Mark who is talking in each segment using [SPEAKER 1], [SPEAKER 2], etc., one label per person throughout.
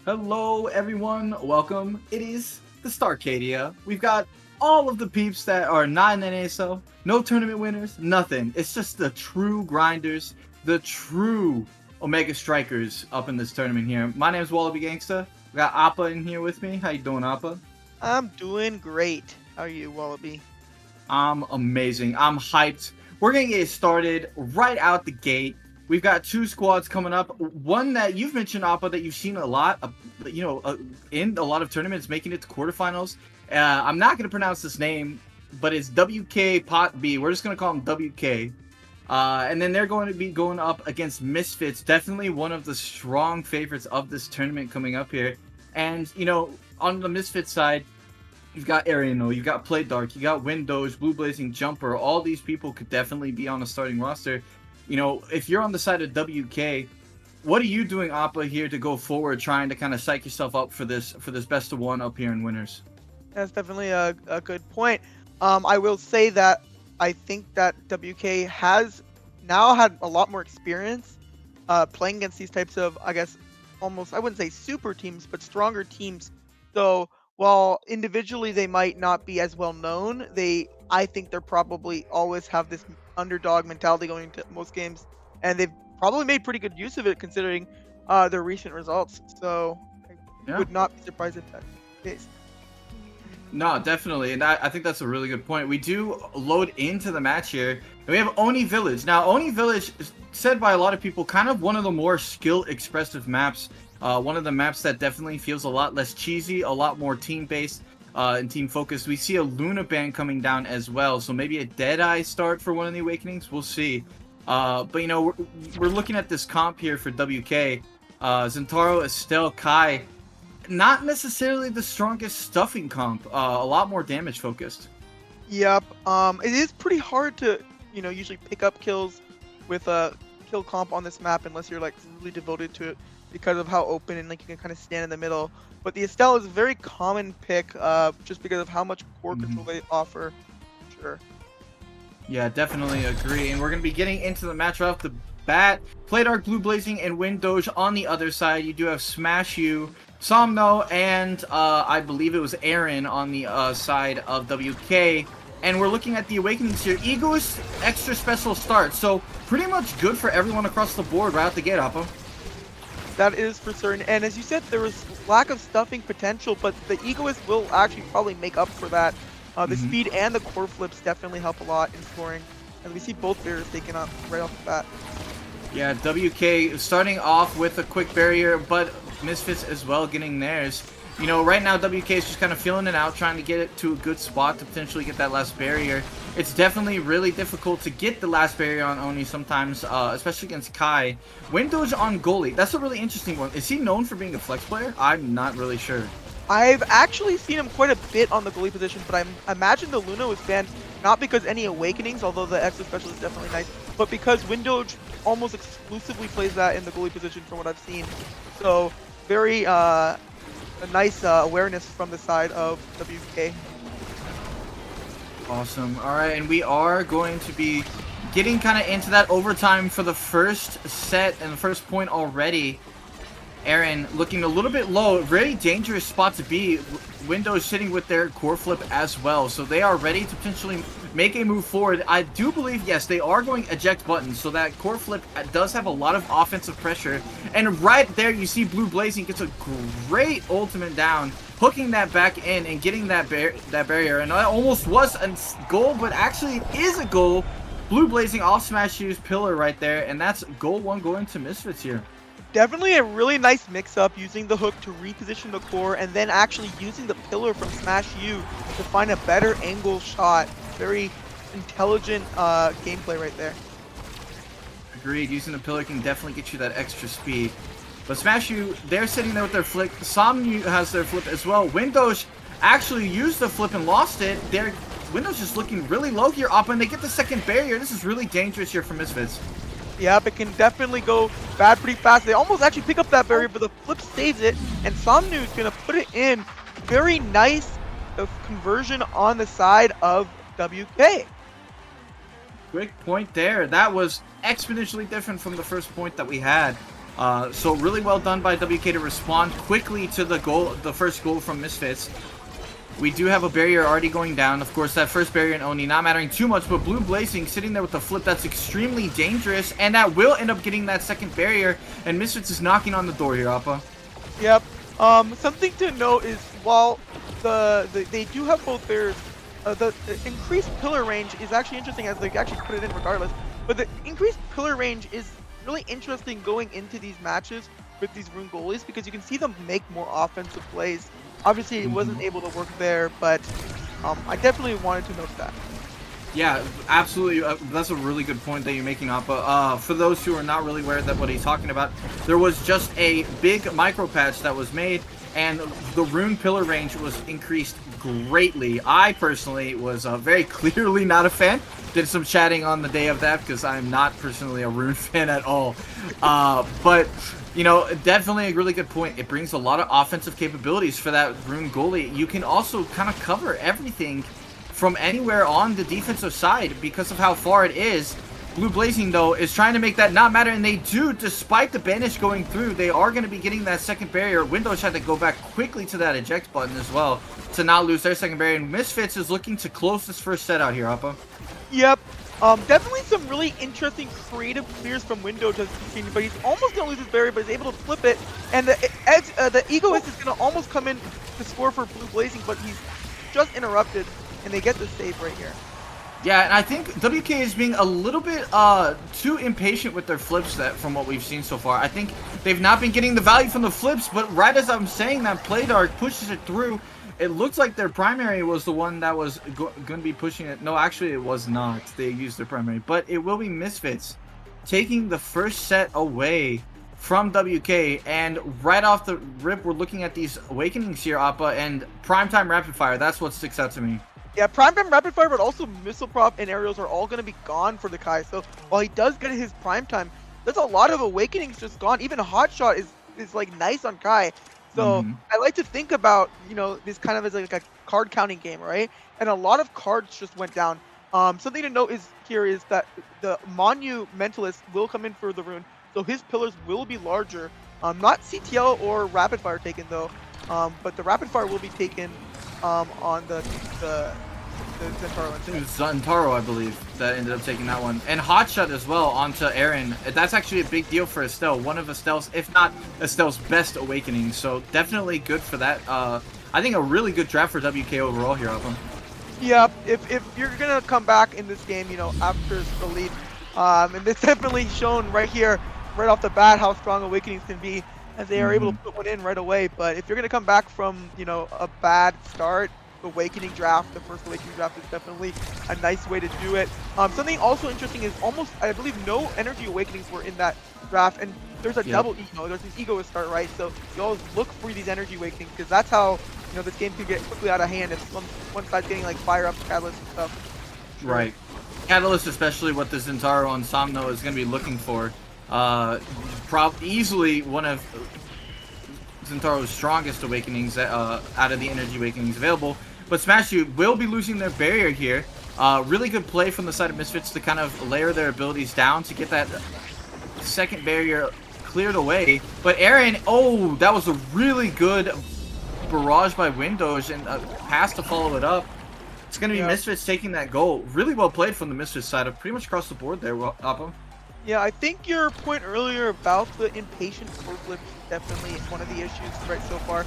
[SPEAKER 1] Hello, everyone. Welcome. It is the Starcadia. We've got all of the peeps that are not in NASO, no tournament winners, nothing. It's just the true grinders, the true Omega Strikers up in this tournament here. My name is Wallaby Gangsta. We got Appa in here with me. How you doing, Appa?
[SPEAKER 2] I'm doing great. How are you, Wallaby?
[SPEAKER 1] I'm amazing. I'm hyped. We're gonna get started right out the gate. We've got two squads coming up. One that you've mentioned, Appa, that you've seen a lot, in a lot of tournaments, making it to quarterfinals. I'm not gonna pronounce this name, but it's WK Pot B. We're just gonna call him WK. And then they're going to be going up against Misfits. Definitely one of the strong favorites of this tournament coming up here. And on the Misfits side, you've got Ariano, you've got Play Dark, you got Windows, Blue Blazing Jumper. All these people could definitely be on a starting roster. If you're on the side of WK, what are you doing, Appa, here to go forward, trying to kind of psych yourself up for this best of one up here in Winners?
[SPEAKER 2] That's definitely a good point. I will say that I think that WK has now had a lot more experience playing against these types of, I guess, almost, I wouldn't say super teams, but stronger teams. So while individually they might not be as well known, I think they're probably always have this underdog mentality going into most games, and they've probably made pretty good use of it considering their recent results. So I would not be surprised if that's the case.
[SPEAKER 1] No, definitely, and I think that's a really good point. We do load into the match here, and we have Oni Village. Now, Oni Village is said by a lot of people kind of one of the more skill-expressive maps. One of the maps that definitely feels a lot less cheesy, a lot more team-based and team-focused. We see a Luna ban coming down as well, so maybe a Deadeye start for one of the Awakenings. We'll see. But we're looking at this comp here for WK. Zentaro, Estelle, Kai. Not necessarily the strongest stuffing comp. A lot more damage focused.
[SPEAKER 2] Yep. It is pretty hard to, usually pick up kills with a kill comp on this map unless you're like really devoted to it because of how open and like you can kind of stand in the middle. But the Estelle is a very common pick, just because of how much core control they offer. Sure.
[SPEAKER 1] Yeah, definitely agree. And we're gonna be getting into the match right off the bat. Play Dark, Blue Blazing, and Windows on the other side. You do have Smash U, Somno, and I believe it was Aaron on the side of WK. And we're looking at the Awakenings here. Egoist extra special start. So pretty much good for everyone across the board right out the gate, Appa.
[SPEAKER 2] That is for certain. And as you said, there was lack of stuffing potential, but the Egoist will actually probably make up for that. The speed and the core flips definitely help a lot in scoring. And we see both barriers taken up right off the bat.
[SPEAKER 1] Yeah, WK starting off with a quick barrier, but Misfits as well getting theirs. Right now WK is just kind of feeling it out, trying to get it to a good spot to potentially get that last barrier. It's definitely really difficult to get the last barrier on Oni sometimes, especially against Kai. Windows on goalie, that's a really interesting one. Is he known for being a flex player? I'm not really sure.
[SPEAKER 2] I've actually seen him quite a bit on the goalie position, but I imagine the Luna was banned not because any Awakenings, although the extra special is definitely nice, but because Windows almost exclusively plays that in the goalie position from what I've seen. So very a nice awareness from the side of WK.
[SPEAKER 1] Awesome. All right, and we are going to be getting kind of into that overtime for the first set and the first point already. Aaron looking a little bit low, very dangerous spot to be. Windows sitting with their core flip as well, so they are ready to potentially make a move forward. I do believe, yes, they are going eject buttons, so that core flip does have a lot of offensive pressure. And right there, you see Blue Blazing gets a great ultimate down, hooking that back in and getting that barrier. And it almost was a goal, but actually it is a goal. Blue Blazing off Smash U's pillar right there, and that's goal one going to Misfits here.
[SPEAKER 2] Definitely a really nice mix-up using the hook to reposition the core and then actually using the pillar from Smash U to find a better angle shot. Very intelligent gameplay right there.
[SPEAKER 1] Agreed, using the pillar can definitely get you that extra speed. But Smash U, they're sitting there with their flip. Somnu has their flip as well. Windows actually used the flip and lost it. Windows just looking really low here up, and they get the second barrier. This is really dangerous here for Misfits.
[SPEAKER 2] Yep, it can definitely go bad pretty fast. They almost actually pick up that barrier, but the flip saves it, and Somnu is going to put it in. Very nice conversion on the side of WK.
[SPEAKER 1] Quick point there. That was exponentially different from the first point that we had. So really well done by WK to respond quickly to the first goal from Misfits. We do have a barrier already going down. Of course, that first barrier in Oni not mattering too much, but Blue Blazing sitting there with the flip that's extremely dangerous, and that will end up getting that second barrier, and Misfits is knocking on the door here, Appa.
[SPEAKER 2] Yep. Something to note is while they do have both barriers, the increased pillar range is actually interesting as they actually put it in regardless. But the increased pillar range is really interesting going into these matches with these Rune goalies because you can see them make more offensive plays. Obviously, it wasn't able to work there, but I definitely wanted to note that.
[SPEAKER 1] Yeah, absolutely. That's a really good point that you're making, Appa. For those who are not really aware of what he's talking about, there was just a big micro patch that was made, and the Rune pillar range was increased greatly. I personally was very clearly not a fan. Did some chatting on the day of that because I'm not personally a Rune fan at all. But you know, definitely a really good point. It brings a lot of offensive capabilities for that Rune goalie. You can also kind of cover everything from anywhere on the defensive side because of how far it is. Blue Blazing, though, is trying to make that not matter, and they do, despite the banish going through. They are going to be getting that second barrier. Windows had to go back quickly to that eject button as well to not lose their second barrier, and Misfits is looking to close this first set out here, Appa.
[SPEAKER 2] Yep. Definitely some really interesting creative clears from Windows as you've seen, but he's almost going to lose his barrier, but he's able to flip it, and the Egoist is going to almost come in to score for Blue Blazing, but he's just interrupted, and they get the save right here.
[SPEAKER 1] Yeah, and I think WK is being a little bit too impatient with their flips from what we've seen so far. I think they've not been getting the value from the flips, but right as I'm saying that, Playdark pushes it through. It looks like their primary was the one that was going to be pushing it. No, actually it was not. They used their primary, but it will be Misfits taking the first set away from WK, and right off the rip, we're looking at these awakenings here, Appa, and primetime rapid fire. That's what sticks out to me.
[SPEAKER 2] Yeah, primetime rapid fire, but also missile prop and aerials are all going to be gone for the Kai. So while he does get his primetime, there's a lot of awakenings just gone. Even hotshot is like nice on Kai. So I like to think about, you know, this kind of as like a card counting game, right? And a lot of cards just went down. Something to note here is that the Monumentalist will come in for the Rune, so his pillars will be larger. Not CTL or rapid fire taken though, but the rapid fire will be taken on the Zentaro.
[SPEAKER 1] It was Zentaro, I believe, that ended up taking that one. And Hotshot as well onto Aaron. That's actually a big deal for Estelle. One of Estelle's, if not Estelle's best awakenings. So definitely good for that. I think a really good draft for WK overall here, Alpha.
[SPEAKER 2] Yeah, if you're going to come back in this game, you know, after the lead, and it's definitely shown right here, right off the bat, how strong awakenings can be, as they are able to put one in right away. But if you're going to come back from, you know, a bad start, awakening draft, the first awakening draft is definitely a nice way to do it. Something also interesting is almost, I believe, no energy awakenings were in that draft, and there's a double ego. There's this ego to start, right? So you always look for these energy awakenings because that's how, you know, this game could get quickly out of hand if one side's getting like fire up Catalyst and stuff.
[SPEAKER 1] Right. Catalyst, especially what the Zentaro and Somno is going to be looking for. Easily one of Zentaro's strongest awakenings out of the energy awakenings available. But Smash You will be losing their barrier here. Really good play from the side of Misfits to kind of layer their abilities down to get that second barrier cleared away. But Aaron, oh, that was a really good barrage by Windows and a pass to follow it up. It's going to be Misfits taking that goal. Really well played from the Misfits side of pretty much across the board there, Appa.
[SPEAKER 2] Yeah, I think your point earlier about the impatient forward flip is definitely one of the issues right so far.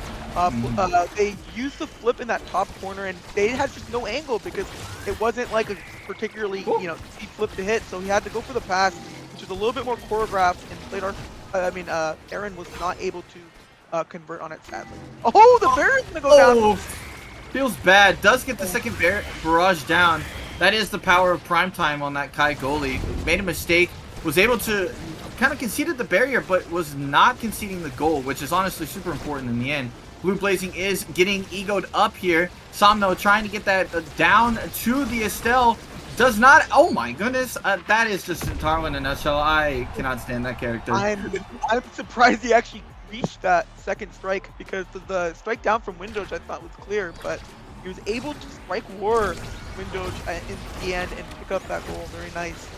[SPEAKER 2] They used the flip in that top corner, and they had just no angle because it wasn't like a particularly, you know, deep flip to hit. So he had to go for the pass, which is a little bit more choreographed. And Aaron was not able to convert on it sadly. Oh, the barrier's gonna go down.
[SPEAKER 1] Feels bad. Does get the second barrage down. That is the power of primetime on that Kai goalie. Made a mistake. Was able to kind of conceded the barrier, but was not conceding the goal, which is honestly super important in the end. Blue Blazing is getting egoed up here. Somno trying to get that down to the Estelle. Does not. Oh my goodness. That is just Zentaro in a nutshell. I cannot stand that character.
[SPEAKER 2] I'm surprised he actually reached that second strike because the strike down from Windows I thought was clear, but he was able to strike war Windows in the end and pick up that goal. Very nice.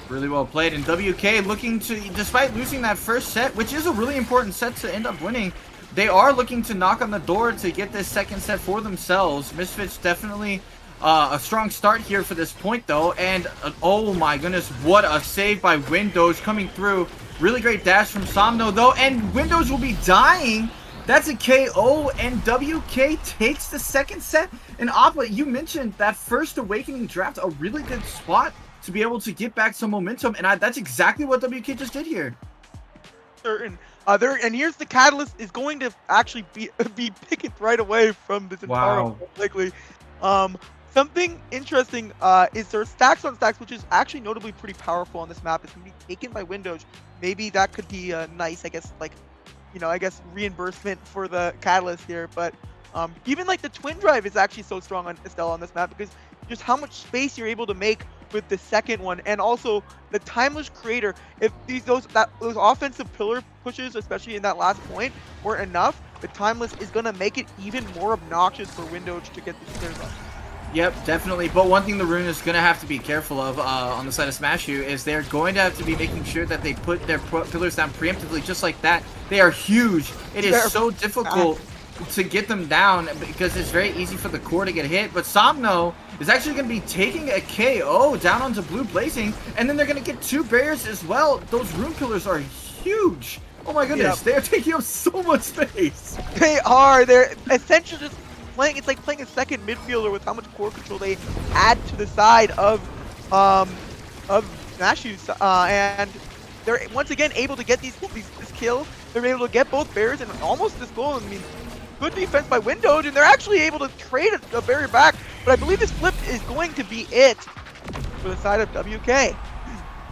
[SPEAKER 1] Really well played. And WK looking to, despite losing that first set, which is a really important set to end up winning, they are looking to knock on the door to get this second set for themselves. Misfits definitely a strong start here for this point, though. And oh my goodness, what a save by Windows coming through. Really great dash from Somno, though. And Windows will be dying. That's a KO, and WK takes the second set. And Appa, you mentioned that first Awakening draft, a really good spot to be able to get back some momentum, and that's exactly what WK just did here.
[SPEAKER 2] Certain. And here's the catalyst is going to actually be picked right away from this entire likely. Something interesting is there's stacks on stacks, which is actually notably pretty powerful on this map. It's gonna be taken by Windows. Maybe that could be a nice, I guess, like, you know, I guess reimbursement for the catalyst here. But even like the twin drive is actually so strong on Estelle on this map because just how much space you're able to make with the second one, and also the timeless creator. If those offensive pillar pushes, especially in that last point, weren't enough, the timeless is gonna make it even more obnoxious for Windows to get these clears up.
[SPEAKER 1] Yep, definitely. But one thing the Rune is going to have to be careful of on the side of Smash U is they're going to have to be making sure that they put their pillars down preemptively just like that. They are huge. It is so difficult to get them down because it's very easy for the core to get hit. But Somno is actually going to be taking a KO down onto Blue Blazing, and then they're going to get 2 barriers as well. Those Rune pillars are huge. Oh my goodness, they are taking up so much space.
[SPEAKER 2] They are. They're essentially just playing. It's like playing a second midfielder with how much core control they add to the side of Smash U, and they're once again able to get this kill. They're able to get both barriers and almost this goal. I mean, good defense by Windows, and they're actually able to trade a barrier back. But I believe this flip is going to be it for the side of WK.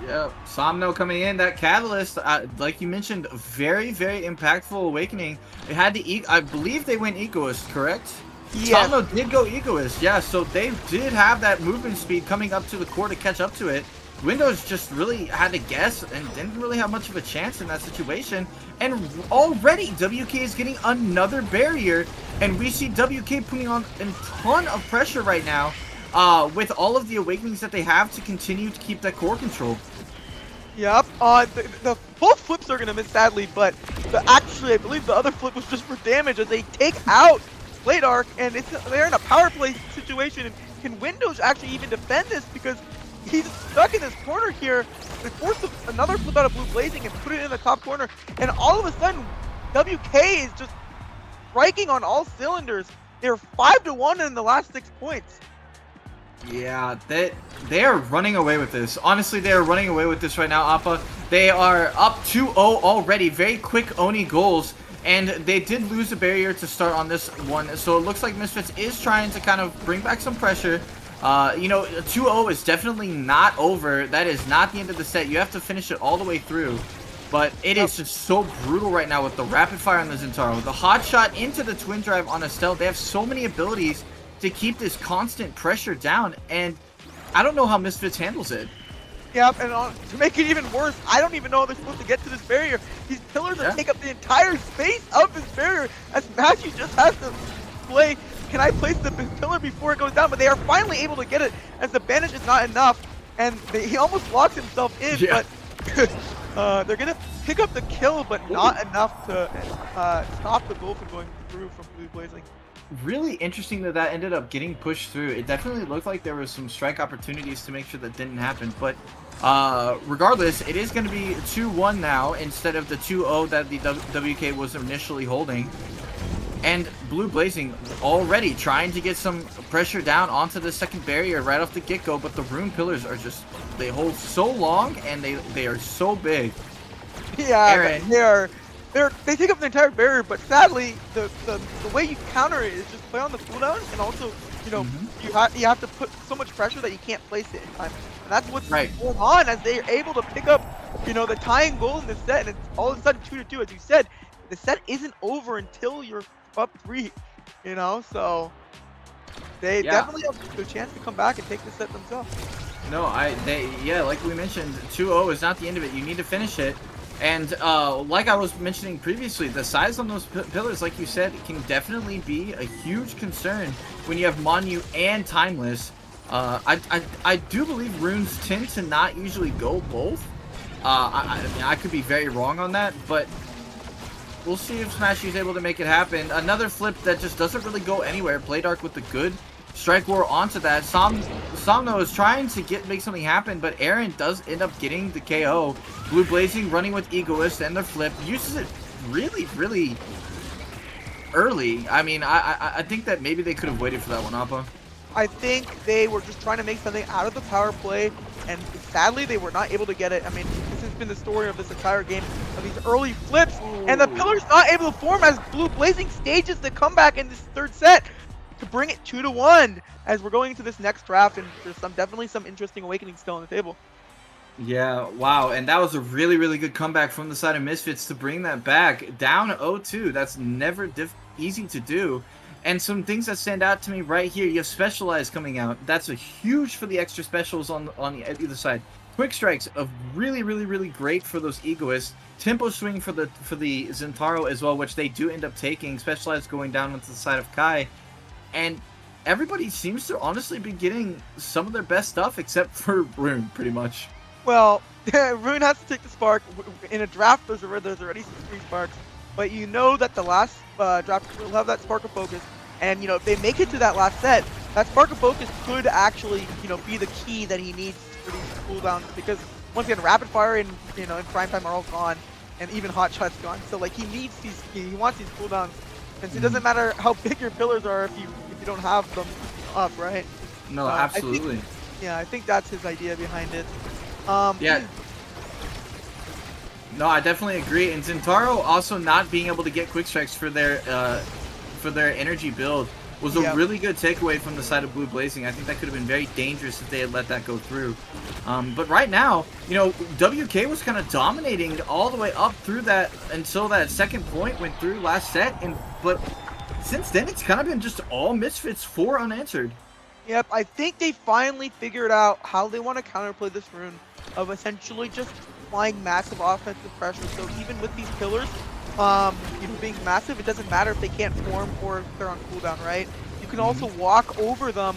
[SPEAKER 1] Yeah, Somno coming in, that catalyst, like you mentioned, very, very impactful awakening. It had to, I believe they went egoist, correct? Yes. Somno did go egoist, yeah, so they did have that movement speed coming up to the core to catch up to it. Windows just really had to guess and didn't really have much of a chance in that situation. And already WK is getting another barrier, and we see WK putting on a ton of pressure right now with all of the awakenings that they have to continue to keep that core control.
[SPEAKER 2] Yep, the both flips are gonna miss sadly, but actually I believe the other flip was just for damage as they take out Blade Arc, and they're in a power play situation. And can Windows actually even defend this because he's stuck in this corner here? They forced another flip out of Blue Blazing and put it in the top corner, and all of a sudden WK is just striking on all cylinders. They're 5-1 in the last 6 points.
[SPEAKER 1] Yeah, they are running away with this. Honestly, they are running away with this right now, Appa. They are up 2-0 already. Very quick Oni goals. And they did lose a barrier to start on this one. So it looks like Misfits is trying to kind of bring back some pressure. You know, 2-0 is definitely not over. That is not the end of the set. You have to finish it all the way through. But it is just so brutal right now with the rapid fire on the Zentaro. The hot shot into the twin drive on Estelle. They have so many abilities to keep this constant pressure down, and I don't know how Misfits handles it.
[SPEAKER 2] Yep, and to make it even worse, I don't even know how they're supposed to get to this barrier. These pillars take up the entire space of this barrier, as Matthew just has to play, can I place the pillar before it goes down? But they are finally able to get it, as the bandage is not enough, and he almost locks himself in, but they're going to pick up the kill, but not enough to stop the goal from going through from Blue Blazing.
[SPEAKER 1] Really interesting that ended up getting pushed through. It definitely looked like there was some strike opportunities to make sure that didn't happen, but regardless, it is going to be 2-1 now instead of the 2-0 that the WK was initially holding. And Blue Blazing already trying to get some pressure down onto the second barrier right off the get-go, but the Rune pillars are just, they hold so long and they are so big.
[SPEAKER 2] Yeah, Aaron. They take up the entire barrier, but sadly, the way you counter it is just play on the cooldown, and also, you know, you have to put so much pressure that you can't place it in time. And that's what's going on as they're able to pick up, you know, the tying goal in the set, and it's all of a sudden 2-2. As you said, the set isn't over until you're up 3, you know, so they definitely have the chance to come back and take the set themselves.
[SPEAKER 1] No, like we mentioned, 2-0 is not the end of it. You need to finish it. And like I was mentioning previously, the size on those pillars, like you said, can definitely be a huge concern when you have Monu and Timeless. I do believe runes tend to not usually go both. I mean, I could be very wrong on that, but we'll see if Smashy is able to make it happen. Another flip that just doesn't really go anywhere. Play Dark with the good Strike War onto that. Somno is trying to make something happen, but Aaron does end up getting the KO. Blue Blazing running with Egoist and their flip. Uses it really, really early. I mean, I think that maybe they could have waited for that one, Appa.
[SPEAKER 2] I think they were just trying to make something out of the power play, and sadly they were not able to get it. I mean, this has been the story of this entire game, of these early flips, and the pillar's not able to form as Blue Blazing stages the comeback in this third set to bring it 2-1 as we're going into this next draft, and there's definitely some interesting awakenings still on the table.
[SPEAKER 1] Yeah, wow, and that was a really, really good comeback from the side of Misfits to bring that back. Down 0-2, that's never easy to do. And some things that stand out to me right here, you have Specialized coming out. That's a huge for the extra specials on the either side. Quick Strikes are really, really, really great for those Egoists. Tempo Swing for the Zentaro as well, which they do end up taking. Specialized going down onto the side of Kai. And everybody seems to honestly be getting some of their best stuff except for Rune, pretty much.
[SPEAKER 2] Well, Rune has to take the Spark. In a draft, there's already 3 Sparks. But you know that the last draft will have that Spark of Focus. And, you know, if they make it to that last set, that Spark of Focus could actually, you know, be the key that he needs for these cooldowns. Because, once again, Rapid Fire and, you know, in Prime Time are all gone. And even Hot Shot's gone. So, like, he wants these cooldowns. Since it doesn't matter how big your pillars are if you don't have them up, right?
[SPEAKER 1] No, absolutely.
[SPEAKER 2] I think that's his idea behind it.
[SPEAKER 1] Yeah. No, I definitely agree. And Zentaro also not being able to get quick strikes for their energy build was a really good takeaway from the side of Blue Blazing. I think that could have been very dangerous if they had let that go through. But right now, you know, WK was kind of dominating all the way up through that until that second point went through last set. But since then, it's kind of been just all Misfits, 4 unanswered.
[SPEAKER 2] Yep, I think they finally figured out how they want to counterplay this rune of essentially just applying massive offensive pressure. So even with these pillars, you know, being massive, it doesn't matter if they can't form or if they're on cooldown, right? You can also walk over them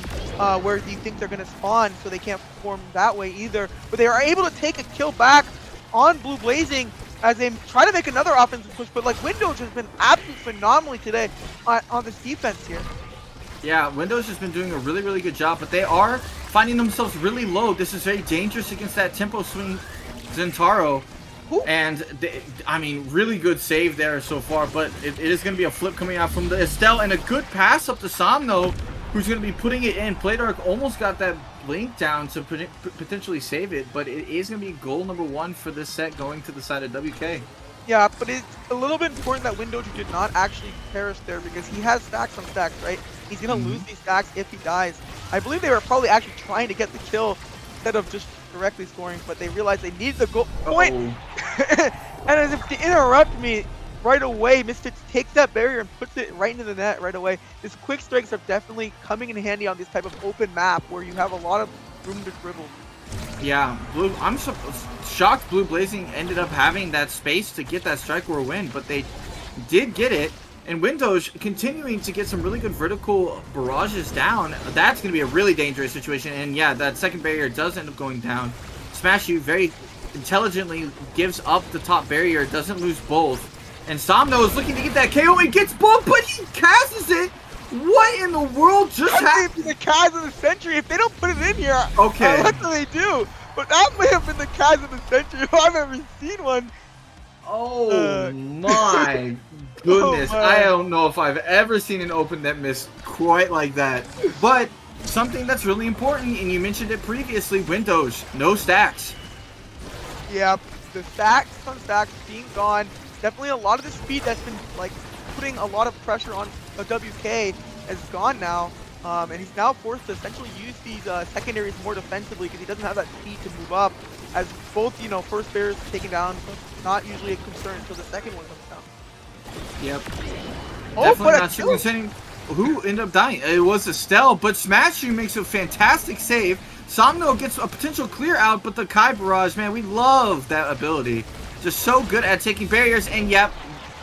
[SPEAKER 2] where you think they're going to spawn, so they can't form that way either. But they are able to take a kill back on Blue Blazing as they try to make another offensive push. But like Windows has been absolutely phenomenally today on this defense here.
[SPEAKER 1] Yeah, Windows has been doing a really, really good job, but they are finding themselves really low. This is very dangerous against that tempo swing Zentaro.
[SPEAKER 2] Ooh.
[SPEAKER 1] And, I mean, really good save there so far, but it is going to be a flip coming out from the Estelle, and a good pass up to Somno, who's going to be putting it in. Playdark almost got that blink down to potentially save it, but it is going to be goal number 1 for this set going to the side of WK.
[SPEAKER 2] Yeah, but it's a little bit important that Windows did not actually perish there because he has stacks on stacks, right? He's going to lose these stacks if he dies. I believe they were probably actually trying to get the kill instead of just directly scoring, but they realized they needed the goal point. And as if to interrupt me right away, Misfits takes that barrier and puts it right into the net right away. These quick strikes are definitely coming in handy on this type of open map where you have a lot of room to dribble.
[SPEAKER 1] Yeah, I'm shocked Blue Blazing ended up having that space to get that Strike War win, but they did get it. And Windows continuing to get some really good vertical barrages down. That's going to be a really dangerous situation. And yeah, that second barrier does end up going down. Smash You very intelligently gives up the top barrier, doesn't lose both. And Somno is looking to get that KO and gets both, but he casts it. What in the world just happened?
[SPEAKER 2] The Kaz of the century. If they don't put it in here,
[SPEAKER 1] okay,
[SPEAKER 2] what do they do? But that may have been the Kaz of the century. I've never seen one.
[SPEAKER 1] Oh my goodness.
[SPEAKER 2] Oh,
[SPEAKER 1] I don't know if I've ever seen an open net miss quite like that. But something that's really important, and you mentioned it previously, Windows, no stacks.
[SPEAKER 2] Yeah, the stacks on stacks being gone. Definitely a lot of the speed that's been like putting a lot of pressure on WK is gone now. And he's now forced to essentially use these secondaries more defensively because he doesn't have that speed to move up. As both, you know, first barriers taken down, not usually a concern until the second one comes down.
[SPEAKER 1] Yep.
[SPEAKER 2] Oh,
[SPEAKER 1] definitely not super concerning. Who ended up dying? It was Estelle, but Smash You makes a fantastic save. Somno gets a potential clear out, but the Kai Barrage, man, we love that ability. Just so good at taking barriers, and yep,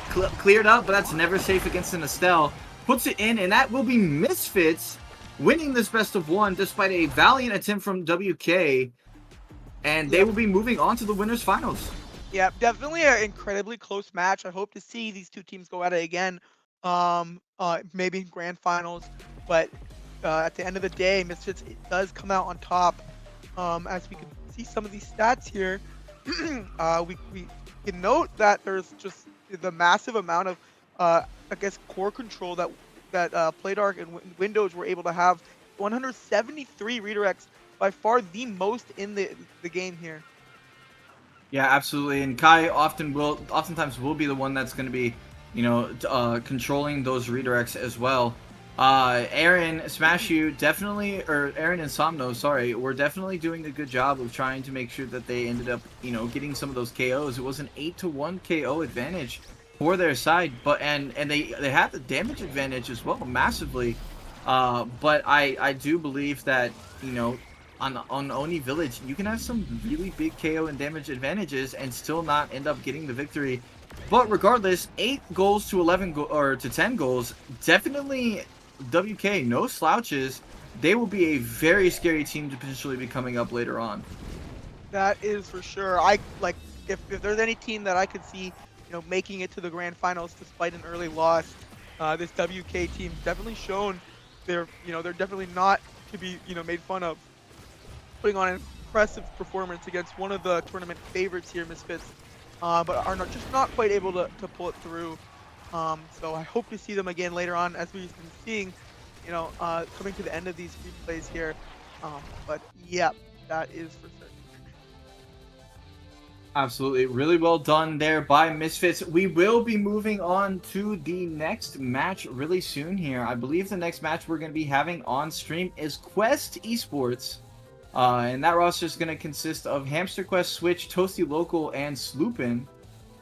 [SPEAKER 1] cleared up, but that's never safe against an Estelle. Puts it in, and that will be Misfits winning this best of one despite a valiant attempt from WK, and they
[SPEAKER 2] Yep.
[SPEAKER 1] will be moving on to the winners finals.
[SPEAKER 2] Yeah, definitely an incredibly close match. I hope to see these two teams go at it again. Maybe in grand finals, but at the end of the day, Misfits it does come out on top. As we can see some of these stats here, we can note that there's just the massive amount of I guess core control that Playdark and Windows were able to have. 173 redirects, by far the most in the game here.
[SPEAKER 1] Yeah, absolutely. And Kai oftentimes will be the one that's going to be, controlling those redirects as well. Aaron, Smash You definitely, or Aaron and Somno, sorry, were definitely doing a good job of trying to make sure that they ended up, getting some of those KOs. It was an 8-1 KO advantage for their side, but and they had the damage advantage as well, massively. But I do believe that, on Oni Village, you can have some really big KO and damage advantages and still not end up getting the victory. But regardless, 8 goals to 11 or to 10 goals, definitely WK, no slouches. They will be a very scary team to potentially be coming up later on.
[SPEAKER 2] That is for sure. I like if there's any team that I could see, making it to the grand finals despite an early loss, this WK team's definitely shown they're definitely not to be, made fun of. Putting on an impressive performance against one of the tournament favorites here, Misfits, but are not quite able to pull it through. So I hope to see them again later on, as we've been seeing, coming to the end of these replays here. But yeah, that is for certain.
[SPEAKER 1] Absolutely. Really well done there by Misfits. We will be moving on to the next match really soon here. I believe the next match we're going to be having on stream is Quest Esports. And that roster is going to consist of Hamster Quest, Switch, Toasty Local, and Sloopin.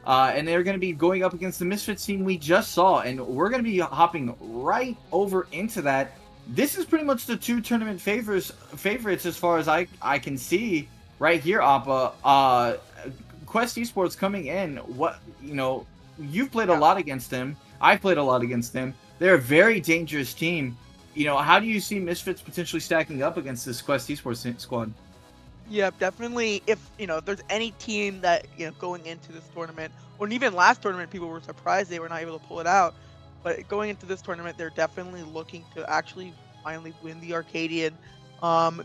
[SPEAKER 1] And they're going to be going up against the Misfits team we just saw. And we're going to be hopping right over into that. This is pretty much the two tournament favorites as far as I can see right here, Appa. Quest Esports coming in. You've played a lot against them. I've played a lot against them. They're a very dangerous team. How do you see Misfits potentially stacking up against this Quest Esports squad?
[SPEAKER 2] Yeah, definitely. If there's any team that going into this tournament, or even last tournament, people were surprised they were not able to pull it out. But going into this tournament, they're definitely looking to actually finally win the Arcadian.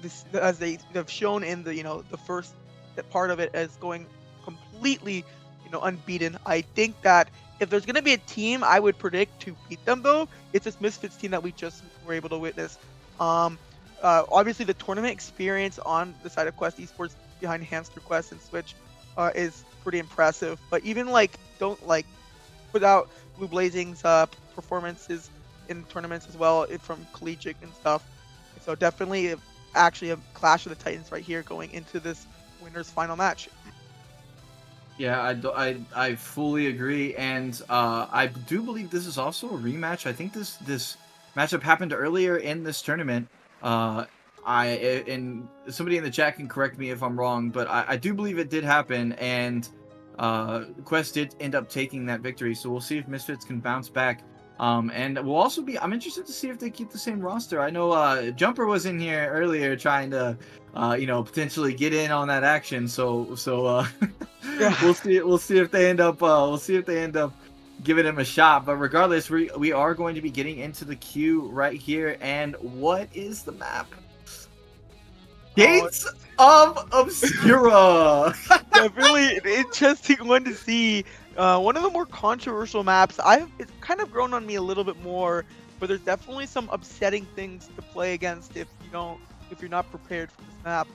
[SPEAKER 2] This as they have shown in the first part of it as going completely unbeaten. I think that if there's going to be a team I would predict to beat them, though, it's this Misfits team that we just were able to witness. Obviously, the tournament experience on the side of Quest Esports behind Hamster Quest and Switch is pretty impressive. But even without Blue Blazing's performances in tournaments as well, from collegiate and stuff. So definitely, actually, a clash of the Titans right here going into this winners final match.
[SPEAKER 1] Yeah, I fully agree, and I do believe this is also a rematch. I think this matchup happened earlier in this tournament. And somebody in the chat can correct me if I'm wrong, but I do believe it did happen, and Quest did end up taking that victory. So we'll see if Misfits can bounce back. And we'll also I'm interested to see if they keep the same roster. I know Jumper was in here earlier trying to potentially get in on that action. So
[SPEAKER 2] Yeah.
[SPEAKER 1] we'll see if they end up giving him a shot. But regardless, we are going to be getting into the queue right here. And what is the map? Gates of Obscura.
[SPEAKER 2] Definitely an interesting one to see. One of the more controversial maps. It's kind of grown on me a little bit more, but there's definitely some upsetting things to play against if you're not prepared for this map.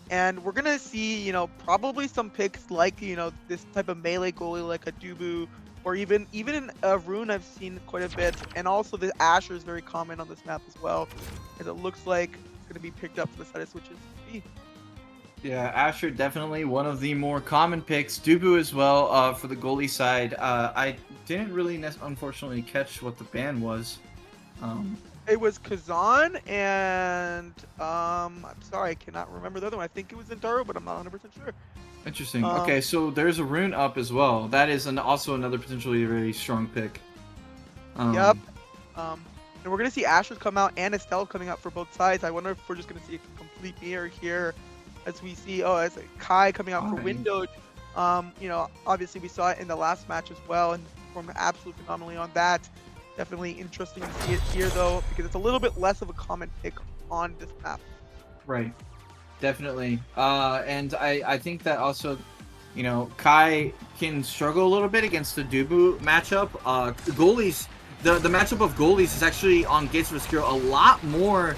[SPEAKER 2] And we're gonna see, probably some picks like, this type of melee goalie like a Dubu, or even in Rune I've seen quite a bit, and also the Asher is very common on this map as well, as it looks like it's gonna be picked up for the side of Switches.
[SPEAKER 1] Yeah, Asher definitely one of the more common picks. Dubu as well for the goalie side. I didn't really unfortunately catch what the ban was.
[SPEAKER 2] It was Kazan and I'm sorry, I cannot remember the other one. I think it was Zentaro, but I'm not 100% sure.
[SPEAKER 1] Interesting. Okay, so there's a Rune up as well. That is also another potentially very strong pick.
[SPEAKER 2] Yep. And we're going to see Asher's come out and Estelle coming out for both sides. I wonder if we're just going to see a complete mirror here as we see, as Kai coming out for Windows. You know, obviously we saw it in the last match as well and performed absolutely phenomenally on that. Definitely interesting to see it here though, because it's a little bit less of a common pick on this map.
[SPEAKER 1] Right. Definitely. And I think that also, you know, Kai can struggle a little bit against the Dubu matchup. Goalies, the matchup of goalies is actually on Gates of Obscura a lot more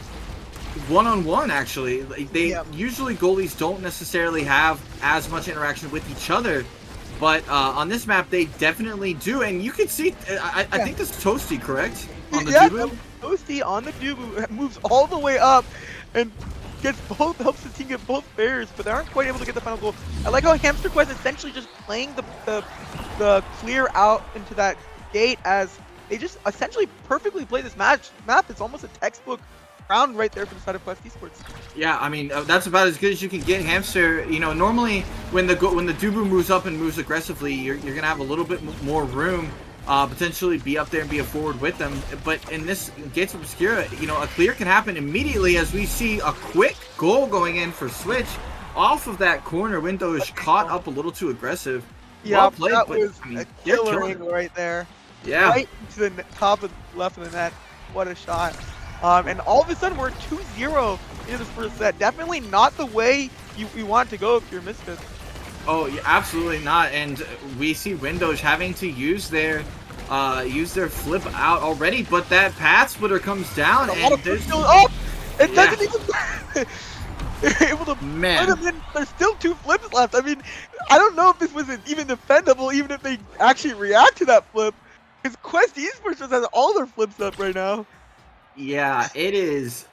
[SPEAKER 1] one-on-one actually. They usually goalies don't necessarily have as much interaction with each other, but on this map they definitely do. And you can see, I think this is Toasty, correct? On the Dubu?
[SPEAKER 2] Toasty on the Dubu moves all the way up and gets both, helps the team get both pairs, but they aren't quite able to get the final goal. I like how Hamster Quest is essentially just playing the clear out into that gate, as they just essentially perfectly play this map. It's almost a textbook round right there for the side of Quest Esports.
[SPEAKER 1] Yeah, I mean that's about as good as you can get. Hamster, you know, normally when the Dubu moves up and moves aggressively, you're gonna have a little bit more room, potentially be up there and be a forward with them. But in this Gates of Obscura, you know, a clear can happen immediately as we see a quick goal going in for Switch off of that corner. Window is caught up a little too aggressive.
[SPEAKER 2] Yeah,
[SPEAKER 1] well played,
[SPEAKER 2] that
[SPEAKER 1] but,
[SPEAKER 2] was
[SPEAKER 1] I mean,
[SPEAKER 2] a killer angle right there.
[SPEAKER 1] Yeah,
[SPEAKER 2] right to the top of left of the net. What a shot. And all of a sudden we're 2-0 in this first set. Definitely not the way you want to go if you're Misfits.
[SPEAKER 1] Oh, yeah, absolutely not. And we see Windows having to use their flip out already, but that path splitter comes down and there's
[SPEAKER 2] still up. It doesn't even. They're able to put them in. There's still 2 flips left. I mean, I don't know if this was even defendable, even if they actually react to that flip. Because Quest Esports just has all their flips up right now.
[SPEAKER 1] Yeah, it is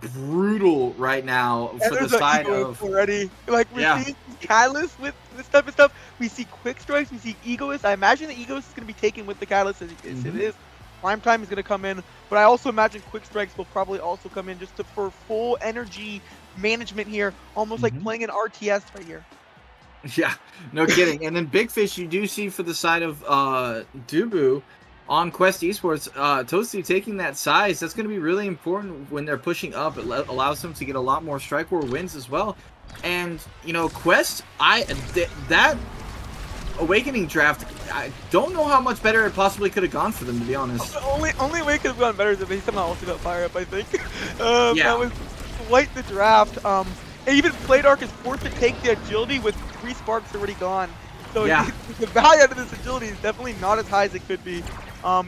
[SPEAKER 1] brutal right now for the side of
[SPEAKER 2] already. Like we're seeing Catalyst with this type of stuff. We see Quick Strikes. We see Egoist. I imagine the Egoist is going to be taken with the Catalyst as it is. Prime Time is going to come in, but I also imagine Quick Strikes will probably also come in just for full energy management here, almost like playing an RTS right here.
[SPEAKER 1] Yeah, no kidding. And then Big Fish, you do see for the side of Dubu on Quest Esports, Toasty taking that size. That's going to be really important when they're pushing up. It allows them to get a lot more strike war wins as well. And, you know, Quest, that Awakening draft, I don't know how much better it possibly could have gone for them, to be honest.
[SPEAKER 2] The only way it could have gone better is if they somehow also got fire up, I think. That was quite the draft. And even Playdark is forced to take the agility with 3 sparks already gone. So the value out of this agility is definitely not as high as it could be.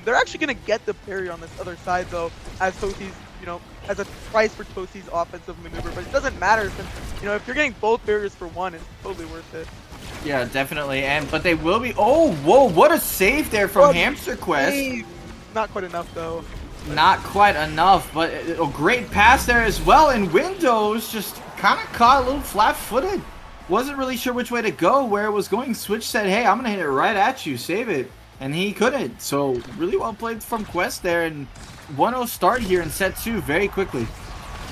[SPEAKER 2] They're actually going to get the parry on this other side, though, as Toasty's, you know, as a price for Toasty's offensive maneuver. But it doesn't matter since, you know, if you're getting both barriers for one, it's totally worth it.
[SPEAKER 1] Yeah, definitely. But they will be. Oh, whoa! What a save there from Hamster Quest.
[SPEAKER 2] Not quite enough, though.
[SPEAKER 1] Not quite enough, but a great pass there as well. And Windows just kind of caught a little flat-footed. Wasn't really sure which way to go, where it was going. Switch said, hey, I'm going to hit it right at you. Save it. And he couldn't. So really well played from Quest there. And 1-0 start here in set 2 very quickly.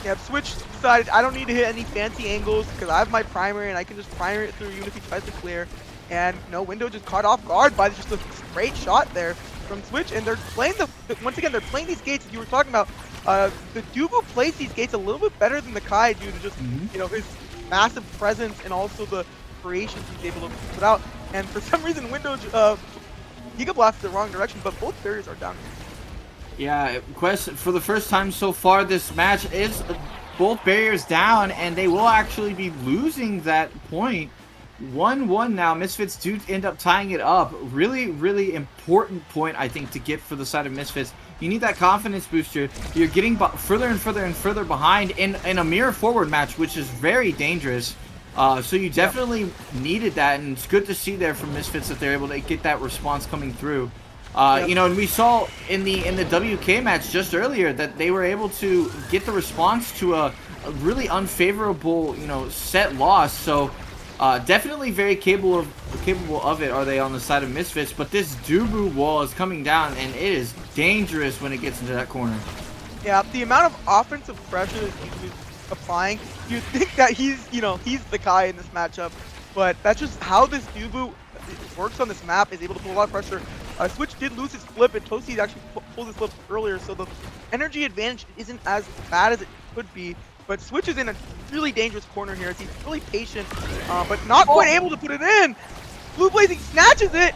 [SPEAKER 2] Yeah, Switch decided I don't need to hit any fancy angles because I have my primary and I can just primary it through even if he tries to clear. And no, Window just caught off guard by just a great shot there from Switch. And they're playing once again, they're playing these gates you were talking about. The Dubu plays these gates a little bit better than the Kai due to just, you know, his massive presence and also the creations he's able to put out. And for some reason, Windows Giga Blast the wrong direction, but both barriers are down here.
[SPEAKER 1] Yeah, Quest, for the first time so far this match, is both barriers down, and they will actually be losing that point. 1-1 now. Misfits do end up tying it up. Really, really important point, I think, to get for the side of Misfits. You need that confidence booster. You're getting further and further and further behind in a mirror forward match, which is very dangerous. So you definitely needed that, and it's good to see there from Misfits that they're able to get that response coming through. You know, and we saw in the WK match just earlier that they were able to get the response to a really unfavorable, you know, set loss. So definitely very capable of it are they on the side of Misfits. But this Dubu wall is coming down, and it is dangerous when it gets into that corner. Yeah,
[SPEAKER 2] the amount of offensive pressure that he's applying, you'd think that he's the guy in this matchup, but that's just how this Dubu works on this map, is able to put a lot of pressure Switch did lose his flip, and Toasty actually pulled his flip earlier, so the energy advantage isn't as bad as it could be. But Switch is in a really dangerous corner here as he's really patient, but not quite able to put it in. Blue Blazing snatches it,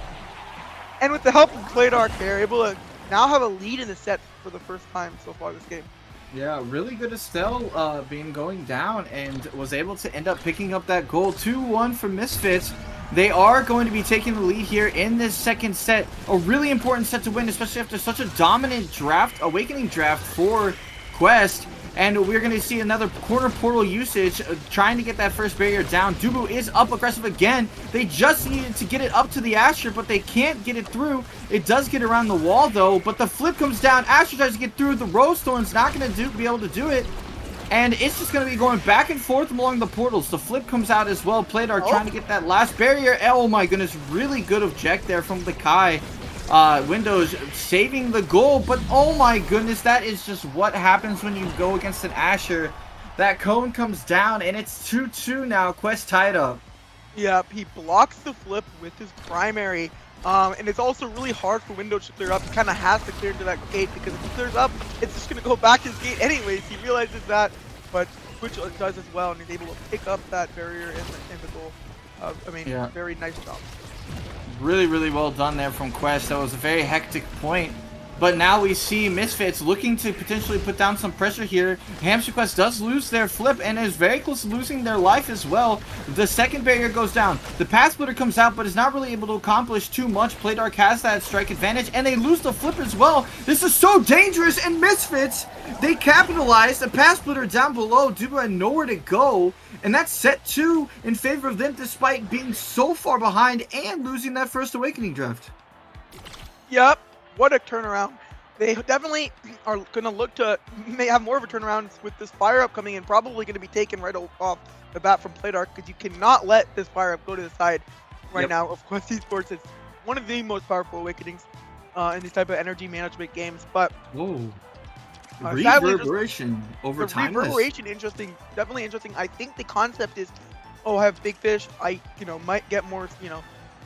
[SPEAKER 2] and with the help of Playdark, they're able to now have a lead in the set for the first time so far this game.
[SPEAKER 1] Yeah, really good Estelle being going down and was able to end up picking up that goal. 2-1 for Misfits. They are going to be taking the lead here in this second set. A really important set to win, especially after such a dominant draft, awakening draft for Quest. And we're going to see another corner portal usage, trying to get that first barrier down. Dubu is up aggressive again. They just needed to get it up to the Asher, but they can't get it through. It does get around the wall, though, but the flip comes down. Asher tries to get through. The Rose Thorn's not going to be able to do it. And it's just going to be going back and forth along the portals. The flip comes out as well. Playdark trying to get that last barrier. Oh my goodness, really good object there from the Kai. Windows saving the goal, but oh my goodness, that is just what happens when you go against an Asher. That cone comes down, and it's 2-2 now. Quest tied up.
[SPEAKER 2] Yep, he blocks the flip with his primary, and it's also really hard for Windows to clear up. He kind of has to clear into that gate, because if he clears up, it's just going to go back to his gate anyways. He realizes that, but Switch does as well, and he's able to pick up that barrier in the goal. Very nice job.
[SPEAKER 1] Really, really well done there from Quest. That was a very hectic point. But now we see Misfits looking to potentially put down some pressure here. Hamster Quest does lose their flip and is very close to losing their life as well. The second barrier goes down. The Path Splitter comes out, but is not really able to accomplish too much. Playdark has that strike advantage, and they lose the flip as well. This is so dangerous, and Misfits, they capitalize. The Path Splitter down below. Dubu had nowhere to go. And that's set 2 in favor of them, despite being so far behind and losing that first Awakening draft.
[SPEAKER 2] Yep, what a turnaround. They definitely are going to look to may have more of a turnaround with this fire up coming in. Probably going to be taken right off the bat from Playdark, because you cannot let this fire up go to the side right now. Of course, esports is one of the most powerful Awakenings in these type of energy management games. But
[SPEAKER 1] whoa. Reverberation over time.
[SPEAKER 2] Reverberation, interesting, definitely interesting. I think the concept is, I have big fish. I, might get more,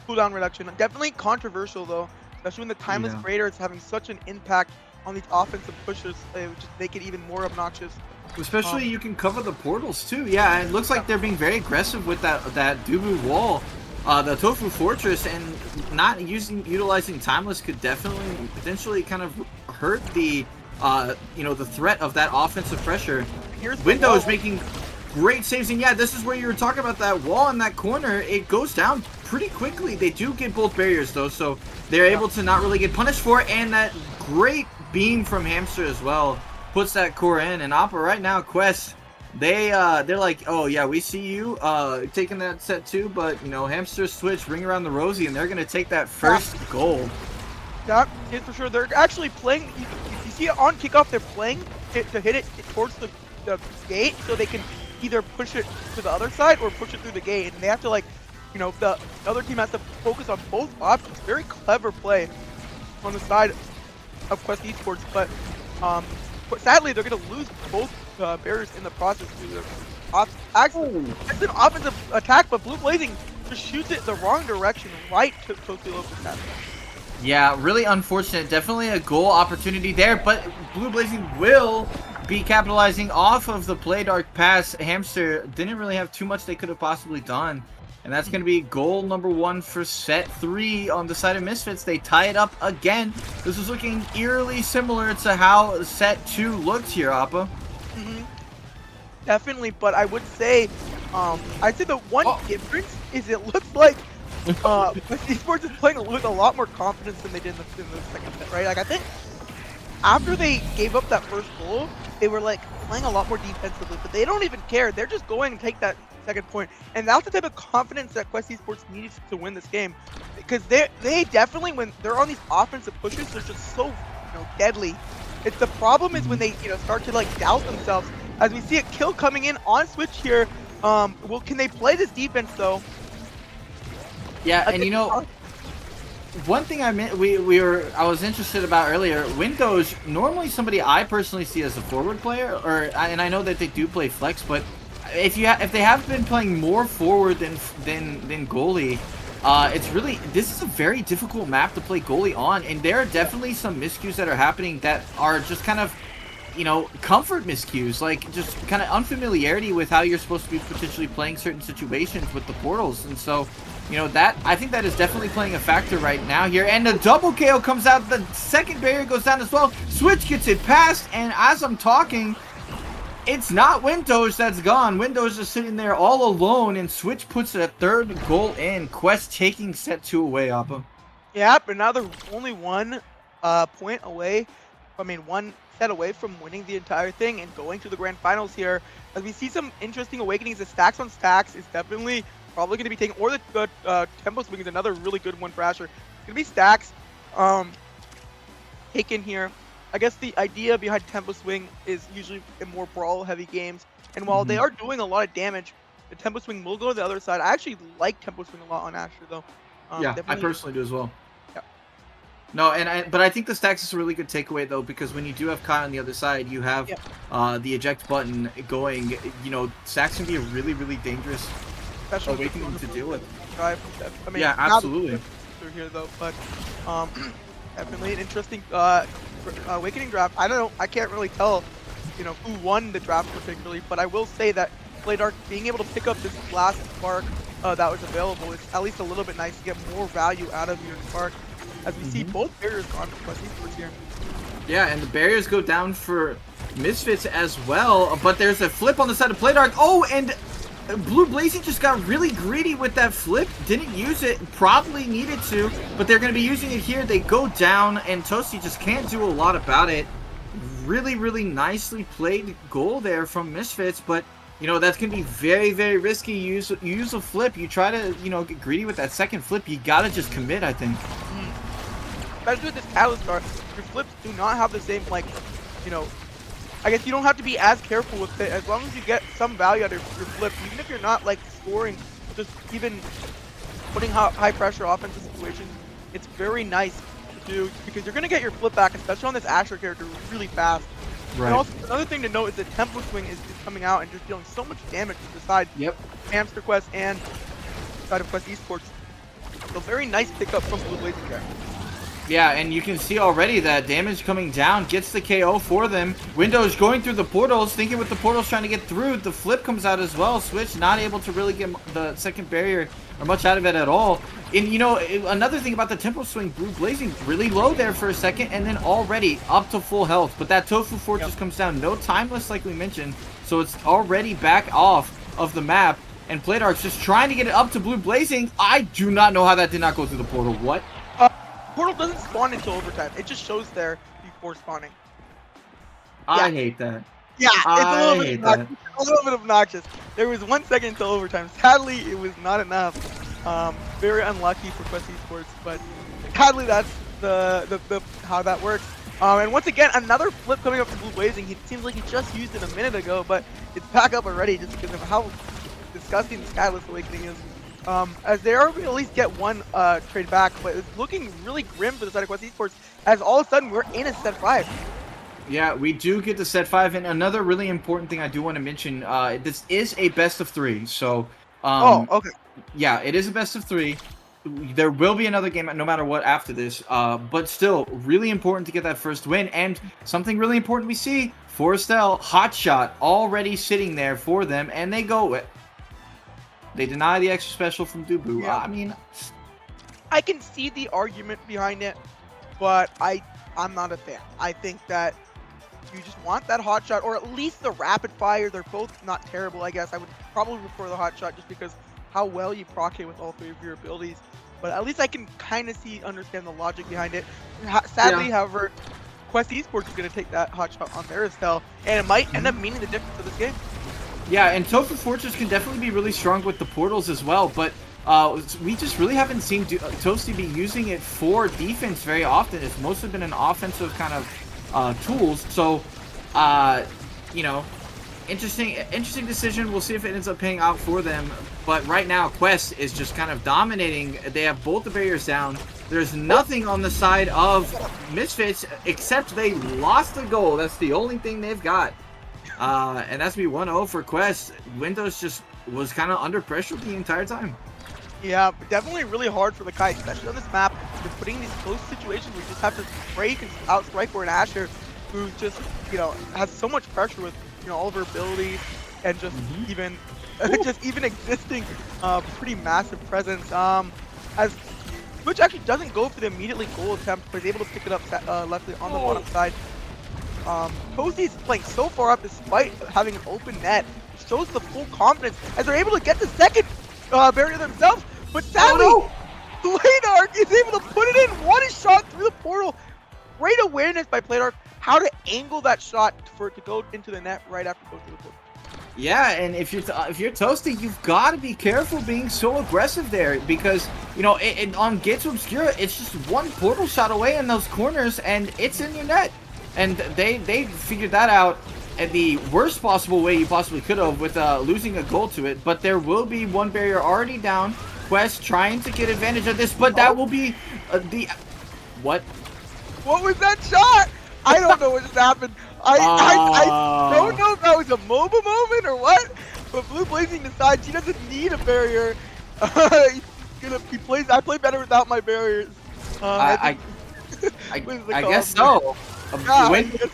[SPEAKER 2] cooldown reduction. Definitely controversial though, especially when the timeless creator is having such an impact on these offensive pushers. It would just make it even more obnoxious.
[SPEAKER 1] Especially you can cover the portals too. Yeah, it looks like they're being very aggressive with that Dubu wall. The Tofu Fortress, and not utilizing timeless could definitely potentially kind of hurt the the threat of that offensive pressure. Windows making great saves, and yeah, this is where you were talking about that wall in that corner. It goes down pretty quickly. They do get both barriers though, so they're able to not really get punished for it, and that great beam from Hamster as well puts that core in. And Oppa right now, Quest, they're like, oh yeah, we see you taking that set 2, but Hamster Switch, ring around the rosy, and they're gonna take that first goal.
[SPEAKER 2] That is for sure. They're actually playing. You see it on kickoff. They're playing to hit it towards the gate, so they can either push it to the other side or push it through the gate. And they have to the other team has to focus on both options. Very clever play on the side of Quest Esports, but sadly they're going to lose both barriers in the process. Actually, it's an offensive attack, but Blue Blazing just shoots it the wrong direction, right to Tokyo Local Cat.
[SPEAKER 1] Yeah, really unfortunate. Definitely a goal opportunity there, but Blue Blazing will be capitalizing off of the Playdark pass. Hamster didn't really have too much they could have possibly done. And that's going to be goal number 1 for set 3 on the side of Misfits. They tie it up again. This is looking eerily similar to how set 2 looked here, Appa.
[SPEAKER 2] Definitely, but I would say, the one difference is it looks like Esports is playing with a lot more confidence than they did in the second set, right? Like, I think after they gave up that first goal, they were playing a lot more defensively, but they don't even care. They're just going to take that second point, and that's the type of confidence that Quest Esports needs to win this game, because they definitely, when they're on these offensive pushes, they're just so deadly. It's the problem is when they start to doubt themselves. As we see a kill coming in on Switch here. Well, can they play this defense though?
[SPEAKER 1] Yeah, and one thing I was interested about earlier, Windows, normally somebody I personally see as a forward player, and I know that they do play flex, but if they have been playing more forward than goalie, this is a very difficult map to play goalie on, and there are definitely some miscues that are happening that are just kind of, you know, comfort miscues, like just kind of unfamiliarity with how you're supposed to be potentially playing certain situations with the portals. And so, you know, that I think that is definitely playing a factor right now here. And the double KO comes out, the second barrier goes down as well. Switch gets it past, and as I'm talking, it's not Windows that's gone. Windows is sitting there all alone, and Switch puts a third goal in. Quest taking set 2 away, Appa.
[SPEAKER 2] Yeah, but now they're only one point away. One set away from winning the entire thing and going to the grand finals here. As we see some interesting awakenings, the stacks on stacks is definitely probably going to be taken, or the tempo swing is another really good one for Asher. It's going to be stacks taken here. I guess the idea behind tempo swing is usually in more brawl heavy games, and while they are doing a lot of damage, the tempo swing will go to the other side. I actually like tempo swing a lot on Asher though.
[SPEAKER 1] Yeah, I personally do as well.
[SPEAKER 2] Yeah.
[SPEAKER 1] No, but I think the stacks is a really good takeaway though, because when you do have Kai on the other side, you have the eject button going. You know, stacks can be a really, really dangerous awakening to deal with.
[SPEAKER 2] I mean,
[SPEAKER 1] yeah, absolutely.
[SPEAKER 2] Here though, but definitely an interesting awakening draft. I don't know. I can't really tell, you know, who won the draft particularly, but I will say that Playdark being able to pick up this last spark that was available is at least a little bit nice to get more value out of your spark. As we see both barriers gone for Quest Esports here.
[SPEAKER 1] Yeah, and the barriers go down for Misfits as well, but there's a flip on the side of Playdark. Oh, and Blue Blazing just got really greedy with that flip. Didn't use it, probably needed to, but they're going to be using it here. They go down, and Toasty just can't do a lot about it. Really, really nicely played goal there from Misfits, but, you know, that's going to be very, very risky. You use a flip. You try to, you know, get greedy with that second flip. You got to just commit, I think.
[SPEAKER 2] Especially with this Catalyst card, your flips do not have the same, like, you know, I guess you don't have to be as careful with it. As long as you get some value out of your flips, even if you're not like scoring, just even putting high pressure offensive situations, it's very nice to do because you're gonna get your flip back, especially on this Asher character, really fast.
[SPEAKER 1] Right.
[SPEAKER 2] And also another thing to note is the tempo swing is coming out and just dealing so much damage to the side.
[SPEAKER 1] Yep.
[SPEAKER 2] Hamster Quest and side of Quest Esports. So very nice pickup from Blue Blazing there.
[SPEAKER 1] Yeah, and you can see already that damage coming down gets the KO for them. Windows going through the portals, thinking with the portals trying to get through. The flip comes out as well. Switch not able to really get the second barrier or much out of it at all. And, you know, another thing about the tempo swing, Blue Blazing really low there for a second and then already up to full health. But that Tofu Fortress comes down. No timeless like we mentioned. So it's already back off of the map. And Playdark's just trying to get it up to Blue Blazing. I do not know how that did not go through the portal. What?
[SPEAKER 2] Portal doesn't spawn until overtime. It just shows there before spawning.
[SPEAKER 1] I hate that.
[SPEAKER 2] Yeah, it's a little bit obnoxious. There was 1 second until overtime. Sadly, it was not enough. Very unlucky for Quest Esports, but sadly that's the how that works. And once again, another flip coming up from Blue Blazing. It seems like he just used it a minute ago, but it's back up already just because of how disgusting the Catalyst Awakening is. As they are at least get one trade back, but it's looking really grim for the side of Quest Esports, as all of a sudden we're in a set 5.
[SPEAKER 1] Yeah, we do get to set 5, and another really important thing I do want to mention, this is a best of 3, so...
[SPEAKER 2] oh, okay.
[SPEAKER 1] Yeah, it is a best of 3. There will be another game no matter what after this, but still, really important to get that first win, and something really important we see, Forestel, Hotshot, already sitting there for them, and they go... They deny the extra special from Dubu.
[SPEAKER 2] Yeah.
[SPEAKER 1] I mean,
[SPEAKER 2] I can see the argument behind it, but I'm not a fan. I think that you just want that hot shot, or at least the rapid fire. They're both not terrible, I guess. I would probably prefer the hot shot just because how well you proc it with all 3 of your abilities. But at least I can kind of understand the logic behind it. Sadly, however, Quest Esports is going to take that hot shot on their Estelle, and it might end up meaning the difference of this game.
[SPEAKER 1] Yeah, and Tofu Fortress can definitely be really strong with the portals as well, but we just really haven't seen Toasty be using it for defense very often. It's mostly been an offensive kind of tools. So, you know, interesting decision. We'll see if it ends up paying out for them. But right now, Quest is just kind of dominating. They have both the barriers down. There's nothing on the side of Misfits except they lost a goal. That's the only thing they've got. And that's be 1-0 for Quest. Windows just was kind of under pressure the entire time.
[SPEAKER 2] Yeah, but definitely really hard for the Kai, especially on this map. You're putting in these close situations where you just have to break and outstrike for an Asher who's just, has so much pressure with, all of her abilities and just even just even existing pretty massive presence. As Switch actually doesn't go for the immediately goal attempt, but is able to pick it up left on the bottom side. Toasty's playing so far up despite having an open net. It shows the full confidence as they're able to get the second barrier themselves. But sadly, Playdark is able to put it in one shot through the portal. Great awareness by Playdark how to angle that shot for it to go into the net right after it goes through the portal.
[SPEAKER 1] Yeah, and if you're Toasty, you've got to be careful being so aggressive there because on Gate to Obscura, it's just one portal shot away in those corners, and it's in your net. And they figured that out in the worst possible way you possibly could have with losing a goal to it. But there will be one barrier already down. Quest trying to get advantage of this, but that will be the what?
[SPEAKER 2] What was that shot? I don't know what just happened. I don't know if that was a MOBA moment or what, but Blue Blazing decides she doesn't need a barrier. I play better without my barriers.
[SPEAKER 1] I guess so. Windows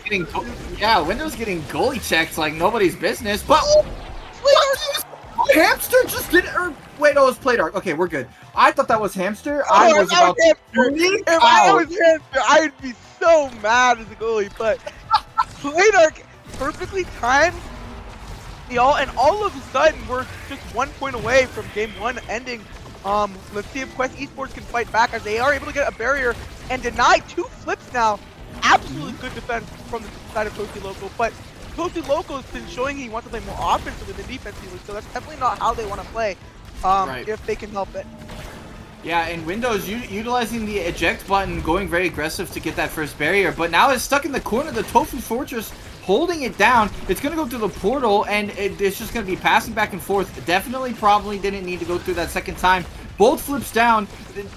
[SPEAKER 1] getting goalie checked like nobody's business, but Hamster just did it. Wait, no, it was Playdark. Okay, we're good. I thought that was Hamster. I was about to freak out.
[SPEAKER 2] If I was Hamster, I'd be so mad as a goalie, but Playdark perfectly timed and all of a sudden we're just 1 point away from game 1 ending. Let's see if Quest Esports can fight back as they are able to get a barrier and deny 2 flips now. Absolutely good defense from the side of Toasty Loco, but Toasty Loco has been showing he wants to play more offensively than defensively, so that's definitely not how they want to play if they can help it.
[SPEAKER 1] Yeah, and Windows utilizing the eject button, going very aggressive to get that first barrier, but now it's stuck in the corner. The Tofu Fortress holding it down. It's going to go through the portal, and it's just going to be passing back and forth. Definitely probably didn't need to go through that second time. Both flips down.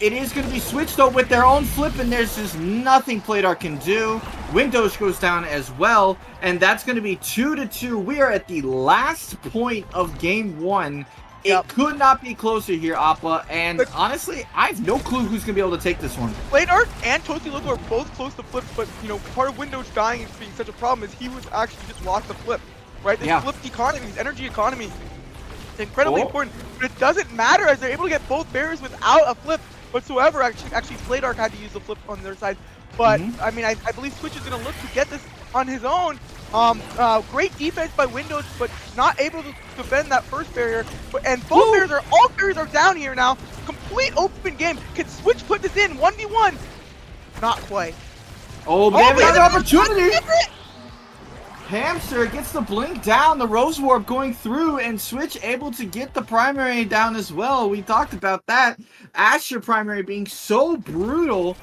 [SPEAKER 1] It is going to be switched, though, with their own flip, and there's just nothing Playdark can do. Windows goes down as well, and that's going to be 2-2. We are at the last point of game 1. It could not be closer here, Appa, and honestly, I have no clue who's going to be able to take this one.
[SPEAKER 2] Playdark and Toasty Loco are both close to flips, but, part of Windows dying and being such a problem is he was actually just lost the flip, right? This flipped economy, this energy economy, is incredibly important, but it doesn't matter as they're able to get both barriers without a flip whatsoever. Actually, Playdark had to use the flip on their side, but, I mean, I believe Switch is going to look to get this on his own. Great defense by Windows, but not able to defend that first barrier. And all barriers are down here now. Complete open game. Can Switch put this in 1v1? Not quite.
[SPEAKER 1] Oh, they have another opportunity. Hamster gets the blink down, the Rose Warp going through, and Switch able to get the primary down as well. We talked about that. Asher primary being so brutal.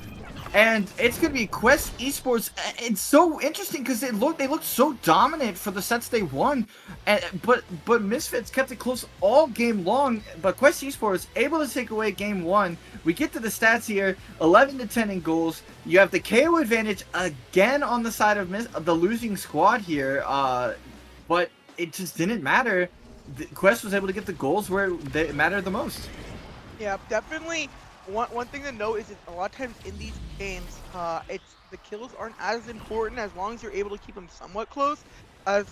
[SPEAKER 1] And it's going to be Quest Esports. It's so interesting because they looked so dominant for the sets they won. But Misfits kept it close all game long. But Quest Esports able to take away game 1. We get to the stats here, 11-10 in goals. You have the KO advantage again on the side of the losing squad here. But it just didn't matter. Quest was able to get the goals where they mattered the most.
[SPEAKER 2] Yeah, definitely. One thing to note is that a lot of times in these games, the kills aren't as important as long as you're able to keep them somewhat close as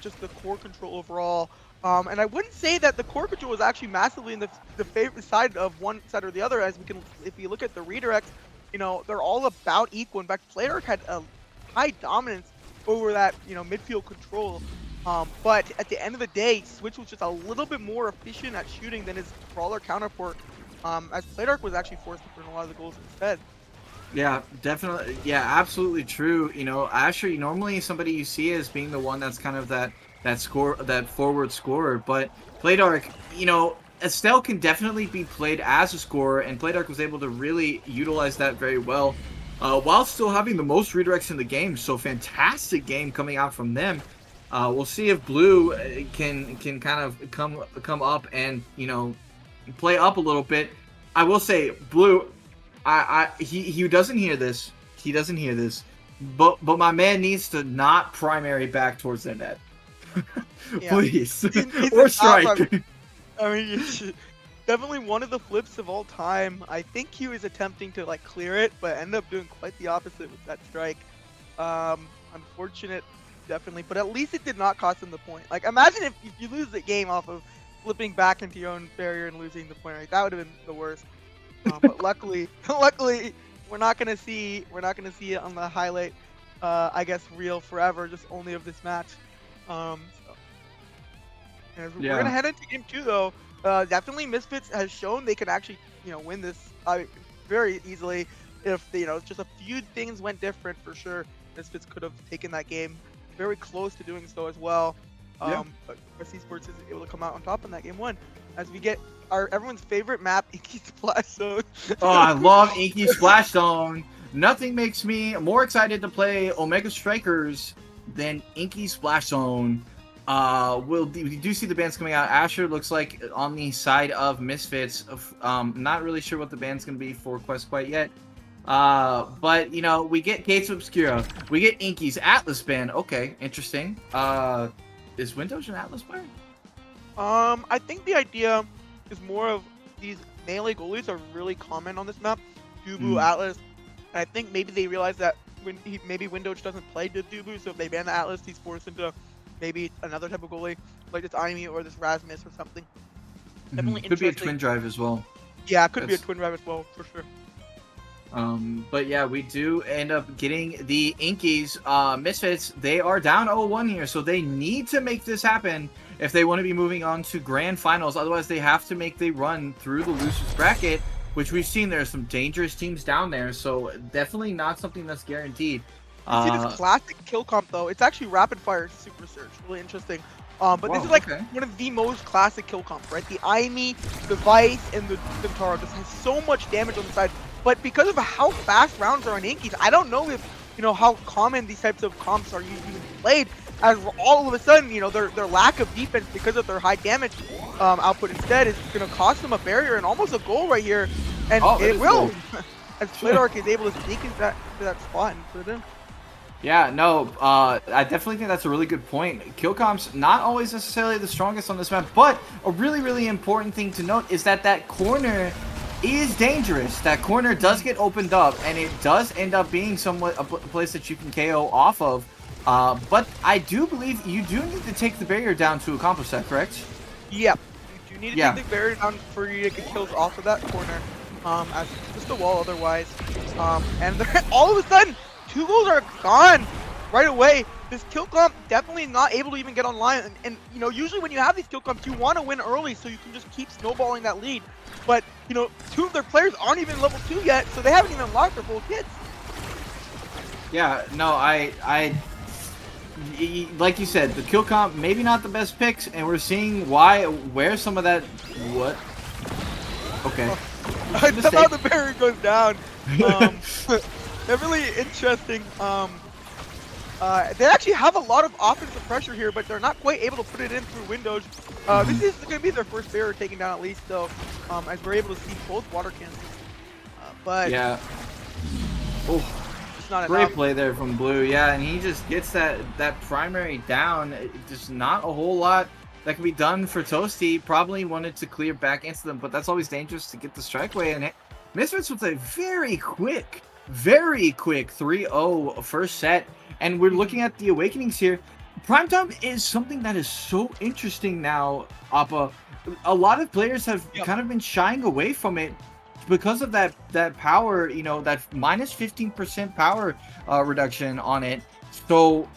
[SPEAKER 2] just the core control overall. And I wouldn't say that the core control was actually massively in the favorite side of one side or the other, as if you look at the redirects, they're all about equal. In fact, Playdark had a high dominance over that midfield control. But at the end of the day, Switch was just a little bit more efficient at shooting than his brawler counterpart. As Playdark was actually forced to put in a lot of the goals instead.
[SPEAKER 1] Yeah, definitely. Yeah, absolutely true. Asher, normally somebody you see as being the one that's kind of that forward scorer, but Playdark, Estelle can definitely be played as a scorer, and Playdark was able to really utilize that very well, while still having the most redirects in the game. So fantastic game coming out from them. We'll see if Blue can kind of come up and play up a little bit. I will say, Blue, he doesn't hear this. He doesn't hear this. But my man needs to not primary back towards the net. Please. Or strike.
[SPEAKER 2] I mean, Definitely one of the flips of all time. I think he was attempting to like clear it, but ended up doing quite the opposite with that strike. Unfortunate, definitely, but at least it did not cost him the point. Like, imagine if you lose the game off of flipping back into your own barrier and losing the point. Like, that would have been the worst. But luckily, luckily, we're not gonna see it on the highlight. I guess reel forever, just only of this match. So. And we're gonna head into game 2 though. Definitely Misfits has shown they can actually, win this very easily. If just a few things went different, for sure, Misfits could have taken that game. Very close to doing so as well. But Bestie Sports is able to come out on top in that game 1, as we get everyone's favorite map, Inky Splash Zone.
[SPEAKER 1] Oh, I love Inky Splash Zone. Nothing makes me more excited to play Omega Strikers than Inky Splash Zone. We do see the bands coming out. Asher looks like on the side of Misfits. Not really sure what the band's going to be for Quest quite yet. But, we get Gates of Obscura. We get Inky's Atlas band. Okay, interesting. Is Windows an Atlas player?
[SPEAKER 2] I think the idea is more of these melee goalies are really common on this map. Dubu, Atlas. And I think maybe they realize that maybe Windows doesn't play Dubu, so if they ban the Atlas, he's forced into maybe another type of goalie, like this Aimi or this Rasmus or something. Definitely
[SPEAKER 1] could be a twin drive as well.
[SPEAKER 2] Yeah, it could be a twin drive as well, for sure.
[SPEAKER 1] But yeah, we do end up getting the Inkies. Misfits, they are down 0-1 here, so they need to make this happen if they want to be moving on to grand finals. Otherwise, they have to make the run through the losers bracket, which we've seen there's some dangerous teams down there, so definitely not something that's guaranteed.
[SPEAKER 2] You see this classic kill comp though. It's actually rapid fire super search. Really interesting. But this is like one of the most classic kill comps, right? The Aimi, the Vice, and the Centauro just has so much damage on the side. But because of how fast rounds are on Inkies, I don't know if how common these types of comps are even played. As all of a sudden, their lack of defense because of their high damage output instead is going to cost them a barrier and almost a goal right here. And it will, as Playdark is able to sneak into that spot and put it in.
[SPEAKER 1] Yeah, no, I definitely think that's a really good point. Kill comps, not always necessarily the strongest on this map, but a really, really important thing to note is that corner is dangerous. That corner does get opened up, and it does end up being somewhat a place that you can KO off of. But I do believe you do need to take the barrier down to accomplish that, correct?
[SPEAKER 2] Yep. You do need to take the barrier down for you to get kills off of that corner. As just a wall otherwise. And all of a sudden, 2 goals are gone right away. This kill comp definitely not able to even get online. And usually when you have these kill comps, you want to win early so you can just keep snowballing that lead. But, 2 of their players aren't even level 2 yet, so they haven't even unlocked their full kits.
[SPEAKER 1] Yeah, no, like you said, the kill comp, maybe not the best picks, and we're seeing where some of that, what? Okay.
[SPEAKER 2] I love how the barrier goes down. They're really interesting. They actually have a lot of offensive pressure here, but they're not quite able to put it in through windows. This is going to be their first barrier taken down at least, though, as we're able to see both water cannons. But
[SPEAKER 1] yeah. Oh,
[SPEAKER 2] it's not
[SPEAKER 1] great
[SPEAKER 2] enough.
[SPEAKER 1] play there from Blue. Yeah, and he just gets that primary down. Just not a whole lot that can be done for Toasty. Probably wanted to clear back into them, but that's always dangerous to get the strike away. And Misfits with a very quick 3-0 first set. And we're looking at the Awakenings here. Primetime is something that is so interesting now, Appa. A lot of players have kind of been shying away from it because of that power, that minus 15% power reduction on it. So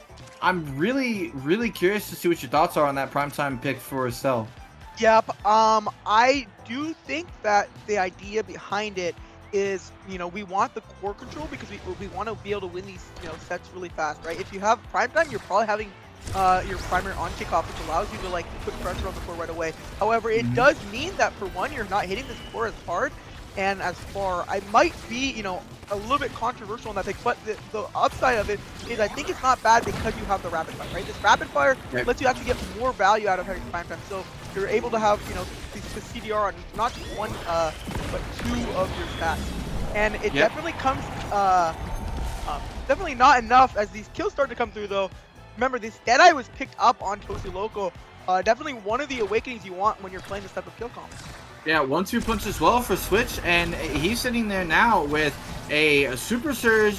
[SPEAKER 1] I'm really, really curious to see what your thoughts are on that Primetime pick for Estelle.
[SPEAKER 2] Yep. I do think that the idea behind it is, we want the core control because we want to be able to win these, sets really fast, right? If you have prime time, you're probably having your primary on kickoff, which allows you to put pressure on the core right away. However, it does mean that for one, you're not hitting this core as hard and as far. I might be, a little bit controversial on that pick, but the upside of it is I think it's not bad because you have the rapid fire, right? This rapid fire lets you actually get more value out of having prime time. So you're able to have, the CDR on not just one, but 2 of your stats. And it definitely comes, definitely not enough as these kills start to come through though. Remember, this Deadeye was picked up on Toasty Loco. Definitely one of the Awakenings you want when you're playing this type of kill comp.
[SPEAKER 1] Yeah, 1-2 punch as well for Switch, and he's sitting there now with a Super Surge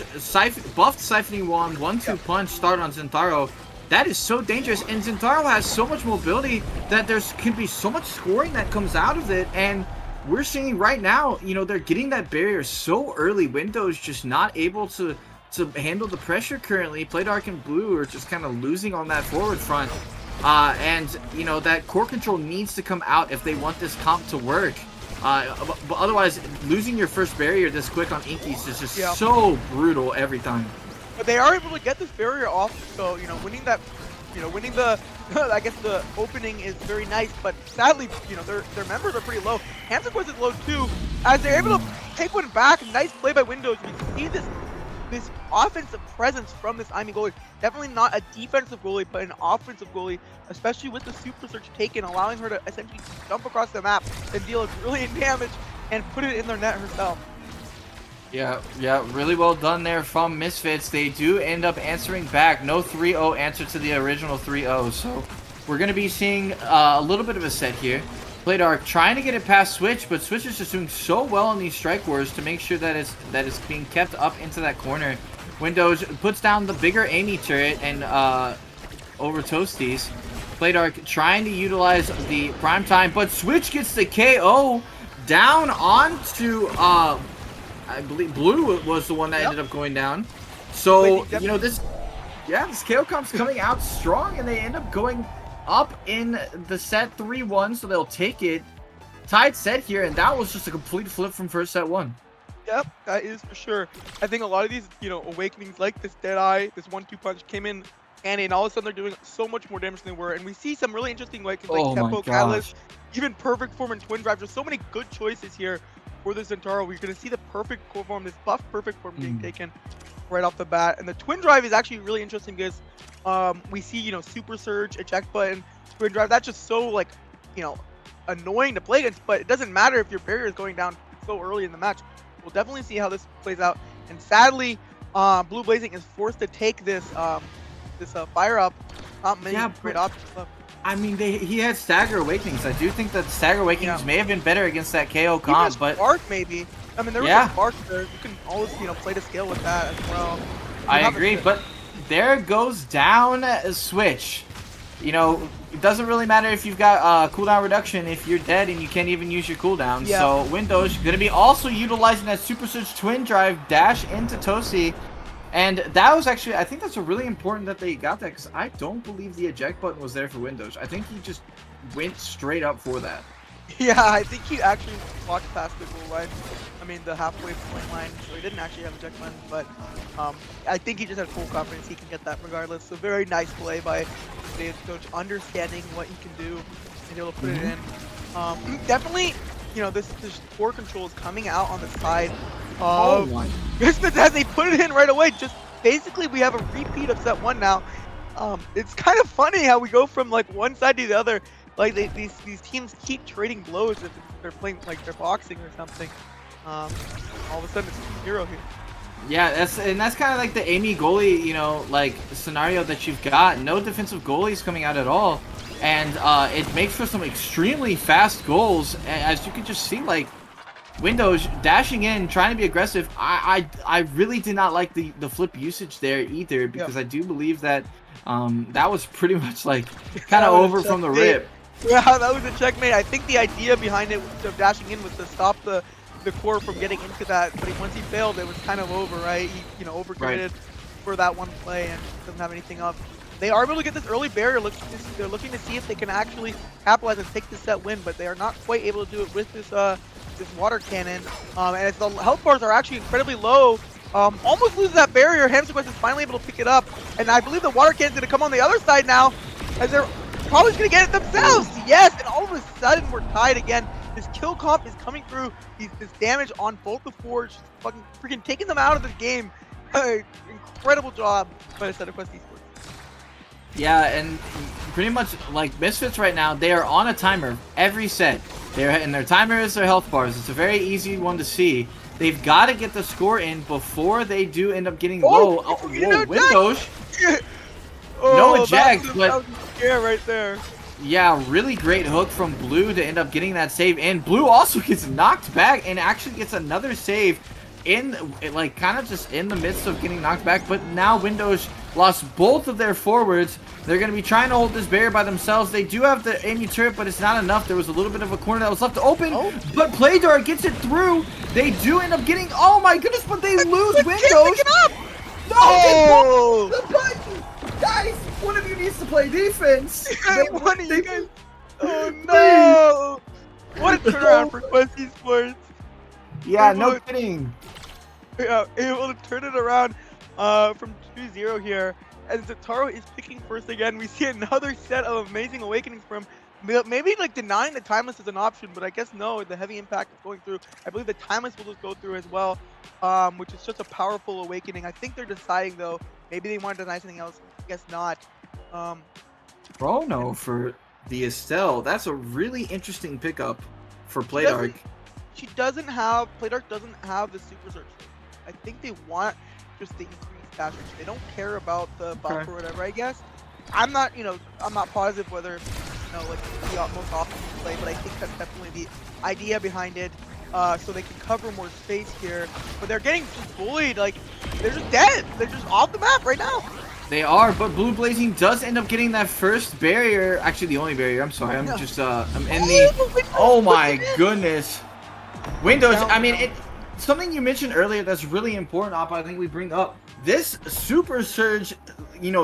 [SPEAKER 1] buffed Siphoning Wand 1-2 punch start on Zentaro. That is so dangerous, and Zentaro has so much mobility that can be so much scoring that comes out of it, and we're seeing right now, you know, they're getting that barrier so early. Windows just not able to handle the pressure currently. Play Dark and Blue are just kind of losing on that forward front. And, you know, that core control needs to come out if they want this comp to work. But otherwise, losing your first barrier this quick on Inkies is just so brutal every time.
[SPEAKER 2] But they are able to get this barrier off, so, you know, winning the, I guess the opening is very nice, but sadly, you know, their members are pretty low. Hansequist is low too, as they're able to take one back. Nice play by Windows. You see this offensive presence from this IME goalie. Definitely not a defensive goalie, but an offensive goalie, especially with the Super Surge taken, allowing her to essentially jump across the map and deal brilliant damage and put it in their net herself.
[SPEAKER 1] Yeah, really well done there from Misfits. They do end up answering back. No 3-0 answer to the original 3-0, so we're going to be seeing a little bit of a set here. Playdark trying to get it past Switch, but Switch is just doing so well in these strike wars to make sure that it's being kept up into that corner. Windows puts down the bigger Amy turret and over Toasties. Playdark trying to utilize the prime time, but Switch gets the KO down onto I believe Blue was the one that ended up going down. So, you know, this KO comp's coming out strong, and they end up going up in the set 3-1, so they'll take it. Tied set here, and that was just a complete flip from first set 1.
[SPEAKER 2] Yep, that is for sure. I think a lot of these, you know, awakenings like this Deadeye, this 1-2 punch came in, and all of a sudden they're doing so much more damage than they were. And we see some really interesting awakens like Tempo, Catalyst, even Perfect Form and Twin Drive. There's so many good choices here for this Zentaro. We're going to see the Perfect Form, this buff Perfect Form being taken right off the bat. And the Twin Drive is actually really interesting because we see, you know, Super Surge, eject button, Twin Drive. That's just so, like, you know, annoying to play against, but it doesn't matter if your barrier is going down so early in the match. We'll definitely see how this plays out. And sadly, Blue Blazing is forced to take this fire up. Not many great options left.
[SPEAKER 1] I mean, he had Stagger Awakenings. I do think that Stagger Awakenings may have been better against that KO comp, but
[SPEAKER 2] Spark maybe. I mean, there was a Spark there. You can always, you know, play to scale with that as well.
[SPEAKER 1] I agree, but there goes down a Switch. You know, it doesn't really matter if you've got cooldown reduction if you're dead and you can't even use your cooldown. So Windows going to be also utilizing that Super Surge Twin Drive dash into Tosi. And that was actually, I think that's a really important that they got that, because I don't believe the eject button was there for Windows. I think he just went straight up for that.
[SPEAKER 2] Yeah, I think he actually walked past the goal line. I mean, the halfway point line, so he didn't actually have eject button, but I think he just had full confidence he can get that regardless. So very nice play by the coach, understanding what he can do and able to put it in. Definitely, you know, this core control is coming out on the side of Misfits as they put it in right away. Just basically, we have a repeat of set 1 now. It's kind of funny how we go from like one side to the other. Like these teams keep trading blows if they're playing like they're boxing or something. All of a sudden it's 0 here.
[SPEAKER 1] Yeah, that's kind of like the Amy goalie, you know, like scenario that you've got. No defensive goalies coming out at all, and it makes for some extremely fast goals. As you can just see, like Windows dashing in, trying to be aggressive. I really did not like the flip usage there either, because I do believe that that was pretty much like kind of over from the rip.
[SPEAKER 2] Yeah, that was a checkmate. I think the idea behind it of dashing in was to stop the core from getting into that, but once he failed, it was kind of over, right? He, you know, overcommitted for that one play and doesn't have anything up. They are able to get this early barrier. They're looking to see if they can actually capitalize and take this set win, but they are not quite able to do it with this water cannon. And as the health bars are actually incredibly low, almost loses that barrier. Hansequist is finally able to pick it up, and I believe the water cannon's going to come on the other side now, as they're probably going to get it themselves. Yes, and all of a sudden we're tied again. This kill comp is coming through. This damage on both the Forge, fucking freaking taking them out of the game. Incredible job by the Starcade Esports.
[SPEAKER 1] Yeah, and pretty much like Misfits right now, they are on a timer every set. And their timer is their health bars. It's a very easy one to see. They've got to get the score in before they do end up getting low. Windows. No eject, but
[SPEAKER 2] right there.
[SPEAKER 1] Yeah, really great hook from Blue to end up getting that save. And Blue also gets knocked back and actually gets another save in, like, kind of just in the midst of getting knocked back. But now Windows lost both of their forwards. They're going to be trying to hold this barrier by themselves. They do have the aiming turret, but it's not enough. There was a little bit of a corner that was left open, but Playdart gets it through. They do end up getting, oh my goodness, but they lose Windows. No,
[SPEAKER 2] Oh!
[SPEAKER 1] the button! Guys, one of you needs to play defense.
[SPEAKER 2] One of you guys. Oh no! What a turnaround for BestieInSlot.
[SPEAKER 1] Yeah, no kidding.
[SPEAKER 2] Yeah, able to turn it around from 2-0 here. As Zataro is picking first again, we see another set of amazing awakenings from him. Maybe like denying the timeless is an option, but I guess no, the heavy impact is going through. I believe the timeless will just go through as well, which is just a powerful awakening. I think they're deciding though, maybe they want to deny something else. I guess not.
[SPEAKER 1] Chrono for the Estelle. That's a really interesting pickup for Playdark.
[SPEAKER 2] Playdark doesn't have the super search. I think they want just the increased dash reach. They don't care about the buff or whatever, I guess. I'm not positive whether, like the most optimal play, but I think that's definitely the idea behind it. So they can cover more space here. But they're getting just bullied, like, they're just dead. They're just off the map right now.
[SPEAKER 1] They are, but Blue Blazing does end up getting that first barrier. Actually, the only barrier. I'm sorry. I'm just, I'm in the... Oh my goodness. Windows, I mean, something you mentioned earlier that's really important, Appa, I think we bring up. This Super Surge,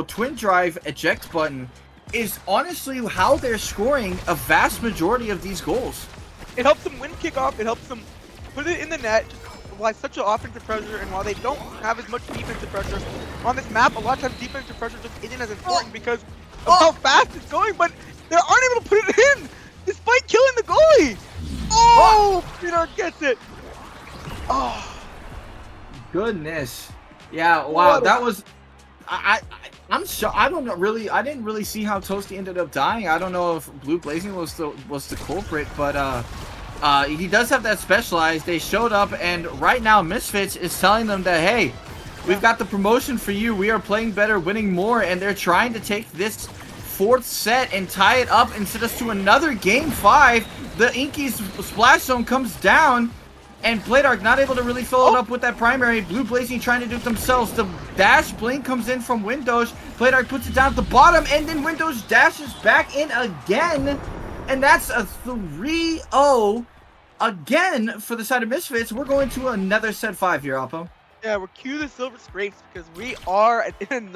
[SPEAKER 1] twin drive eject button is honestly how they're scoring a vast majority of these goals.
[SPEAKER 2] It helps them win kickoff. It helps them put it in the net. Why such an offensive pressure, and while they don't have as much defensive pressure on this map, a lot of times defensive pressure just isn't as important because of how fast it's going, but they aren't able to put it in despite killing the goalie. Oh, Peter gets it. Oh,
[SPEAKER 1] goodness. Yeah, wow, that was... I'm sure. I didn't really see how Toasty ended up dying. I don't know if Blue Blazing was the culprit, but he does have that specialized. They showed up, and right now Misfits is telling them that, hey, we've got the promotion for you. We are playing better, winning more, and they're trying to take this fourth set and tie it up and send us to another game 5. The Inky's splash zone comes down, and Playdark not able to really fill it up with that primary. Blue Blazing trying to do it themselves. The dash blink comes in from Windows. Playdark puts it down at the bottom, and then Windows dashes back in again. And that's a 3-0 again for the side of Misfits. We're going to another set 5 here, Oppo.
[SPEAKER 2] Yeah, we're cue the Silver Scrapes because we are in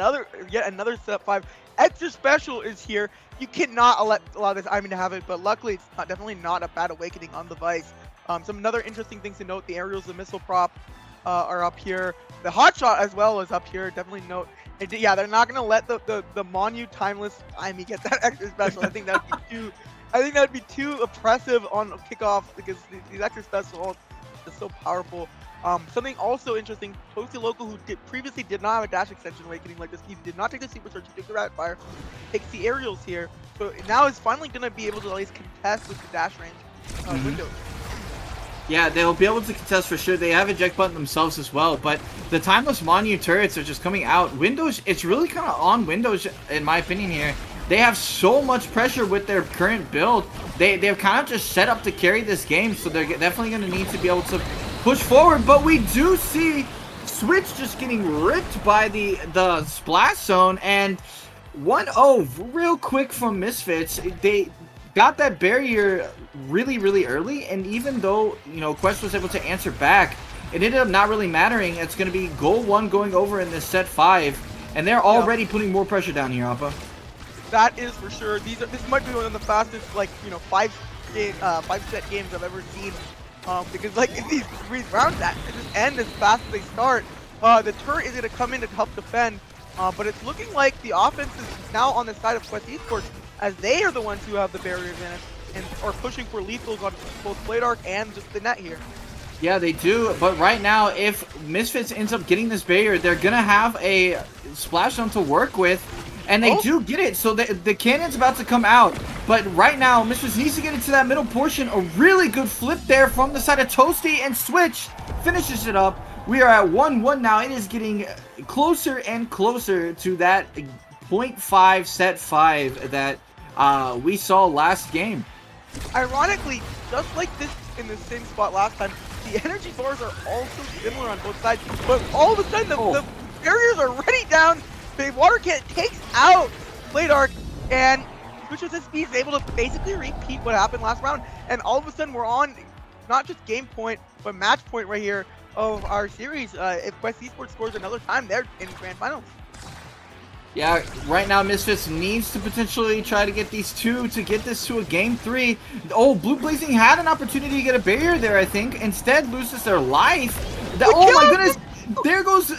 [SPEAKER 2] yet another set 5. Extra special is here. You cannot allow this Ivan to have it, but luckily it's definitely not a bad awakening on the Vice. Some other interesting things to note: the aerials, the missile prop are up here. The hotshot as well is up here. Definitely note. Yeah, they're not gonna let the Monu timeless Imi get that extra special. I think that'd be too oppressive on kickoff because these extra specials are so powerful. Something also interesting: Toasty Local, who previously did not have a dash extension awakening like this, he did not take the super search. He took the rapid fire, takes the aerials here. So now is finally gonna be able to at least contest with the dash range windows.
[SPEAKER 1] Yeah, they'll be able to contest for sure. They have eject button themselves as well, but the timeless Monu turrets are just coming out. Windows, it's really kind of on Windows, in my opinion here. They have so much pressure with their current build. They've kind of just set up to carry this game, so they're definitely going to need to be able to push forward. But we do see Switch just getting ripped by the splash zone, and 1-0 real quick from Misfits. They got that barrier really early, and even though Quest was able to answer back, it ended up not really mattering. It's going to be goal 1 going over in this set 5, and they're already putting more pressure down here, Appa.
[SPEAKER 2] That is for sure. This might be one of the fastest 5-set games I've ever seen, because these 3 rounds that just end as fast as they start. The turret is going to come in to help defend, but it's looking like the offense is now on the side of Quest Esports, as they are the ones who have the barriers in it and are pushing for lethals on both Playdark and just the net here.
[SPEAKER 1] Yeah, they do, but right now, if Misfits ends up getting this barrier, they're going to have a splash zone to work with, and they do get it, so the cannon's about to come out. But right now, Misfits needs to get into that middle portion. A really good flip there from the side of Toasty, and Switch finishes it up. We are at 1-1 now. It is getting closer and closer to that 0.5 set 5 that we saw last game.
[SPEAKER 2] Ironically, just like this in the same spot last time, the energy bars are also similar on both sides, but all of a sudden the barriers are already down. The water cannon takes out Bladark, and Switch with SB is able to basically repeat what happened last round, and all of a sudden we're on not just game point, but match point right here of our series. If Quest Esports scores another time, they're in grand finals.
[SPEAKER 1] Yeah, right now Misfits needs to potentially try to get these two to get this to a game 3. Oh, Blue Blazing had an opportunity to get a barrier there, I think. Instead loses their life. Oh my goodness. There goes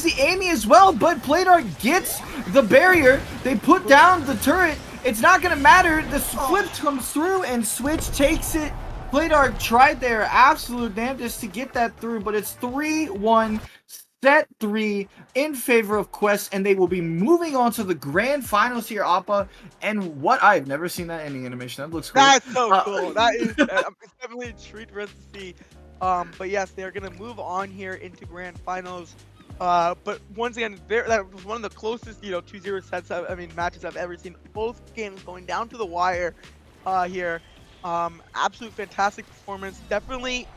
[SPEAKER 1] the Amy as well, but Bladark gets the barrier. They put down the turret. It's not gonna matter. The flip comes through and Switch takes it. Bladark tried their absolute damnedest to get that through, but it's 3-1. Set 3 in favor of Quest, and they will be moving on to the grand finals here, Appa. And what I've never seen that ending animation. That looks cool.
[SPEAKER 2] That's so cool. That is it's definitely a treat for us to see. But yes, they're gonna move on here into grand finals. But once again, that was one of the closest, 2-0 sets. Matches I've ever seen. Both games going down to the wire here. Absolute fantastic performance. Definitely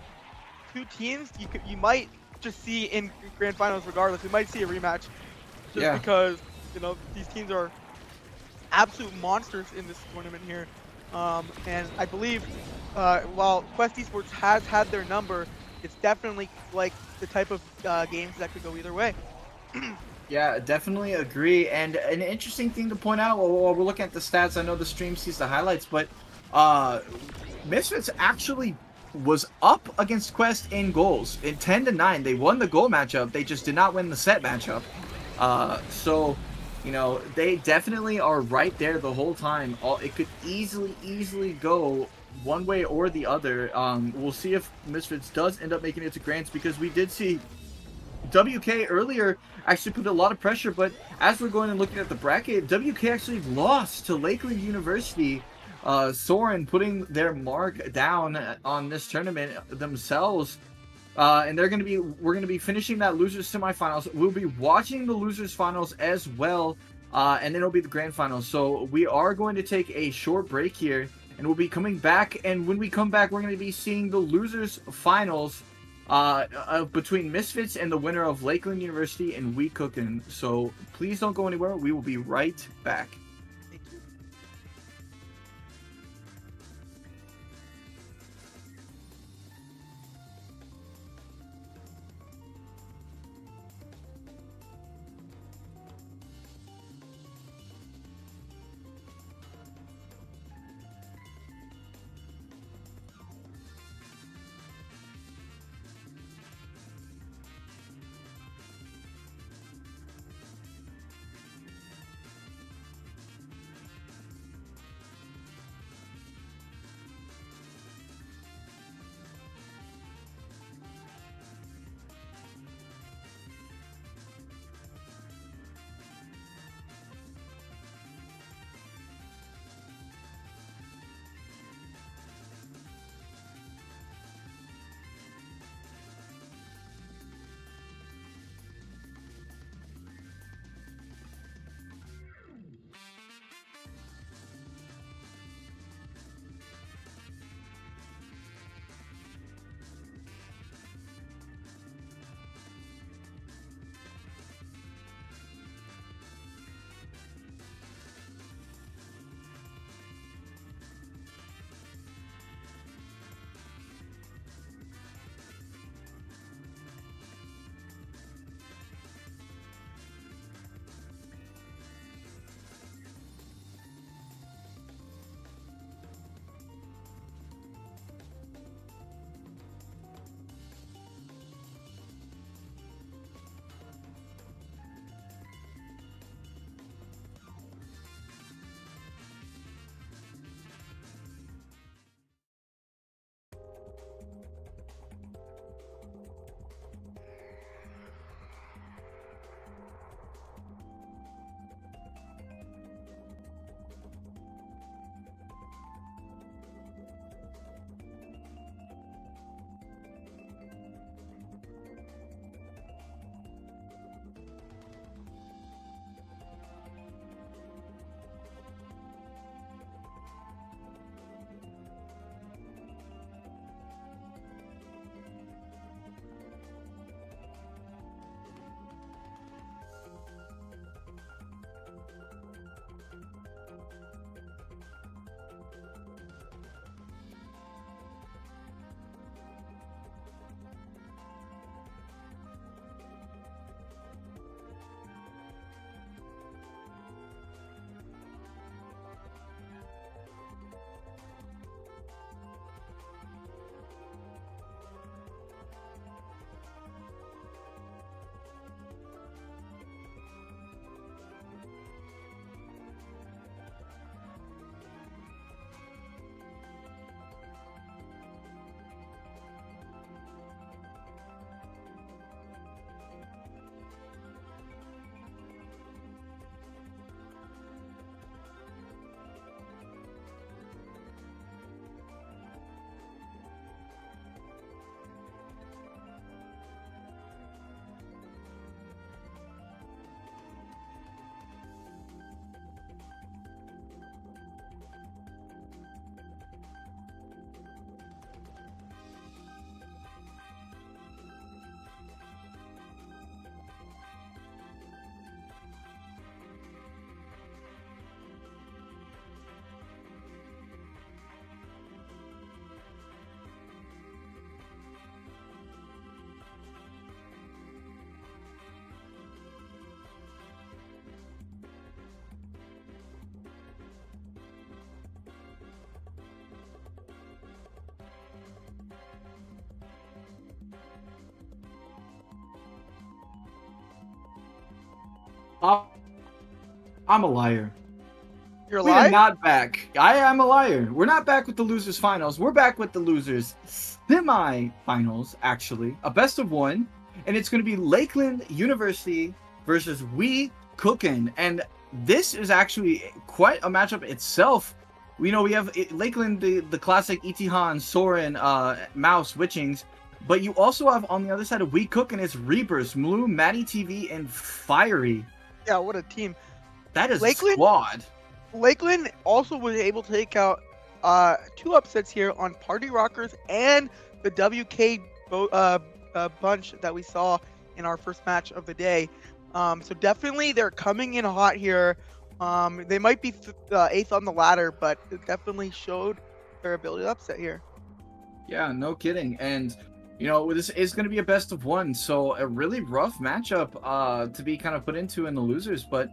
[SPEAKER 2] two teams you might just see in grand finals regardless. We might see a rematch just because these teams are absolute monsters in this tournament here. And I believe while Quest Esports has had their number, it's definitely like the type of games that could go either way.
[SPEAKER 1] Yeah, definitely agree. And an interesting thing to point out while we're looking at the stats, I know the stream sees the highlights, but Misfits actually was up against Quest in goals in 10-9. They won the goal matchup. They just did not win the set matchup. So, they definitely are right there the whole time. It could easily go one way or the other. We'll see if Misfits does end up making it to Grands, because we did see WK earlier actually put a lot of pressure, but as we're going and looking at the bracket, WK actually lost to Lakeland University. Soren putting their mark down on this tournament themselves. And we're going to be finishing that losers semifinals. We'll be watching the losers finals as well. And then it'll be the grand finals. So we are going to take a short break here, and we'll be coming back. And when we come back, we're going to be seeing the losers finals between Misfits and the winner of Lakeland University and We Cookin'. So please don't go anywhere. We will be right back. Uh, I'm a liar.
[SPEAKER 2] You're
[SPEAKER 1] We are
[SPEAKER 2] alive?
[SPEAKER 1] not back. I am a liar. We're not back with the losers finals. We're back with the losers semi-finals, actually. A best of one. And it's going to be Lakeland University versus We Cookin'. And this is actually quite a matchup itself. We have Lakeland, the classic Itihan, Soren, Mouse, Witchings. But you also have on the other side of We Cookin' it's Reapers, Mlu, Maddie TV, and Fiery.
[SPEAKER 2] Yeah, what a team.
[SPEAKER 1] That is a
[SPEAKER 2] Lakeland
[SPEAKER 1] squad.
[SPEAKER 2] Lakeland also was able to take out 2 upsets here on Party Rockers and the WK bunch that we saw in our first match of the day. So definitely they're coming in hot here. They might be 8th on the ladder, but it definitely showed their ability to upset here.
[SPEAKER 1] Yeah, no kidding. And this is going to be a best of one, so a really rough matchup to be kind of put into in the losers. But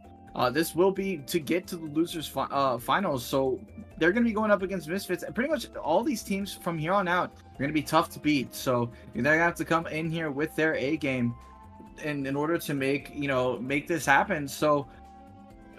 [SPEAKER 1] this will be to get to the losers finals, so they're going to be going up against Misfits. And pretty much all these teams from here on out are going to be tough to beat. So they're going to have to come in here with their A game in order to make this happen. So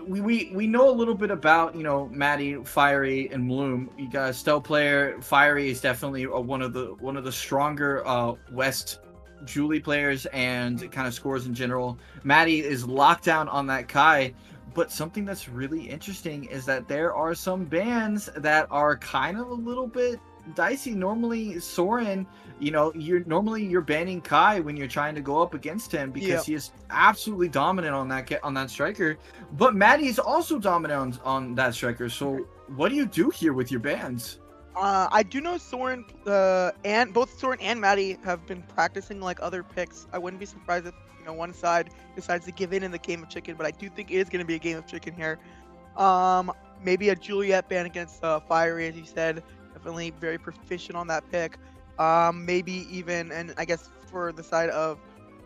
[SPEAKER 1] we know a little bit about Maddie, Fiery, and Bloom. You got a Stealth player. Fiery is definitely one of the stronger West Julie players and kind of scores in general. Maddie is locked down on that Kai. But something that's really interesting is that there are some bans that are kind of a little bit dicey. Normally, Soren, you're banning Kai when you're trying to go up against him because he is absolutely dominant on that striker. But Maddie is also dominant on that striker. So what do you do here with your bans?
[SPEAKER 2] I do know Soren and both Soren and Maddie have been practicing like other picks. I wouldn't be surprised if one side decides to give in the game of chicken, but I do think it is going to be a game of chicken here. Maybe a Juliet ban against Fiery, as you said. Definitely very proficient on that pick. Maybe even, and I guess for the side of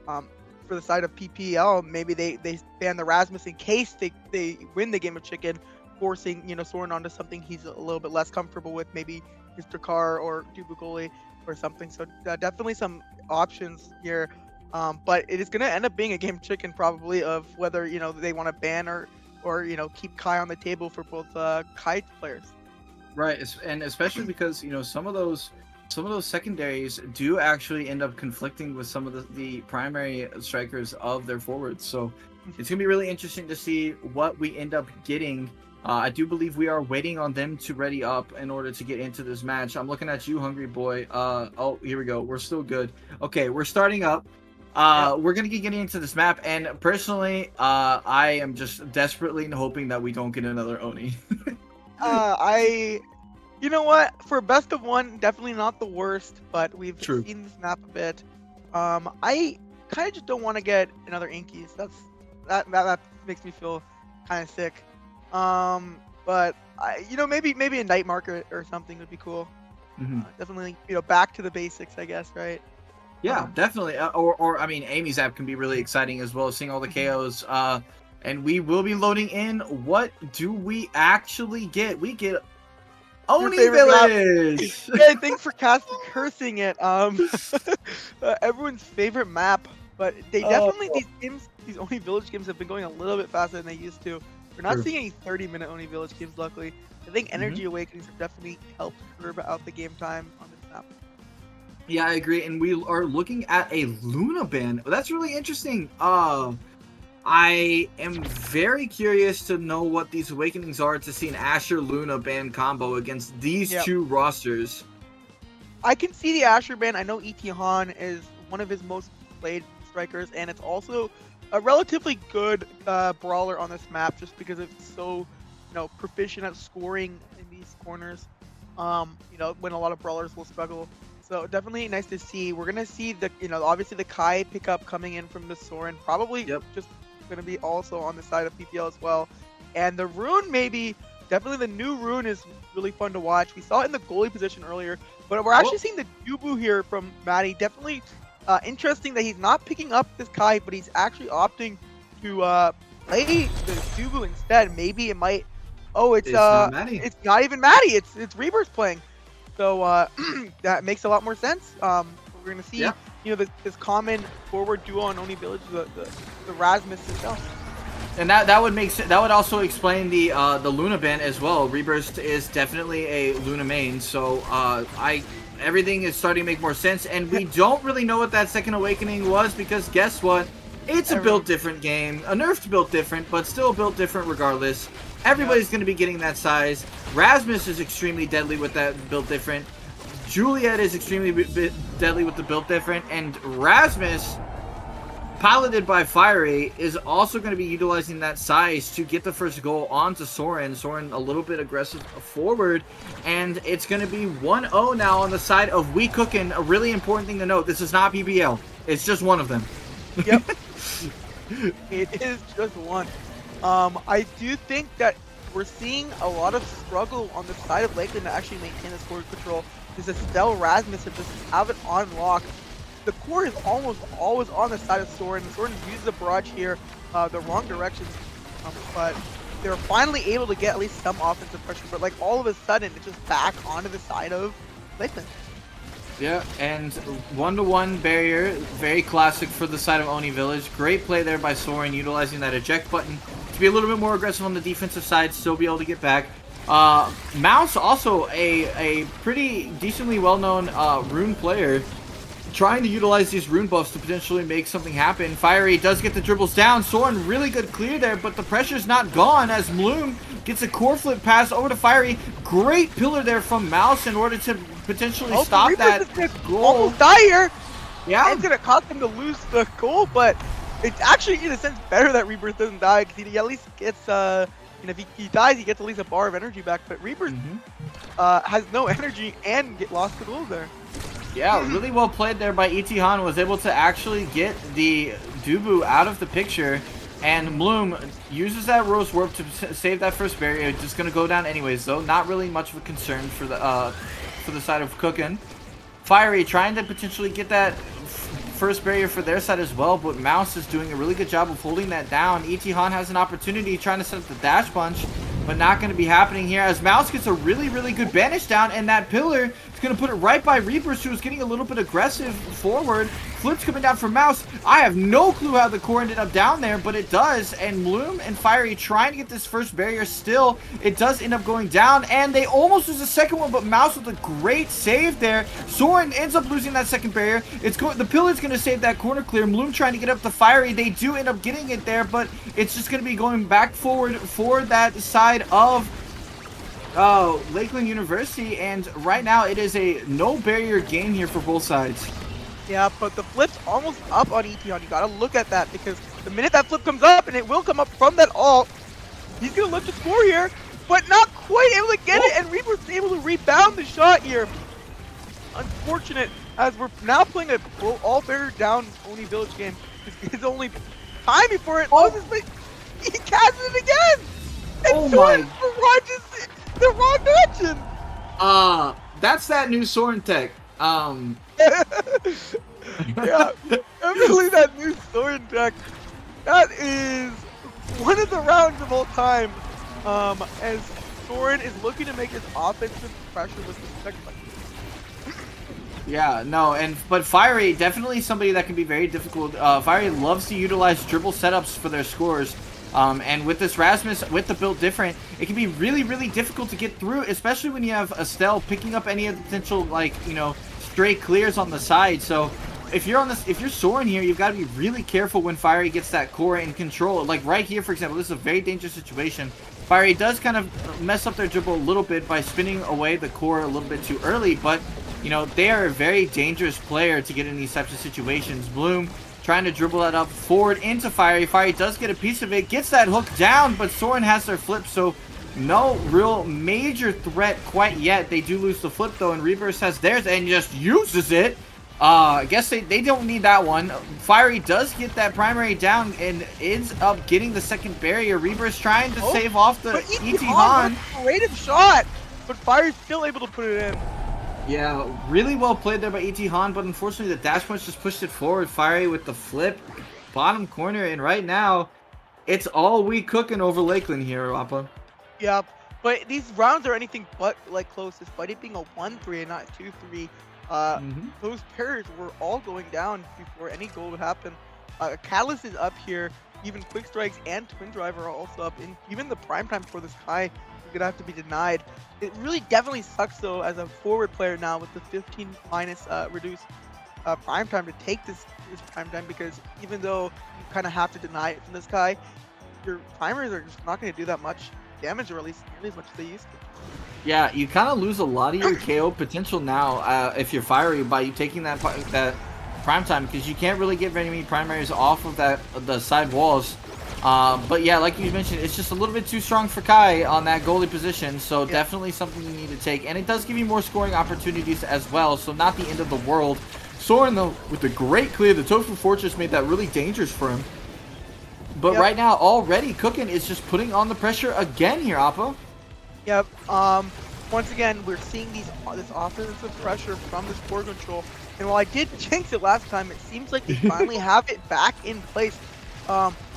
[SPEAKER 2] PPL, maybe they ban the Rasmus in case they win the game of chicken, forcing Soren onto something he's a little bit less comfortable with, maybe Mr. Carr or Dubugoli or something. So definitely some options here. But it is going to end up being a game of chicken probably of whether they want to ban or keep Kai on the table for both Kai players.
[SPEAKER 1] Right, and especially because some of those secondaries do actually end up conflicting with some of the primary strikers of their forwards. So it's gonna be really interesting to see what we end up getting. I do believe we are waiting on them to ready up in order to get into this match. I'm looking at you, Hungry Boy. Oh, here we go. We're still good. Okay, we're starting up. We're gonna get getting into this map, and personally, I am just desperately hoping that we don't get another Oni.
[SPEAKER 2] You know what? For best of one, definitely not the worst, but we've seen this map a bit. I kind of just don't want to get another Inkies. That makes me feel kind of sick. But maybe a Night Marker or something would be cool. Definitely, back to the basics, I guess, right?
[SPEAKER 1] Yeah, definitely. Or I mean, Amy's app can be really exciting as well, seeing all the KOs. And we will be loading in. What do we actually get? We get Oni Village!
[SPEAKER 2] Hey, thanks for cursing it. Everyone's favorite map, but they definitely these Oni Village games have been going a little bit faster than they used to. We're not seeing any 30-minute Oni Village games, luckily. I think Energy Awakenings have definitely helped curb out the game time on this map.
[SPEAKER 1] Yeah, I agree, and we are looking at a Luna ban. That's really interesting. I am very curious to know what these Awakenings are to see an Asher Luna ban combo against these two rosters.
[SPEAKER 2] I can see the Asher ban. I know Itihan is one of his most played strikers, and it's also a relatively good brawler on this map just because it's so proficient at scoring in these corners. When a lot of brawlers will struggle. So definitely nice to see. We're gonna see the obviously the Kai pickup coming in from the Soren, probably just going to be also on the side of PPL as well. And the rune, definitely the new rune is really fun to watch. We saw it in the goalie position earlier, but we're actually seeing the Dubu here from Maddie. Definitely interesting that he's not picking up this Kai, but he's actually opting to play the Dubu instead. Maybe it might. Oh, it's not Maddie. It's not even Maddie. It's Reavers playing. So that makes a lot more sense. We're gonna see this common forward duo on Oni Village, the Rasmus himself.
[SPEAKER 1] And that would make sense. That would also explain the Luna ban as well. Rebirth is definitely a Luna main, so everything is starting to make more sense. And we don't really know what that second awakening was because guess what? It's a built different game, a nerfed built different, but still built different regardless. Everybody's going to be getting that size. Rasmus is extremely deadly with that built different. Juliet is extremely deadly with the built different, and Rasmus, piloted by Fiery, is also going to be utilizing that size to get the first goal onto Soren. Soren a little bit aggressive forward, and it's going to be 1-0 now on the side of We Cookin'. A really important thing to note, this is not BBL. It's just one of them.
[SPEAKER 2] Yep. It is just one. I do think that we're seeing a lot of struggle on the side of Lakeland to actually maintain the score control. Because Estelle Rasmus just have it on lock. The core is almost always on the side of Soren. Soren uses the barrage here, the wrong directions, but they're finally able to get at least some offensive pressure. But like all of a sudden, it's just back onto the side of Lakeland.
[SPEAKER 1] Yeah, and 1-to-1 barrier, very classic for the side of Oni Village. Great play there by Soren, utilizing that eject button to be a little bit more aggressive on the defensive side, still be able to get back. Mouse, also a pretty decently well-known rune player, trying to utilize these rune buffs to potentially make something happen. Fiery does get the dribbles down. Soren, really good clear there, but the pressure's not gone as Bloom gets a core flip pass over to Fiery. Great pillar there from Mouse in order to potentially stop that goal.
[SPEAKER 2] Almost die here.
[SPEAKER 1] Yeah.
[SPEAKER 2] It's going to cost him to lose the goal, but it's actually, in a sense, better that Rebirth doesn't die because he at least gets, and if he dies, he gets at least a bar of energy back. But Rebirth has no energy and lost the goal there.
[SPEAKER 1] Yeah, really well played there by Itihan. Was able to actually get the Dubu out of the picture. And Bloom uses that Rose Warp to save that first barrier. Just going to go down anyways, though. Not really much of a concern for the side of Cookin'. Fiery trying to potentially get that first barrier for their side as well, but Mouse is doing a really good job of holding that down. Itihan has an opportunity trying to set up the dash punch, but not going to be happening here as Mouse gets a really, really good banish down, and that pillar is going to put it right by Reapers, who is getting a little bit aggressive forward. Flips coming down from Mouse. I have no clue how the core ended up down there, but it does, and Bloom and Fiery trying to get this first barrier still. It does end up going down, and they almost lose the second one, but Mouse with a great save there. Soren ends up losing that second barrier. The pillar's going to save that corner clear. Bloom trying to get up the Fiery. They do end up getting it there, but it's just going to be going back forward for that side of Lakeland University, and right now it is a no barrier game here for both sides.
[SPEAKER 2] Yeah, but the flip's almost up on Etienne. You gotta look at that because the minute that flip comes up, and it will come up from that ult, he's gonna look to score here, but not quite able to get it, and Reaper's able to rebound the shot here. Unfortunate, as we're now playing a all barrier down Oni Village game. His only time before it loses, but he casts it again! And Soren launches the wrong direction!
[SPEAKER 1] That's that new Soren tech.
[SPEAKER 2] Yeah, definitely that new Soren tech. That is one of the rounds of all time. As Soren is looking to make his offensive pressure with the second button.
[SPEAKER 1] Yeah, no, but Fiery, definitely somebody that can be very difficult. Fiery loves to utilize dribble setups for their scores. And with this Rasmus, with the build different, it can be really, really difficult to get through, especially when you have Estelle picking up any of the potential, like, you know, stray clears on the side. So if you're Soren here, you've got to be really careful when Fiery gets that core in control. Like right here, for example, this is a very dangerous situation. Fiery does kind of mess up their dribble a little bit by spinning away the core a little bit too early, but you know, they are a very dangerous player to get in these types of situations. Bloom trying to dribble that up forward into Fiery. Fiery does get a piece of it, gets that hook down, but Soren has their flip, so no real major threat quite yet. They do lose the flip though, and Reverse has theirs and just uses it. I guess they don't need that one. Fiery does get that primary down and ends up getting the second barrier. Reverse trying to save off the Itihan.
[SPEAKER 2] Creative shot, but Fiery's still able to put it in.
[SPEAKER 1] Yeah, really well played there by Itihan, but unfortunately the dash punch just pushed it forward. Fiery with the flip, bottom corner, and right now, it's all we cooking over Lakeland here, Appa.
[SPEAKER 2] Yeah, but these rounds are anything but like close, despite it being a 1-3 and not 2-3. Those pairs were all going down before any goal would happen. Catalyst is up here. even quick strikes and twin drive are also up, and even the prime time for this Kai is gonna have to be denied. It really definitely sucks though as a forward player now with the 15 minus reduced prime time to take this prime time, because even though you kind of have to deny it from this guy, your primers are just not going to do that much damage, or at least nearly as much as they used to.
[SPEAKER 1] Yeah, you kind of lose a lot of your KO potential now if you're Fiery by you taking that prime time, because you can't really get very many primaries off of the side walls. But yeah, like you mentioned, it's just a little bit too strong for Kai on that goalie position, so definitely something you need to take. And it does give you more scoring opportunities as well, so not the end of the world. Soren, though, with the great clear, the Tofu Fortress made that really dangerous for him. But right now, already, Cookin is just putting on the pressure again here, Appa.
[SPEAKER 2] Yep. Once again, we're seeing this offensive pressure from this core control. And while I did jinx it last time, it seems like they finally have it back in place.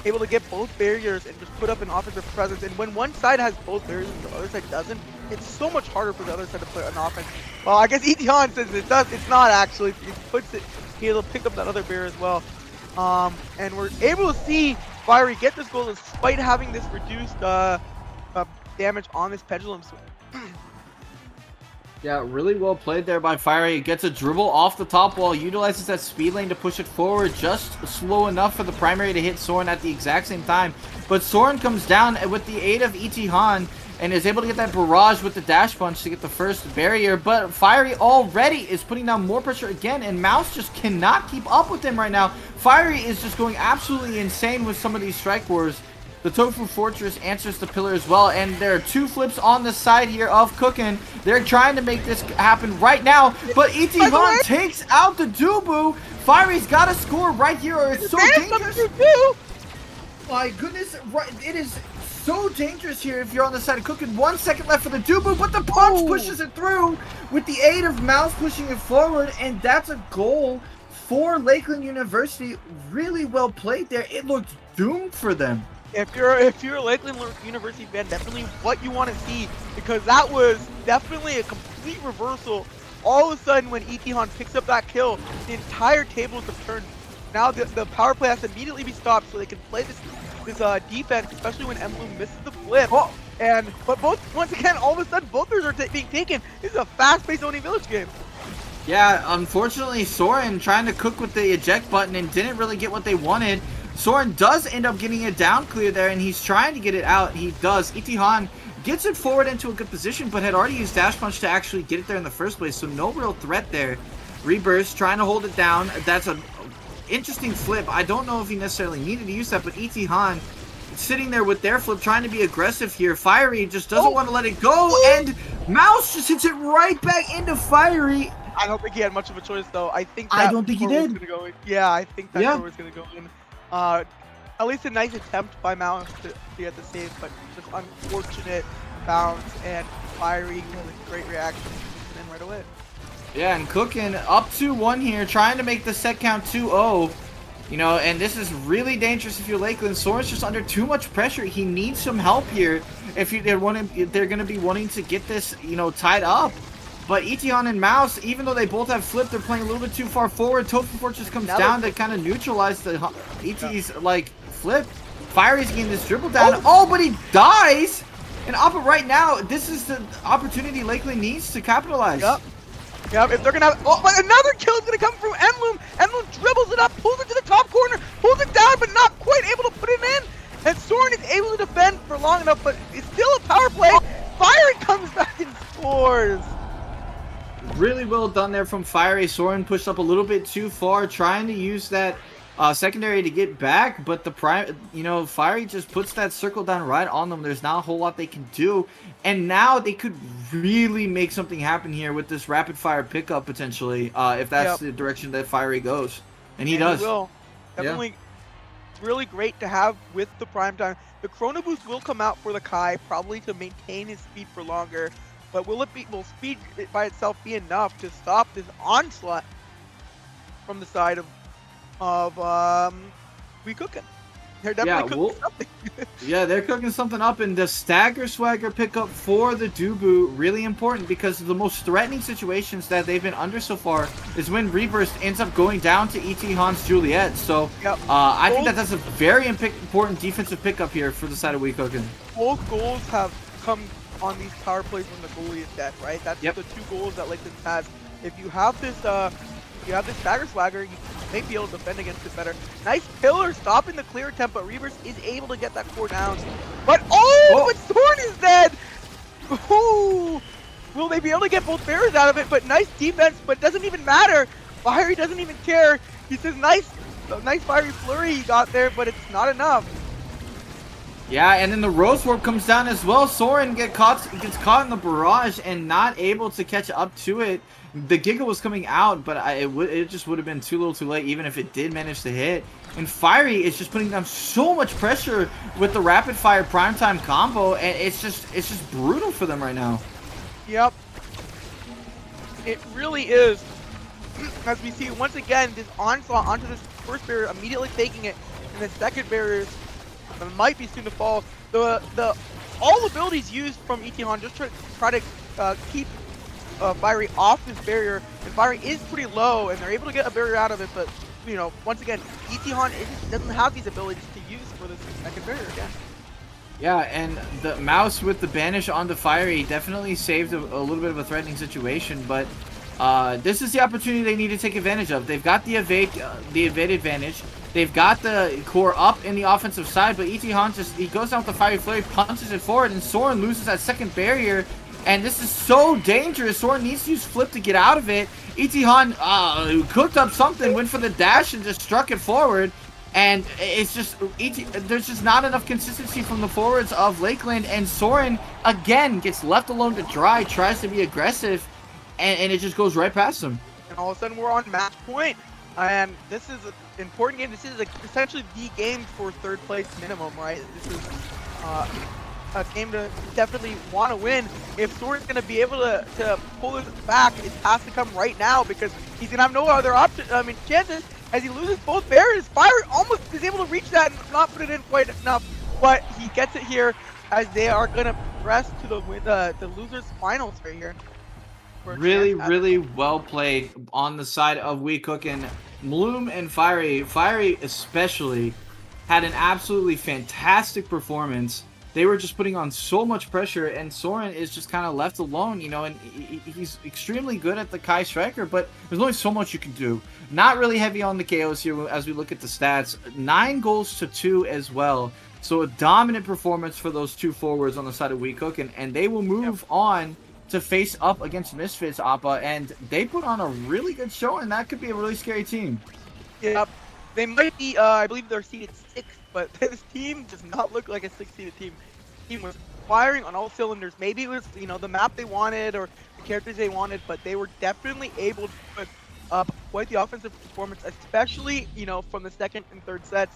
[SPEAKER 2] Able to get both barriers and just put up an offensive presence. And when one side has both barriers and the other side doesn't, it's so much harder for the other side to play an offense. Well, I guess Etihan says it does. It's not actually. He puts it. He'll pick up that other barrier as well. And we're able to see Fiery get this goal despite having this reduced damage on this pendulum swing.
[SPEAKER 1] Yeah, really well played there by Fiery. He gets a dribble off the top wall, utilizes that speed lane to push it forward, just slow enough for the primary to hit Soren at the exact same time. But Soren comes down with the aid of Etihan and is able to get that barrage with the dash punch to get the first barrier. But Fiery already is putting down more pressure again, and Mouse just cannot keep up with him right now. Fiery is just going absolutely insane with some of these strike wars. The Tofu Fortress answers the pillar as well, and there are two flips on the side here of Cookin. They're trying to make this happen right now, but Etihan takes out the Dubu. Fiery's got to score right here, or it's so dangerous. My goodness, right, it is so dangerous here if you're on the side of Cookin. 1 second left for the Dubu, but the punch pushes it through with the aid of Mouse pushing it forward, and that's a goal for Lakeland University. Really well played there. It looked doomed for them.
[SPEAKER 2] If you're a Lakeland University fan, definitely what you want to see, because that was definitely a complete reversal. All of a sudden, when Etihan picks up that kill, the entire table is turned. Now the power play has to immediately be stopped so they can play this defense, especially when Emblem misses the flip. But once again, all of a sudden, both are being taken. This is a fast-paced Oni Village game.
[SPEAKER 1] Yeah, unfortunately, Soren trying to cook with the eject button and didn't really get what they wanted. Soren does end up getting it down clear there, and he's trying to get it out. He does. Etihan gets it forward into a good position, but had already used dash punch to actually get it there in the first place, so no real threat there. Reburst trying to hold it down. That's an interesting flip. I don't know if he necessarily needed to use that, but Etihan sitting there with their flip, trying to be aggressive here. Fiery just doesn't want to let it go, and Mouse just hits it right back into Fiery.
[SPEAKER 2] I don't think he had much of a choice, though. I
[SPEAKER 1] don't think he did.
[SPEAKER 2] Yeah, I think that was going to go in. At least a nice attempt by Mouse to get the save, but just unfortunate bounce, and Fiery with a great reaction in right away.
[SPEAKER 1] Yeah, and Cookin up 2-1 here, trying to make the set count 2-0. You know, and this is really dangerous if you're Lakeland. Soren's just under too much pressure. He needs some help here if they're going to be wanting to get this, you know, tied up. But Etihan and Mouse, even though they both have flipped, they're playing a little bit too far forward. Tofu Fortress comes down to kind of neutralize the ET's like flip. Fiery's getting this dribble down. Oh, but he dies. And Appa right now, this is the opportunity Lakeland needs to capitalize.
[SPEAKER 2] Yep, if they're gonna have, but another kill is gonna come from Emblem. Emblem dribbles it up, pulls it to the top corner, pulls it down, but not quite able to put it in. And Soren is able to defend for long enough, but it's still a power play. Fiery comes back and scores.
[SPEAKER 1] Really well done there from Fiery. Soren pushed up a little bit too far, trying to use that secondary to get back, but Fiery just puts that circle down right on them. There's not a whole lot they can do, and now they could really make something happen here with this rapid fire pickup potentially, if that's the direction that Fiery goes, and he does.
[SPEAKER 2] He will. Definitely, really great to have with the prime time. The Chrono Boost will come out for the Kai, probably to maintain his speed for longer. But will speed by itself be enough to stop this onslaught from the side of Cookin? They're
[SPEAKER 1] Yeah,
[SPEAKER 2] definitely cooking something.
[SPEAKER 1] yeah, they're cooking something up, and the stagger swagger pickup for the Dubu really important because the most threatening situations that they've been under so far is when Reburst ends up going down to ET Hans Juliet. So
[SPEAKER 2] Yep.
[SPEAKER 1] I think
[SPEAKER 2] Both
[SPEAKER 1] that that's a very important defensive pickup here for the side of Weekoken.
[SPEAKER 2] both goals have come on these power plays when the goalie is dead, right? That's
[SPEAKER 1] Yep.
[SPEAKER 2] the two goals that Lakeland has. If you have this stagger swagger, you may be able to defend against it better. Nice pillar stopping the clear attempt, but Reavers is able to get that core down. But
[SPEAKER 1] Oh,
[SPEAKER 2] but Thorn is dead. Ooh, will they be able to get both barriers out of it? But nice defense, but doesn't even matter. Fiery doesn't even care. He says nice fiery flurry he got there, but it's not enough.
[SPEAKER 1] yeah, and then the Rose Warp comes down as well. Soren gets caught in the barrage and not able to catch up to it. The Giga was coming out, but it just would have been too little too late, even if it did manage to hit. And Fiery is just putting down so much pressure with the rapid fire primetime combo, and it's just brutal for them right now.
[SPEAKER 2] Yep, it really is. As we see once again, this onslaught onto this first barrier, immediately taking it, and the second barrier might be soon to fall. The all abilities used from Etihan just try to keep Fiery off this barrier, and Fiery is pretty low, and they're able to get a barrier out of it. But you know, once again, Etihan doesn't have these abilities to use for this second barrier again.
[SPEAKER 1] Yeah, and the mouse with the banish onto Fiery definitely saved a little bit of a threatening situation, but this is the opportunity they need to take advantage of. They've got the evade advantage. They've got the core up in the offensive side, but Etihan he goes down with the Fiery Flurry, punches it forward, and Soren loses that second barrier. And this is so dangerous. Soren needs to use Flip to get out of it. Etihan cooked up something, went for the dash, and just struck it forward. And it's just, there's just not enough consistency from the forwards of Lakeland. And Soren, again, gets left alone to dry, tries to be aggressive, and it just goes right past him.
[SPEAKER 2] And all of a sudden, we're on match point. And this is an important game. This is essentially the game for third place minimum, right? This is a game to definitely want to win. If Soren's going to be able to pull this back, it has to come right now because he's going to have no other chances. As he loses both barriers, Fire almost is able to reach that and not put it in quite enough. But he gets it here as they are going to progress to the losers finals right here.
[SPEAKER 1] Really well played on the side of Weekoken. Bloom and Fiery especially, had an absolutely fantastic performance. They were just putting on so much pressure, and Soren is just kind of left alone, you know, and he's extremely good at the Kai Striker, but there's only so much you can do. Not really heavy on the KOs here as we look at the stats. 9 goals to 2 as well. So a dominant performance for those two forwards on the side of Weekoken, and they will move on to face up against Misfits, Appa, and they put on a really good show, and that could be a really scary team.
[SPEAKER 2] Yeah, they might be, I believe they're seeded 6th, but this team does not look like a 6th-seeded team. The team was firing on all cylinders. Maybe it was, you know, the map they wanted or the characters they wanted, but they were definitely able to put up quite the offensive performance, especially, you know, from the second and third sets.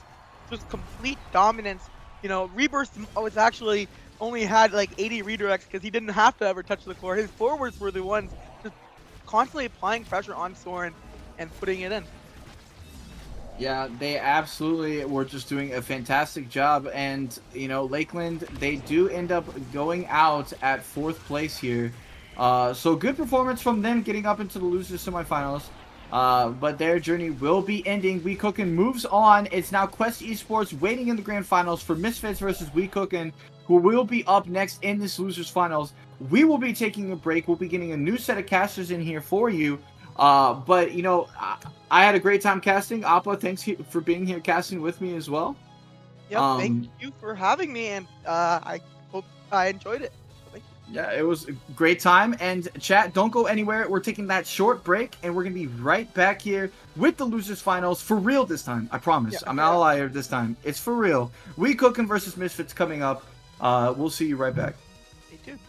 [SPEAKER 2] This was complete dominance. You know, Rebirth was actually only had like 80 redirects because he didn't have to ever touch the floor. His forwards were the ones just constantly applying pressure on Soren and putting it in.
[SPEAKER 1] Yeah, they absolutely were just doing a fantastic job, and you know, Lakeland, they do end up going out at 4th place here. So good performance from them getting up into the losers semifinals. But their journey will be ending. Weekoken moves on. It's now Quest Esports waiting in the grand finals for Misfits versus Weekoken, who will be up next in this losers finals. We will be taking a break. We'll be getting a new set of casters in here for you. But you know, I had a great time casting. Appa, thanks for being here casting with me as well.
[SPEAKER 2] Yep, thank you for having me, and I hope I enjoyed it. Thank you.
[SPEAKER 1] Yeah, it was a great time. And chat, don't go anywhere. We're taking that short break, and we're gonna be right back here with the losers finals for real this time. I promise.
[SPEAKER 2] Yeah,
[SPEAKER 1] I'm not a liar this time. It's for real. Weekoken versus Misfits coming up. We'll see you right back.
[SPEAKER 2] me too.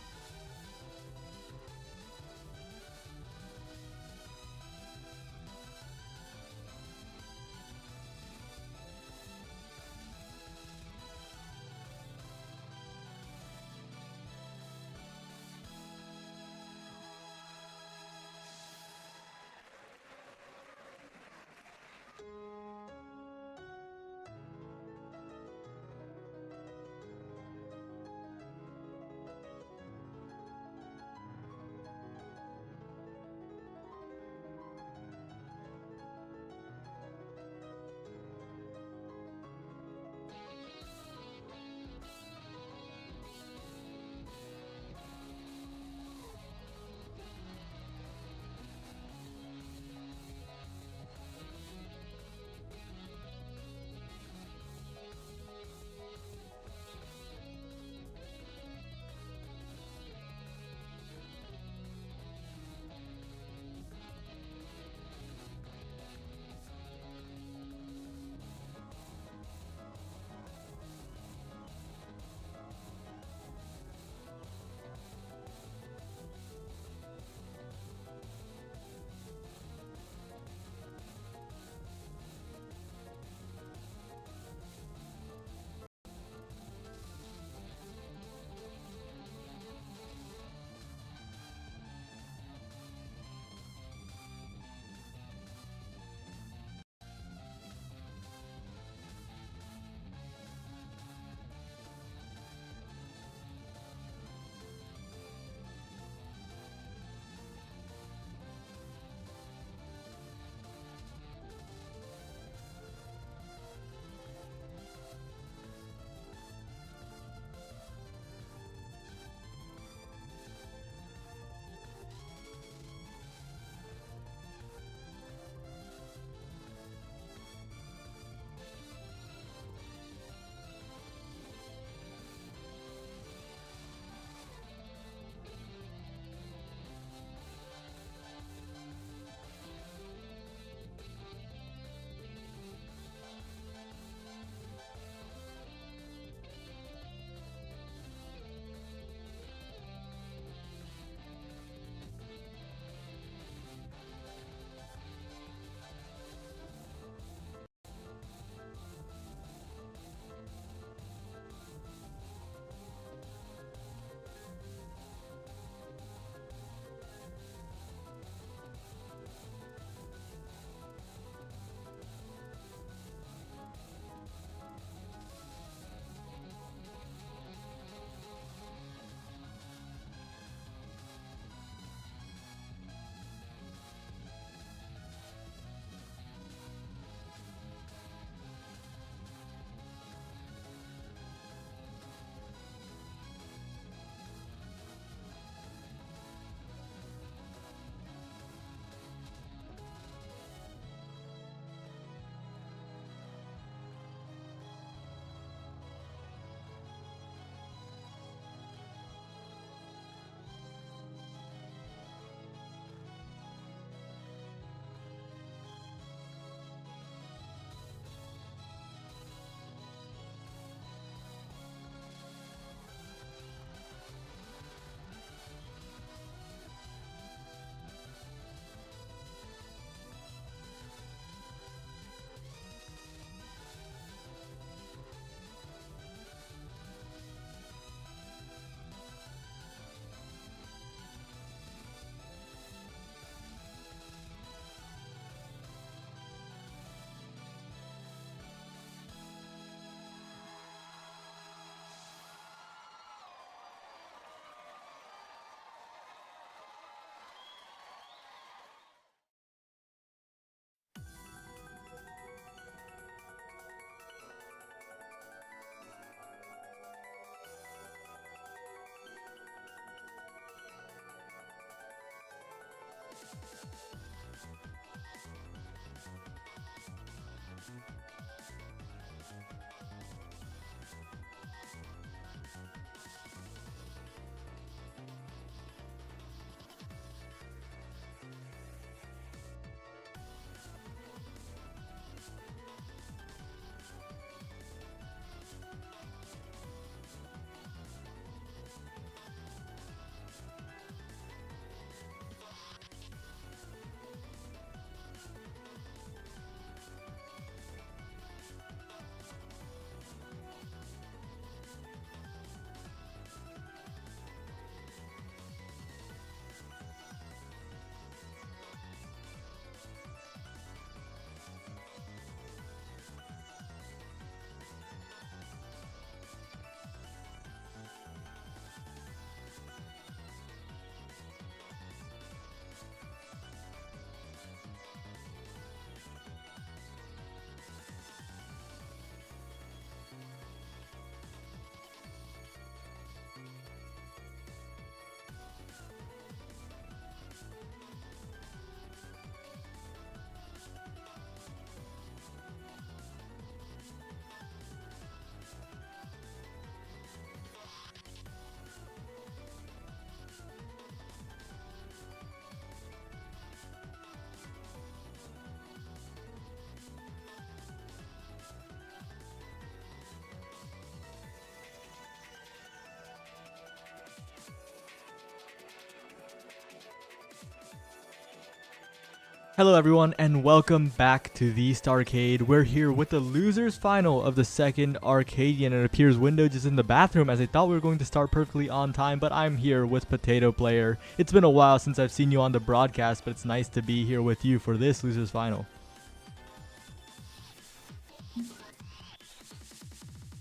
[SPEAKER 3] Hello everyone and welcome back to the Starcade. We're here with the losers final of the second Arcadian. It appears Window just in the bathroom as I thought we were going to start perfectly on time, but I'm here with Potato Player. It's been a while since I've seen you on the broadcast, but it's nice to be here with you for this losers final.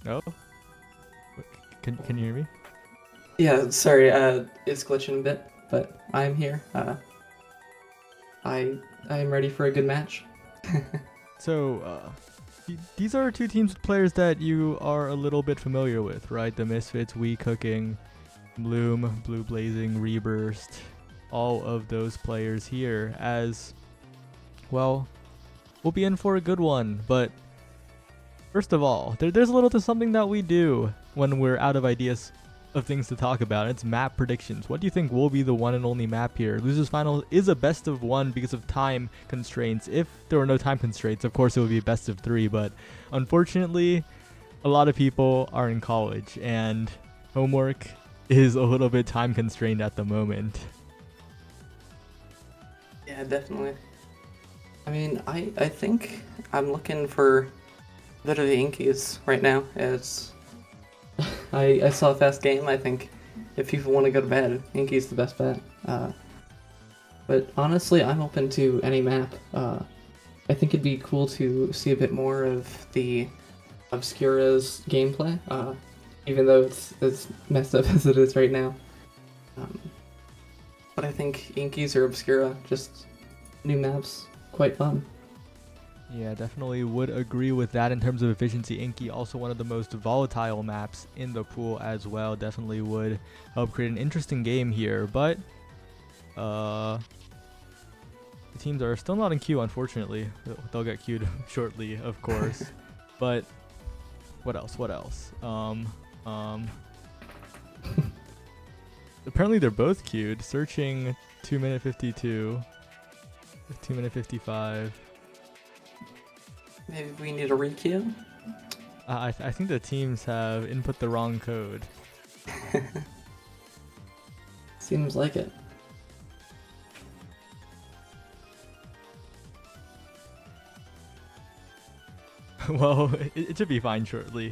[SPEAKER 3] No? Can you hear me?
[SPEAKER 4] Yeah, sorry, it's glitching a bit, but I'm here. I'm ready for a good match.
[SPEAKER 3] So, these are two teams with players that you are a little bit familiar with, right? The Misfits, We Cooking, Bloom, Blue Blazing, Reburst, all of those players here as, well, we'll be in for a good one. But first of all, there's a little to something that we do when we're out of ideas of things to talk about. It's map predictions. What do you think will be the one and only map here? Losers Final is a best of one because of time constraints. If there were no time constraints, of course it would be a best of three, but unfortunately, a lot of people are in college and homework is a little bit time constrained at the moment.
[SPEAKER 4] Yeah, definitely. I mean, I think I'm looking for a bit of the Inkies right now. I saw a fast game. I think if people want to go to bed, Inky's the best bet. But honestly, I'm open to any map. I think it'd be cool to see a bit more of the Obscura's gameplay, even though it's as messed up as it is right now. But I think Inkies or Obscura, just new maps, quite fun.
[SPEAKER 3] Yeah, definitely would agree with that in terms of efficiency. Inky, also one of the most volatile maps in the pool as well. Definitely would help create an interesting game here. But the teams are still not in queue, unfortunately. They'll get queued shortly, of course. But what else? Apparently they're both queued. Searching 2-minute 52, 2-minute 55.
[SPEAKER 4] Maybe we need a requeue?
[SPEAKER 3] I think the teams have input the wrong code.
[SPEAKER 4] Seems like it.
[SPEAKER 3] Well, it should be fine shortly.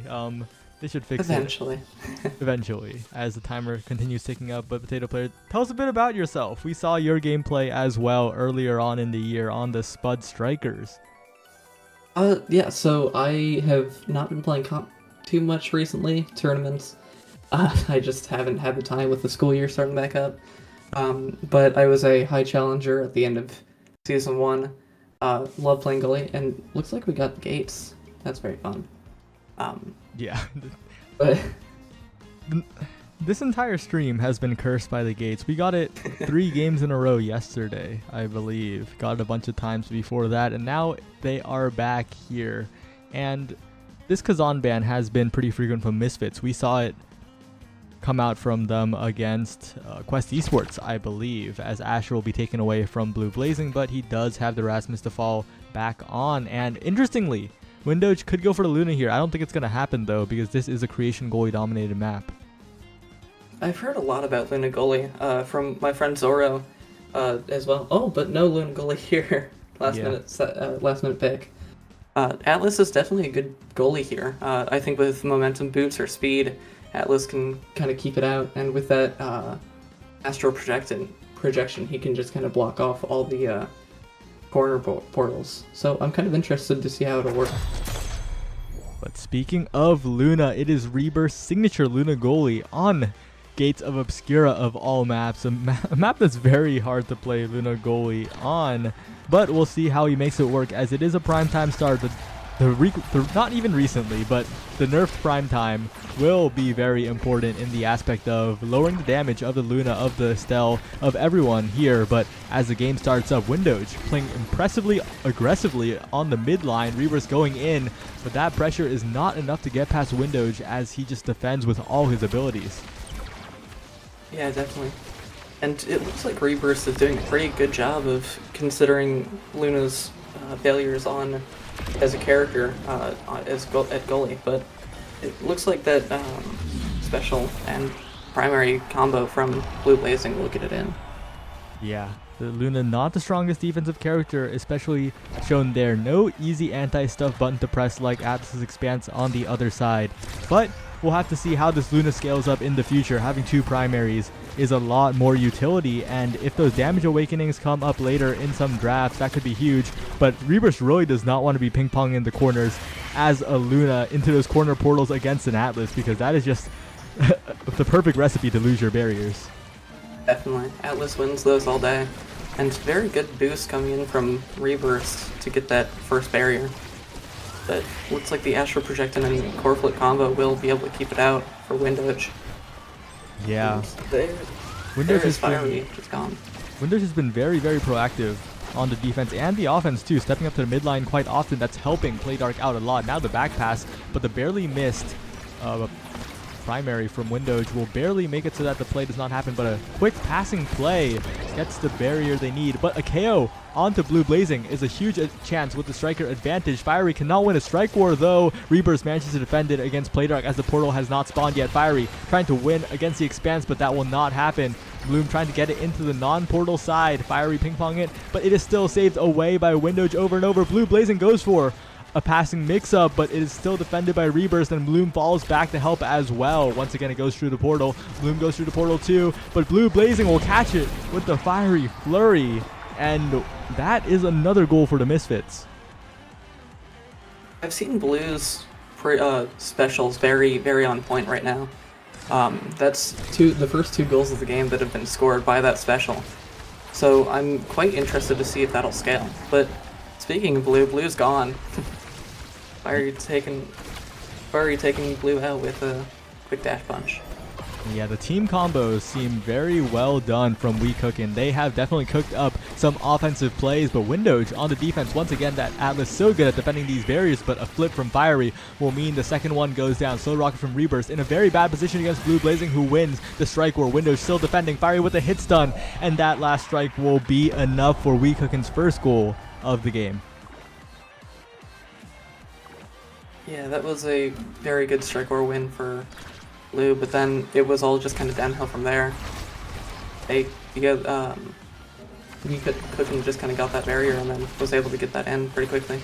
[SPEAKER 3] They should fix
[SPEAKER 4] Eventually.
[SPEAKER 3] it eventually as the timer continues ticking up. But Potato Player, tell us a bit about yourself. We saw your gameplay as well earlier on in the year on the Spud Strikers.
[SPEAKER 4] Yeah, so I have not been playing comp too much recently, tournaments. I just haven't had the time with the school year starting back up. But I was a high challenger at the end of Season 1. Love playing Gully, and looks like we got the gates. That's very fun.
[SPEAKER 3] Yeah.
[SPEAKER 4] But
[SPEAKER 3] This entire stream has been cursed by the gates. We got it 3 games in a row yesterday, I believe. Got it a bunch of times before that, and now they are back here. And this Kazan ban has been pretty frequent from Misfits. We saw it come out from them against Quest Esports, I believe, as Asher will be taken away from Blue Blazing, but he does have the Rasmus to fall back on. And interestingly, Windows could go for the Luna here. I don't think it's going to happen, though, because this is a creation goalie-dominated map.
[SPEAKER 4] I've heard a lot about Luna goalie from my friend Zoro as well. Oh, but no Luna goalie here. Last minute pick. Atlas is definitely a good goalie here. I think with momentum boots or speed, Atlas can kind of keep it out, and with that astral projection, he can just kind of block off all the corner portals. So I'm kind of interested to see how it'll work.
[SPEAKER 3] But speaking of Luna, it is Rebirth's signature Luna goalie on Gates of Obscura of all maps, a map that's very hard to play Luna goalie on, but we'll see how he makes it work, as it is a primetime start. Not even recently, but the nerfed primetime will be very important in the aspect of lowering the damage of the Luna, of the Estelle, of everyone here. But as the game starts up, Windows playing impressively aggressively on the mid line, Rebirth going in, but that pressure is not enough to get past Windows, as he just defends with all his abilities.
[SPEAKER 4] Yeah, definitely. And it looks like Rebirth is doing a pretty good job of considering Luna's failures on as a character at goalie, but it looks like that special and primary combo from Blue Blazing will get it in.
[SPEAKER 3] Yeah, the Luna not the strongest defensive character, especially shown there. No easy anti-stuff button to press like Atlas's Expanse on the other side, but we'll have to see how this Luna scales up in the future. Having 2 primaries is a lot more utility, and if those damage awakenings come up later in some drafts, that could be huge. But Rebirth really does not want to be ping-ponging in the corners as a Luna into those corner portals against an Atlas, because that is just the perfect recipe to lose your barriers.
[SPEAKER 4] Definitely. Atlas wins those all day. And very good boost coming in from Rebirth to get that first barrier. But looks like the Astral Projectin and Core Flip combo will be able to keep it out for Windows.
[SPEAKER 3] Yeah.
[SPEAKER 4] Windows is fiery, just gone.
[SPEAKER 3] Windows has been very, very proactive on the defense and the offense too, stepping up to the midline quite often. That's helping Play Dark out a lot. Now the back pass, but the barely missed primary from Windows will barely make it so that the play does not happen, but a quick passing play gets the barrier they need. But a KO onto Blue Blazing is a huge chance with the striker advantage. Fiery cannot win a strike war, though. Rebirth manages to defend it against Playdark as the portal has not spawned yet. Fiery trying to win against the Expanse, but that will not happen. Bloom trying to get it into the non-portal side. Fiery ping-pong it, but it is still saved away by Windows over and over. Blue Blazing goes for a passing mix-up, but it is still defended by Rebirth, and Bloom falls back to help as well. Once again, it goes through the portal. Bloom goes through the portal too, but Blue Blazing will catch it with the Fiery Flurry, and that is another goal for the Misfits.
[SPEAKER 4] I've seen Blue's specials very, very on point right now. That's the first 2 goals of the game that have been scored by that special. So I'm quite interested to see if that'll scale. But speaking of Blue, Blue's gone. Fiery taking Blue out with a quick dash punch.
[SPEAKER 3] Yeah, the team combos seem very well done from WeCookin. They have definitely cooked up some offensive plays, but Windows on the defense, once again, that Atlas so good at defending these barriers, but a flip from Fiery will mean the second one goes down. Slow Rocket from Rebirth in a very bad position against Blue Blazing, who wins the strike war. Windows still defending, Fiery with a hit stun, and that last strike will be enough for WeCookin's first goal of the game.
[SPEAKER 4] Yeah, that was a very good strike war win for Blue, but then it was all just kind of downhill from there. WeCookin just kind of got that barrier and then was able to get that in pretty quickly.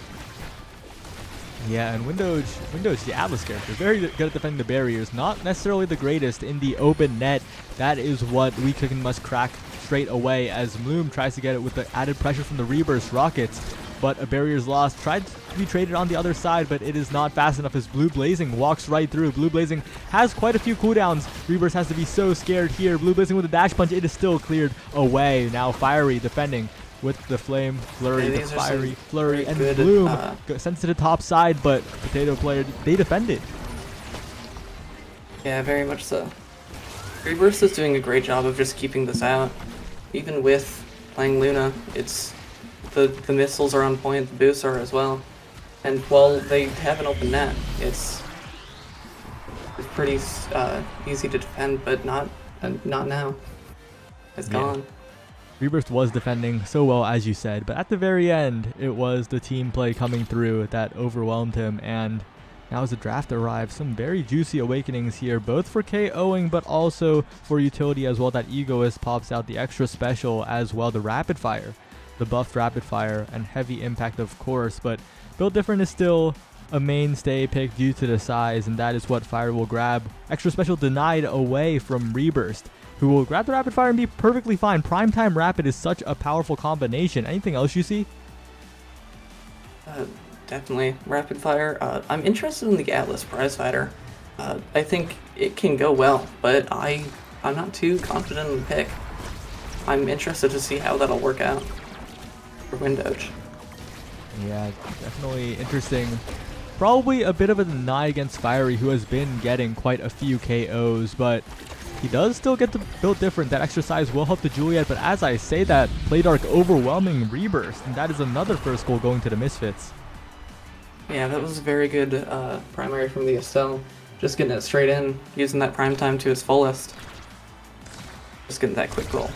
[SPEAKER 3] Yeah, and Windows, the Atlas character, very good at defending the barriers. Not necessarily the greatest in the open net. That is what WeCookin must crack straight away, as Bloom tries to get it with the added pressure from the Rebirth Rockets. But a barrier is lost. Tried to be traded on the other side, but it is not fast enough as Blue Blazing walks right through. Blue Blazing has quite a few cooldowns. Rebirth has to be so scared here. Blue Blazing with a dash punch. It is still cleared away. Now Fiery defending with the Flame Flurry, the Fiery Flurry, and good, Bloom sends to the top side, but Potato player, they defend it.
[SPEAKER 4] Yeah, very much so. Reverse is doing a great job of just keeping this out. Even with playing Luna, it's the missiles are on point, the boosts are as well. And while they have an open net, it's pretty easy to defend, but not now. It's gone.
[SPEAKER 3] Rebirth was defending so well, as you said, but at the very end, it was the team play coming through that overwhelmed him, and now as the draft arrives, some very juicy awakenings here, both for KOing, but also for utility as well. That Egoist pops out the extra special as well, the rapid fire, the buffed rapid fire, and heavy impact of course, but Build Different is still a mainstay pick due to the size, and that is what Fire will grab. Extra special denied away from Reburst, who will grab the rapid fire and be perfectly fine. Primetime rapid is such a powerful combination. Anything else you see?
[SPEAKER 4] Definitely rapid fire. I'm interested in the Atlas prize fighter. I think it can go well, but I'm not too confident in the pick. I'm interested to see how that'll work out for Windoge.
[SPEAKER 3] Yeah, definitely interesting. Probably a bit of a deny against Fiery, who has been getting quite a few KOs, but he does still get to Build Different. That extra size will help the Juliet, but as I say that, Playdark overwhelming Reburst, and that is another first goal going to the Misfits.
[SPEAKER 4] Yeah, that was a very good primary from the Estelle. Just getting it straight in, using that prime time to its fullest. Just getting that quick goal.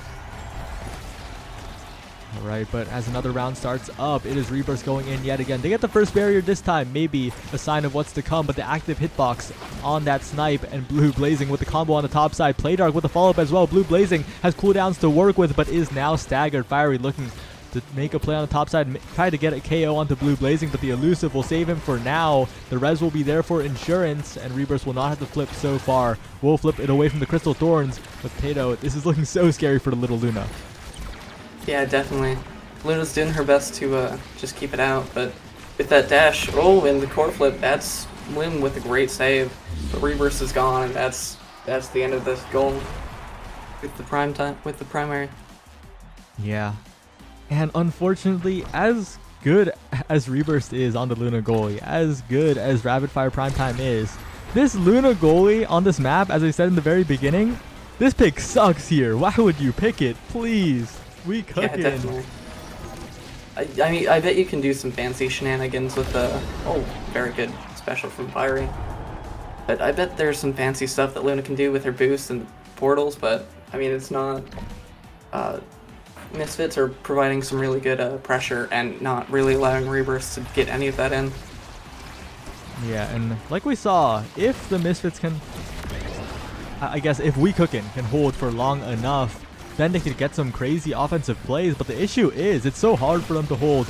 [SPEAKER 3] Alright, but as another round starts up, it is Reburst going in yet again. They get the first barrier this time, maybe a sign of what's to come, but the active hitbox on that snipe, and Blue Blazing with the combo on the top side. Playdark with the follow-up as well. Blue Blazing has cooldowns to work with, but is now staggered. Fiery looking to make a play on the top side, try to get a KO onto Blue Blazing, but the elusive will save him for now. The res will be there for insurance, and Reburst will not have to flip so far. Will flip it away from the Crystal Thorns, but Tato, this is looking so scary for the little Luna.
[SPEAKER 4] Yeah, definitely. Luna's doing her best to just keep it out, but with that dash, and the core flip, that's Lim with a great save. But Reburst is gone, and that's the end of this goal with the primary.
[SPEAKER 3] Yeah. And unfortunately, as good as Reburst is on the Luna goalie, as good as Rapid Fire Primetime is, this Luna goalie on this map, as I said in the very beginning, this pick sucks here. Why would you pick it? Please. We cooking.
[SPEAKER 4] Yeah, definitely. I mean, I bet you can do some fancy shenanigans with the very good special from Fiery. But I bet there's some fancy stuff that Luna can do with her boosts and portals, but I mean, it's not. Misfits are providing some really good pressure and not really allowing Reburst to get any of that in.
[SPEAKER 3] Yeah, and like we saw, if the Misfits can, I guess if We Cookin' can hold for long enough, then they could get some crazy offensive plays, but the issue is it's so hard for them to hold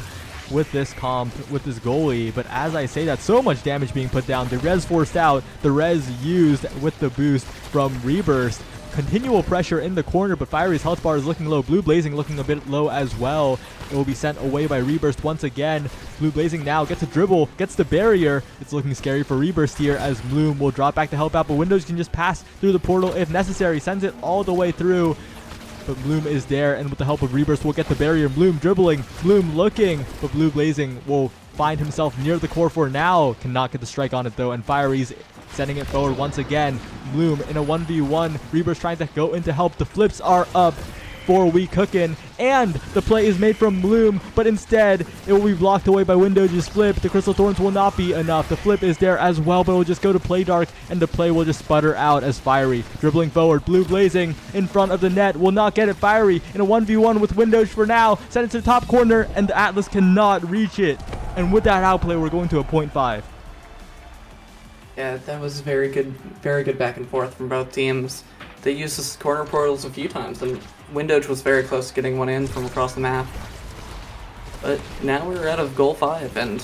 [SPEAKER 3] with this comp, with this goalie. But as I say that, so much damage being put down, the res forced out, the res used with the boost from Reburst. Continual pressure in the corner, but Fiery's health bar is looking low. Blue Blazing looking a bit low as well. It will be sent away by Reburst once again. Blue Blazing now gets a dribble, gets the barrier. It's looking scary for Reburst here as Bloom will drop back to help out, but Windows can just pass through the portal if necessary. Sends it all the way through. But Bloom is there, and with the help of Reburst, we'll get the barrier. Bloom dribbling, Bloom looking, but Blue Blazing will find himself near the core for now. Cannot get the strike on it though, and Fiery's sending it forward once again. Bloom in a 1v1. Reburst trying to go in to help. The flips are up for We Cookin', and the play is made from Bloom, but instead it will be blocked away by Window's flip. The Crystal Thorns will not be enough. The flip is there as well, but it will just go to Playdark, and the play will just sputter out as Fiery dribbling forward. Blue Blazing in front of the net will not get it. Fiery in a 1v1 with Windows for now. Send it to the top corner, and the Atlas cannot reach it. And with that outplay, we're going to a 0.5.
[SPEAKER 4] Yeah, that was very good back and forth from both teams. They used the corner portals a few times, and Windows was very close to getting one in from across the map. But now we're out of goal 5, and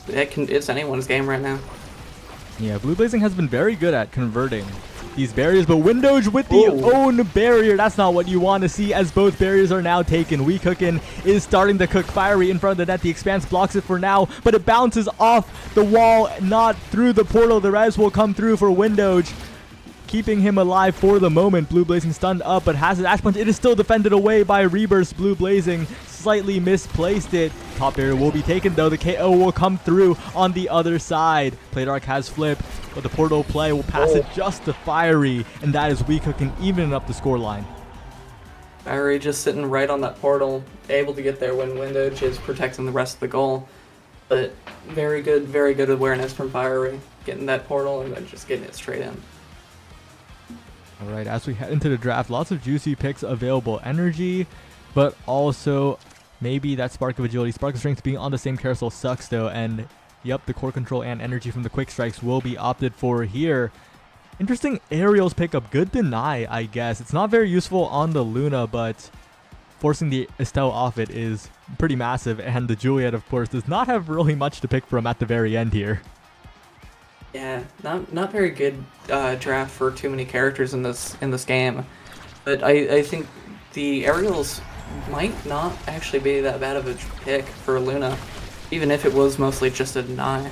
[SPEAKER 4] it's anyone's game right now.
[SPEAKER 3] Yeah, Blue Blazing has been very good at converting these barriers, but Windows with the own barrier, that's not what you want to see, as both barriers are now taken. We Cookin' is starting to cook. Fiery in front of the net. The Expanse blocks it for now, but it bounces off the wall, not through the portal. The res will come through for Windows. keeping him alive for the moment. Blue Blazing stunned up, but has his Ash Punch. It is still defended away by Rebirth. Blue Blazing slightly misplaced it. Top barrier will be taken though. The KO will come through on the other side. Playdark has Flip, but the portal play will pass it just to Fiery, and that is WeCook even up the scoreline.
[SPEAKER 4] Fiery just sitting right on that portal, able to get there when Windage is protecting the rest of the goal. But very good awareness from Fiery, getting that portal and then just getting it straight in.
[SPEAKER 3] All right, as we head into the draft, lots of juicy picks available. Energy, but also maybe that Spark of Agility. Spark of Strength being on the same carousel sucks though, and yep, the core control and energy from the quick strikes will be opted for here. Interesting aerials pickup. Good deny, I guess. It's not very useful on the Luna, but forcing the Estelle off it is pretty massive, and the Juliet, of course, does not have really much to pick from at the very end here.
[SPEAKER 4] Yeah, not very good draft for too many characters in this game, but I think the aerials might not actually be that bad of a pick for Luna, even if it was mostly just a deny,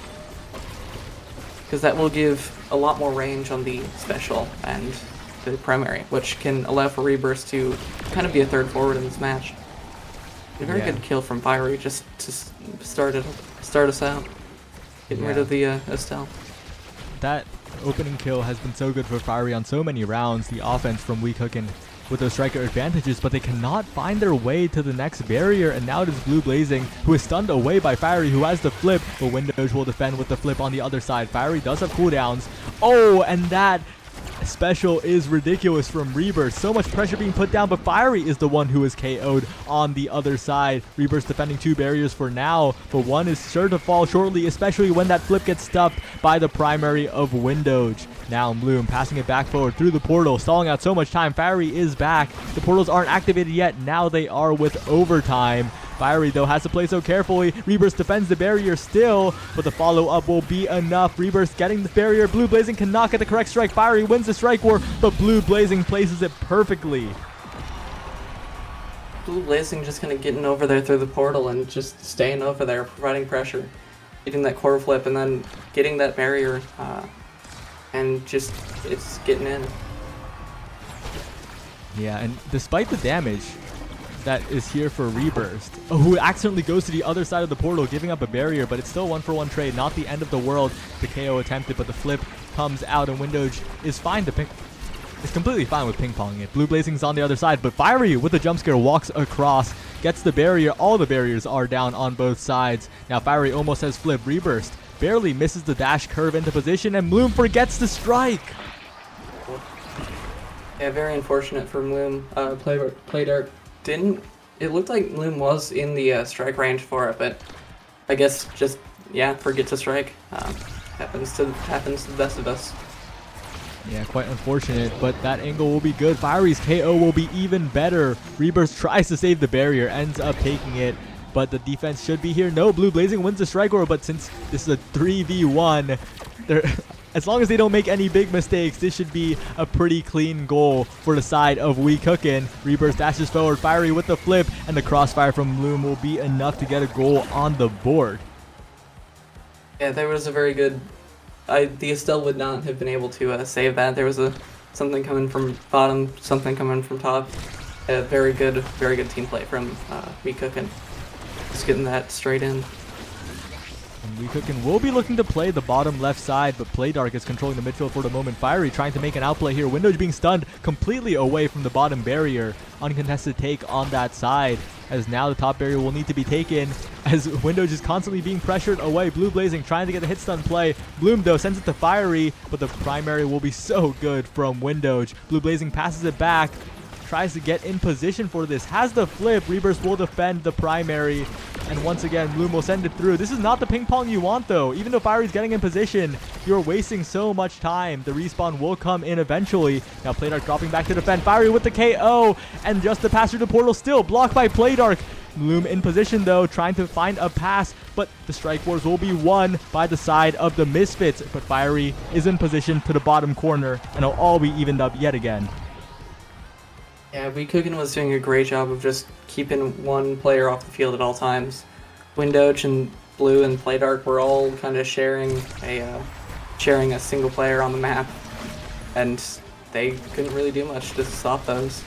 [SPEAKER 4] because that will give a lot more range on the special and the primary, which can allow for Rebirth to kind of be a third forward in this match. A very good kill from Fiery just to start us out, getting rid of the Estelle.
[SPEAKER 3] That opening kill has been so good for Fiery on so many rounds. The offense from WeCook with those striker advantages, but they cannot find their way to the next barrier, and now it is Blue Blazing, who is stunned away by Fiery, who has the flip, but Windage will defend with the flip on the other side. Fiery does have cooldowns. Oh, and that special is ridiculous from Rebirth. So much pressure being put down, but Fiery is the one who is KO'd on the other side. Rebirth defending 2 barriers for now, but one is sure to fall shortly, especially when that flip gets stuffed by the primary of Windage. Now Bloom passing it back forward through the portal, stalling out so much time. Fiery is back. The portals aren't activated yet. Now they are with overtime. Fiery, though, has to play so carefully. Rebirth defends the barrier still, but the follow-up will be enough. Rebirth getting the barrier. Blue Blazing cannot get the correct strike. Fiery wins the strike war, but Blue Blazing places it perfectly.
[SPEAKER 4] Blue Blazing just kind of getting over there through the portal and just staying over there, providing pressure, getting that core flip, and then getting that barrier, and just it's getting in.
[SPEAKER 3] Yeah, and despite the damage that is here for Rebirth, who accidentally goes to the other side of the portal, giving up a barrier, but it's still 1-for-1 trade, not the end of the world. The KO attempted, but the flip comes out, and Windage is fine to pick. It's completely fine with ping-ponging it. Blue Blazing's on the other side, but Fiery with the jump scare walks across, gets the barrier. All the barriers are down on both sides. Now Fiery almost has flip. Rebirth barely misses the dash curve into position, and Bloom forgets to strike.
[SPEAKER 4] Yeah, very unfortunate for Bloom. Playdark didn't. It looked like Bloom was in the strike range for it, but I guess just forget to strike. Happens to the best of us.
[SPEAKER 3] Yeah, quite unfortunate, but that angle will be good. Fiery's KO will be even better. Rebirth tries to save the barrier, ends up taking it, but the defense should be here. No, Blue Blazing wins the strike war, but since this is a 3v1, as long as they don't make any big mistakes, this should be a pretty clean goal for the side of WeCookin. Rebirth dashes forward, Fiery with the flip, and the crossfire from Bloom will be enough to get a goal on the board.
[SPEAKER 4] Yeah, there was a very good. The Estelle would not have been able to save that. There was something coming from bottom, something coming from top. Very good team play from WeCookin. Just getting that straight in.
[SPEAKER 3] And WeCookin will be looking to play the bottom left side, but Playdark is controlling the midfield for the moment. Fiery trying to make an outplay here. Windage being stunned completely away from the bottom barrier. Uncontested take on that side, as now the top barrier will need to be taken, as Windage is constantly being pressured away. Blue Blazing trying to get the hit stun play. Bloom, though, sends it to Fiery, but the primary will be so good from Windage. Blue Blazing passes it back, tries to get in position for this, has the flip. Rebirth will defend the primary, and once again Bloom will send it through. This is not the ping pong you want though. Even though Fiery's getting in position, you're wasting so much time. The respawn will come in eventually. Now Playdark dropping back to defend. Fiery with the KO, and just the pass through the portal, still blocked by Playdark. Bloom in position though, trying to find a pass, but the strike wars will be won by the side of the Misfits. But Fiery is in position to the bottom corner, and it'll all be evened up yet again.
[SPEAKER 4] Yeah, WeCookin was doing a great job of just keeping one player off the field at all times. Windage and Blue and Playdark were all kind of sharing a single player on the map, and they couldn't really do much to stop those.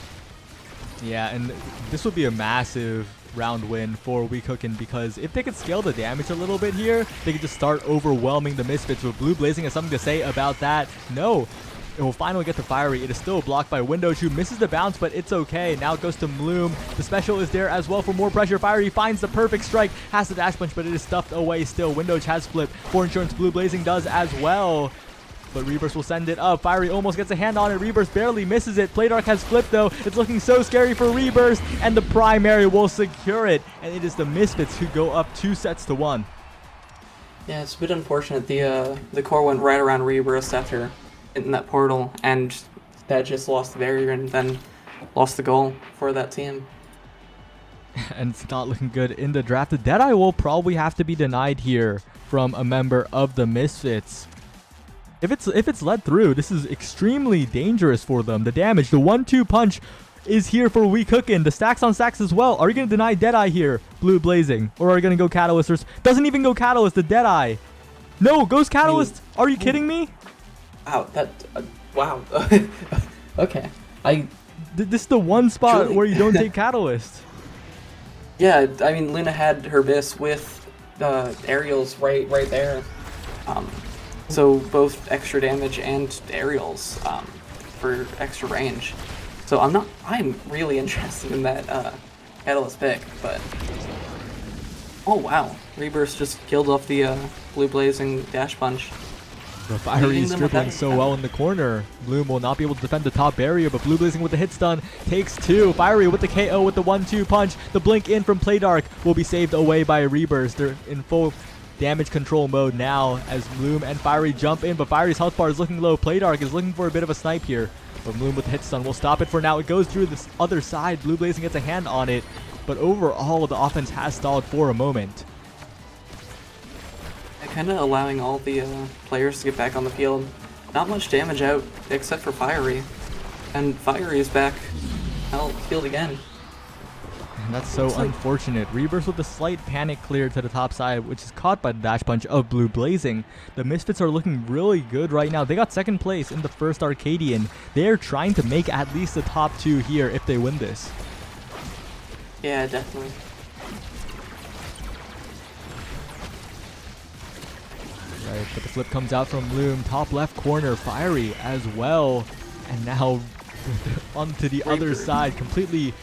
[SPEAKER 3] Yeah, and this would be a massive round win for Weehooken, because if they could scale the damage a little bit here, they could just start overwhelming the Misfits. But Blue Blazing has something to say about that. No. It will finally get to Fiery. It is still blocked by Windows, who misses the bounce, but it's okay. Now it goes to Bloom. The special is there as well for more pressure. Fiery finds the perfect strike, has the dash punch, but it is stuffed away still. Windows has flipped. For insurance, Blue Blazing does as well. But Reburst will send it up. Fiery almost gets a hand on it. Reburst barely misses it. Playdark has flipped though. It's looking so scary for Reburst, and the primary will secure it. And it is the Misfits who go up 2-1.
[SPEAKER 4] Yeah, it's a bit unfortunate. The core went right around Reburst after in that portal, and that just lost the barrier and then lost the goal for that team.
[SPEAKER 3] And it's not looking good in the draft. The Deadeye will probably have to be denied here from a member of the Misfits. If it's led through, this is extremely dangerous for them. The damage, the 1-2 punch is here for Weehooken. The stacks on stacks as well. Are you going to deny Deadeye here, Blue Blazing? Or are you going to go Catalyst? Or doesn't even go Catalyst, the Deadeye. No, goes Catalyst. Are you kidding me?
[SPEAKER 4] Wow, wow. Okay.
[SPEAKER 3] This is the one spot
[SPEAKER 4] Truly.
[SPEAKER 3] where you don't take Catalyst.
[SPEAKER 4] Yeah, I mean, Luna had her Biss with aerials right there. So both extra damage and aerials for extra range. So I'm really interested in that Catalyst pick, but oh wow, Reburst just killed off the Blue Blazing dash punch.
[SPEAKER 3] The Fiery is dribbling so well in the corner. Bloom will not be able to defend the top barrier, but Blue Blazing with the hit stun takes 2. Fiery with the KO with the 1-2 punch. The blink in from Playdark will be saved away by Reburst. They're in full damage control mode now as Bloom and Fiery jump in, but Fiery's health bar is looking low. Playdark is looking for a bit of a snipe here, but Bloom with the hit stun will stop it for now. It goes through this other side. Blue Blazing gets a hand on it, but overall the offense has stalled for a moment.
[SPEAKER 4] Kind of allowing all the players to get back on the field. Not much damage out except for Fiery, and Fiery is back out field again.
[SPEAKER 3] And that's so unfortunate. Reburst with a slight panic clear to the top side, which is caught by the dash punch of Blue Blazing. The Misfits are looking really good right now. They got second place in the first Arcadian. They're trying to make at least the top 2 here if they win this.
[SPEAKER 4] Yeah, definitely.
[SPEAKER 3] Right, but the flip comes out from Bloom. Top left corner, Fiery as well. And now onto the other side, completely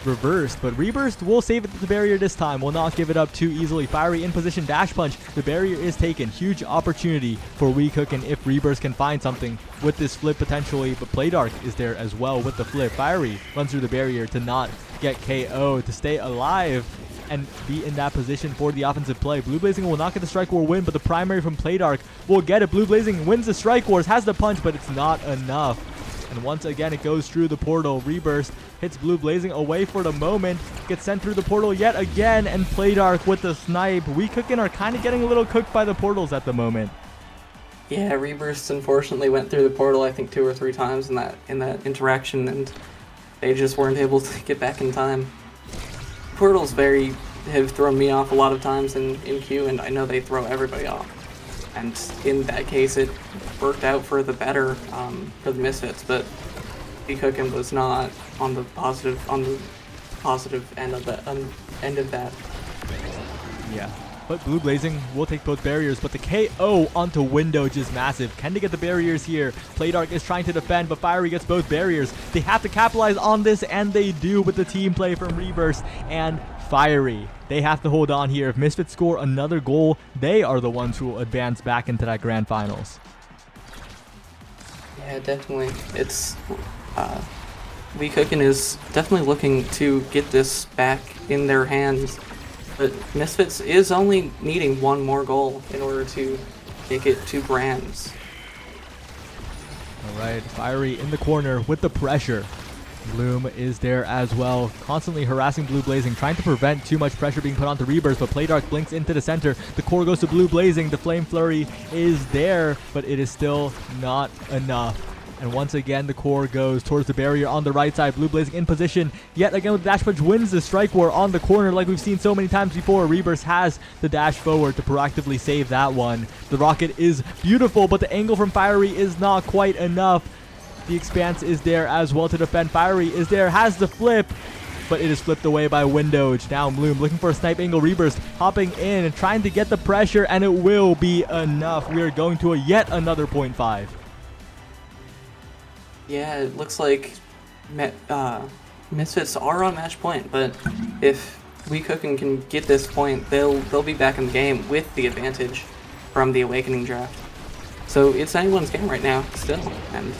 [SPEAKER 3] reversed. But Reburst will save it to the barrier this time. Will not give it up too easily. Fiery in position, dash punch. The barrier is taken. Huge opportunity for Weehooken if Reburst can find something with this flip potentially. But Playdark is there as well with the flip. Fiery runs through the barrier to not get KO, to stay alive and be in that position for the offensive play. Blue Blazing will not get the Strike War win, but the primary from Playdark will get it. Blue Blazing wins the Strike Wars, has the punch, but it's not enough. And once again, it goes through the portal. Reburst hits Blue Blazing away for the moment, gets sent through the portal yet again, and Playdark with the snipe. Weehooken are kind of getting a little cooked by the portals at the moment.
[SPEAKER 4] Yeah, Reburst unfortunately went through the portal I think 2 or 3 times in that interaction, and they just weren't able to get back in time. Portals have thrown me off a lot of times in queue, and I know they throw everybody off. And in that case, it worked out for the better for the Misfits, but Weehooken was not on the positive end of that.
[SPEAKER 3] Yeah. But Blue Blazing will take both barriers, but the KO onto Windows is massive. Can they get the barriers here? Playdark is trying to defend, but Fiery gets both barriers. They have to capitalize on this, and they do with the team play from Reburst and Fiery. They have to hold on here. If Misfits score another goal, they are the ones who will advance back into that grand finals.
[SPEAKER 4] Yeah, definitely. It's Weehooken is definitely looking to get this back in their hands. But Misfits is only needing 1 more goal in order to make it 2 grands.
[SPEAKER 3] Alright, Fiery in the corner with the pressure. Bloom is there as well, constantly harassing Blue Blazing, trying to prevent too much pressure being put onto Reburst, but Playdark blinks into the center. The core goes to Blue Blazing. The Flame Flurry is there, but it is still not enough. And once again, the core goes towards the barrier on the right side. Blue Blazing in position. Yet again with the dash punch wins the strike war on the corner like we've seen so many times before. Reburst has the dash forward to proactively save that one. The rocket is beautiful, but the angle from Fiery is not quite enough. The Expanse is there as well to defend. Fiery is there, has the flip, but it is flipped away by Windowge. Now Bloom looking for a snipe angle reburst, hopping in and trying to get the pressure, and it will be enough. We are going to yet another 0.5.
[SPEAKER 4] Yeah, it looks like Misfits are on match point, but if WeCooking can get this point, they'll be back in the game with the advantage from the Awakening draft. So it's anyone's game right now, still, and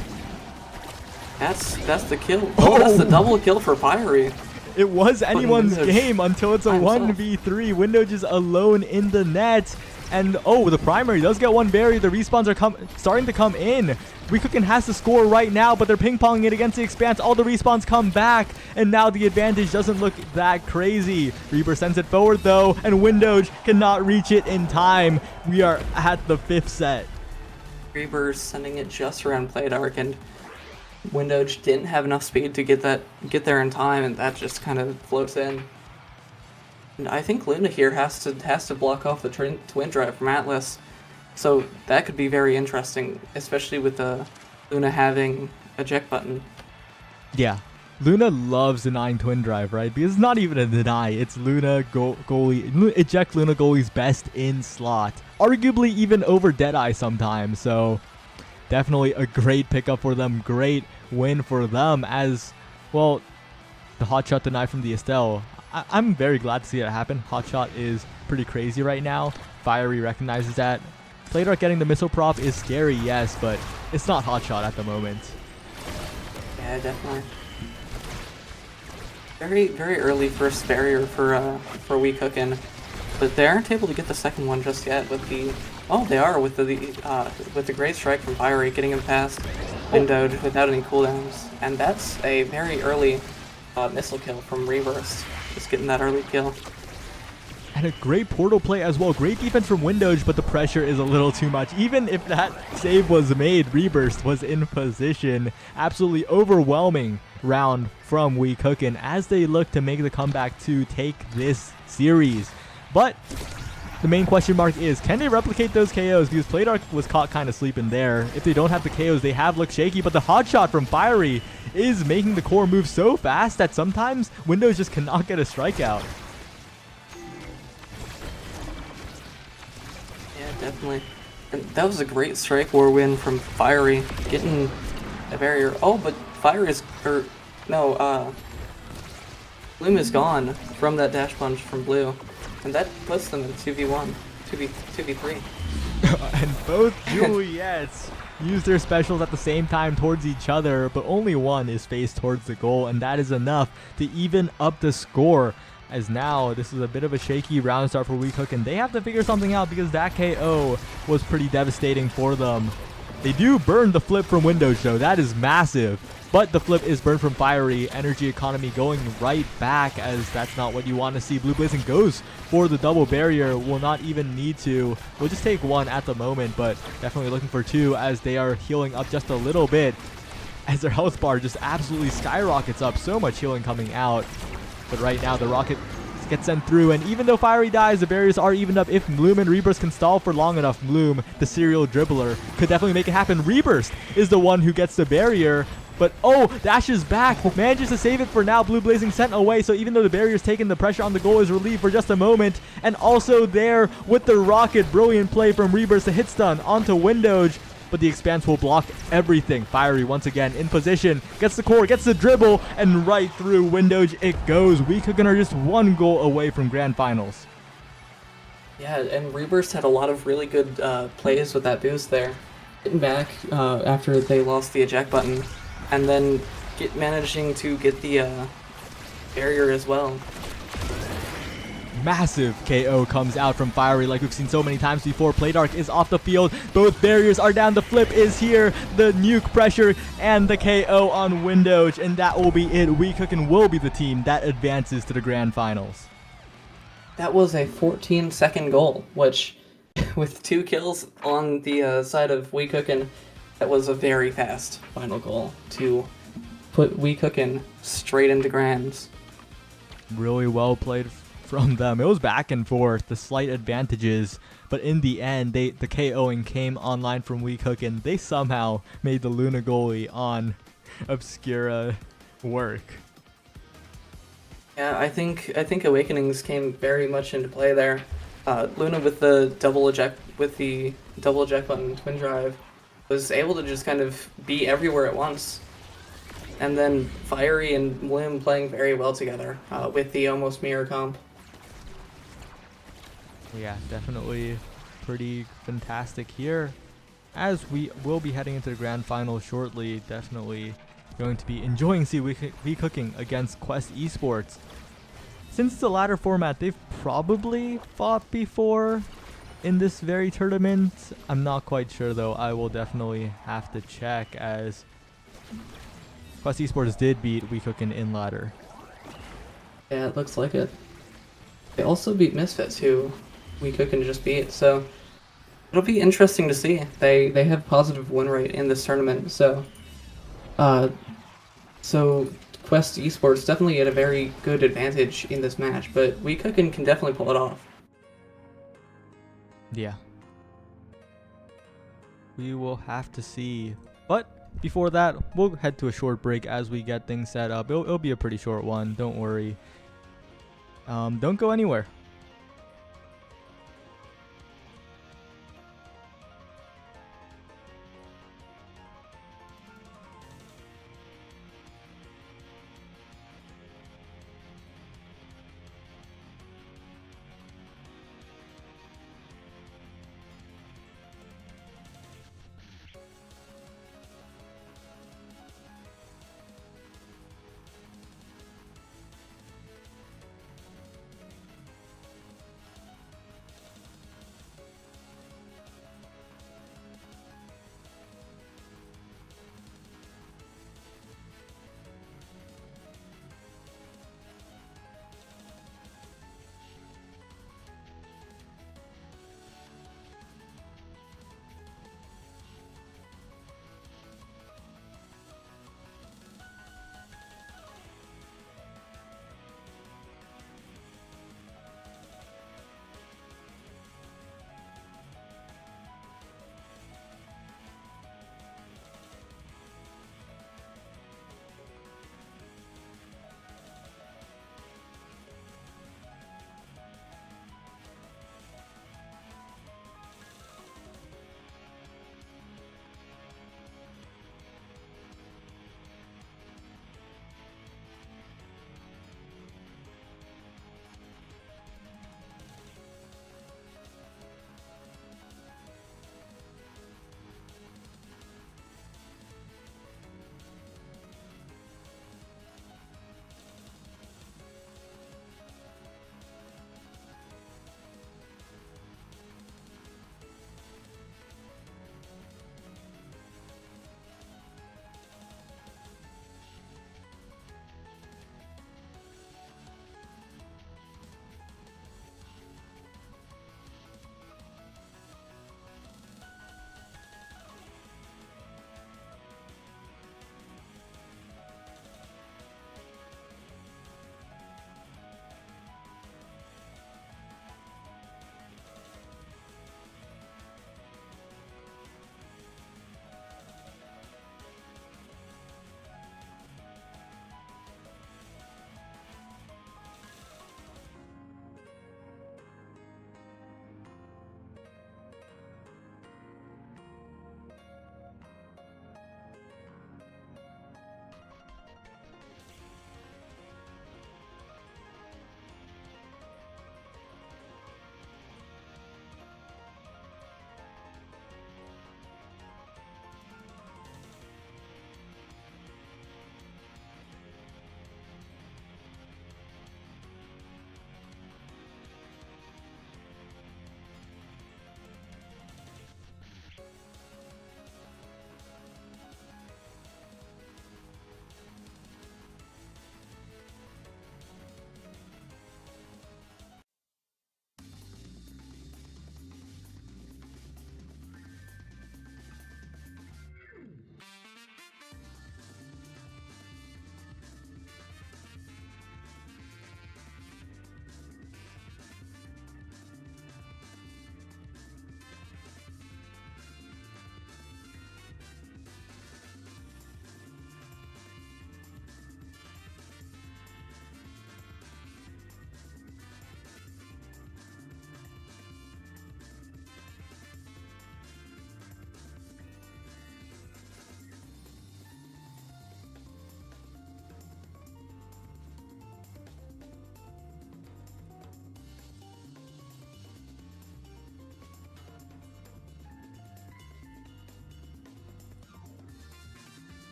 [SPEAKER 4] that's the kill. Oh, that's the double kill for Fiery.
[SPEAKER 3] It was anyone's
[SPEAKER 4] Windowge
[SPEAKER 3] game until it's a
[SPEAKER 4] by himself.
[SPEAKER 3] 1v3. Windowge is alone in the net. And oh, the primary does get one berry. The respawns are starting to come in. WeCooking has to score right now, but they're ping-ponging it against the Expanse. All the respawns come back, and now the advantage doesn't look that crazy. Reaper sends it forward, though, and Windowge cannot reach it in time. We are at the 5th set.
[SPEAKER 4] Reaper's sending it just around Playdark, and Windowge didn't have enough speed to get there in time, and that just kind of floats in. And I think Luna here has to block off the twin drive from Atlas, so that could be very interesting, especially with Luna having a eject button.
[SPEAKER 3] Yeah, Luna loves denying twin drive, right? Because it's not even a deny. It's Luna goalie, eject Luna goalie's best in slot, arguably even over Deadeye sometimes. So definitely a great pickup for them. Great win for them as well. The hot shot deny from the Estelle. I'm very glad to see it happen. Hotshot is pretty crazy right now. Fiery recognizes that. Playdark getting the missile prop is scary, yes, but it's not Hotshot at the moment.
[SPEAKER 4] Yeah, definitely. Very, very early first barrier for WeCooking, but they aren't able to get the second one just yet with the. Oh, they are with the great strike from Fiery, getting him past Windowed without any cooldowns, and that's a very early missile kill from Reverse. Just getting that early kill.
[SPEAKER 3] And a great portal play as well. Great defense from Windowge, but the pressure is a little too much. Even if that save was made, Reburst was in position. Absolutely overwhelming round from WeCooking as they look to make the comeback to take this series. But the main question mark is, can they replicate those KOs? Because Playdark was caught kind of sleeping there. If they don't have the KOs, they have looked shaky, but the hot shot from Fiery is making the core move so fast that sometimes Windowge just cannot get a strikeout.
[SPEAKER 4] Yeah, definitely. And that was a great strike war win from Fiery, getting a barrier. Oh, but Fiery is, Bloom is gone from that dash punch from Blue, and that puts them in 2v1, 2v3.
[SPEAKER 3] And both Juliets use their specials at the same time towards each other, but only one is faced towards the goal, and that is enough to even up the score. As now, this is a bit of a shaky round start for WeCooking. They have to figure something out because that KO was pretty devastating for them. They do burn the flip from Windowge, though. That is massive. But the flip is burned from Fiery. Energy economy going right back, as that's not what you want to see. Blue Blazing goes for the double barrier. Will not even need to. We'll just take one at the moment, but definitely looking for two as they are healing up just a little bit. As their health bar just absolutely skyrockets up. So much healing coming out. But right now, the rocket gets sent through, and even though Fiery dies, the barriers are evened up. If Bloom and Reburst can stall for long enough, Bloom, the serial dribbler, could definitely make it happen. Reburst is the one who gets the barrier, but oh, dashes back, manages to save it for now. Blue Blazing sent away, so even though the barrier's taken, the pressure on the goal is relieved for just a moment. And also there with the rocket, brilliant play from Reburst, a hit stun onto Windowge. But the Expanse will block everything. Fiery once again in position, gets the core, gets the dribble, and right through Windowge it goes. WeCooking are just one goal away from grand finals.
[SPEAKER 4] Yeah, and Reburst had a lot of really good plays with that boost there. Getting back after they lost the eject button, and then managing to get the barrier as well.
[SPEAKER 3] Massive KO comes out from Fiery like we've seen so many times before. Playdark is off the field. Both barriers are down. The flip is here. The nuke pressure and the KO on Windowge. And that will be it. WeCooking will be the team that advances to the grand finals.
[SPEAKER 4] That was a 14-second goal, which, with 2 kills on the side of WeCooking, that was a very fast final goal to put WeCooking straight into grands.
[SPEAKER 3] Really well played from them. It was back and forth, the slight advantages, but in the end, the KOing came online from Weekook, and they somehow made the Luna goalie on Obscura work.
[SPEAKER 4] Yeah, I think Awakenings came very much into play there. Luna with the double eject button twin drive was able to just kind of be everywhere at once. And then Fiery and Bloom playing very well together with the almost mirror comp.
[SPEAKER 3] Yeah, definitely pretty fantastic here. As we will be heading into the grand final shortly, definitely going to be enjoying see Weecooking against Quest Esports. Since it's a ladder format, they've probably fought before in this very tournament. I'm not quite sure though. I will definitely have to check, as Quest Esports did beat Weecooking in ladder.
[SPEAKER 4] Yeah, it looks like it. They also beat Misfits, who Weecooking just beat, so it'll be interesting to see. They have positive win rate in this tournament, so Quest Esports definitely at a very good advantage in this match, but Weecooking can definitely pull it off.
[SPEAKER 3] Yeah. We will have to see. But before that, we'll head to a short break as we get things set up. It'll be a pretty short one, don't worry. Don't go anywhere.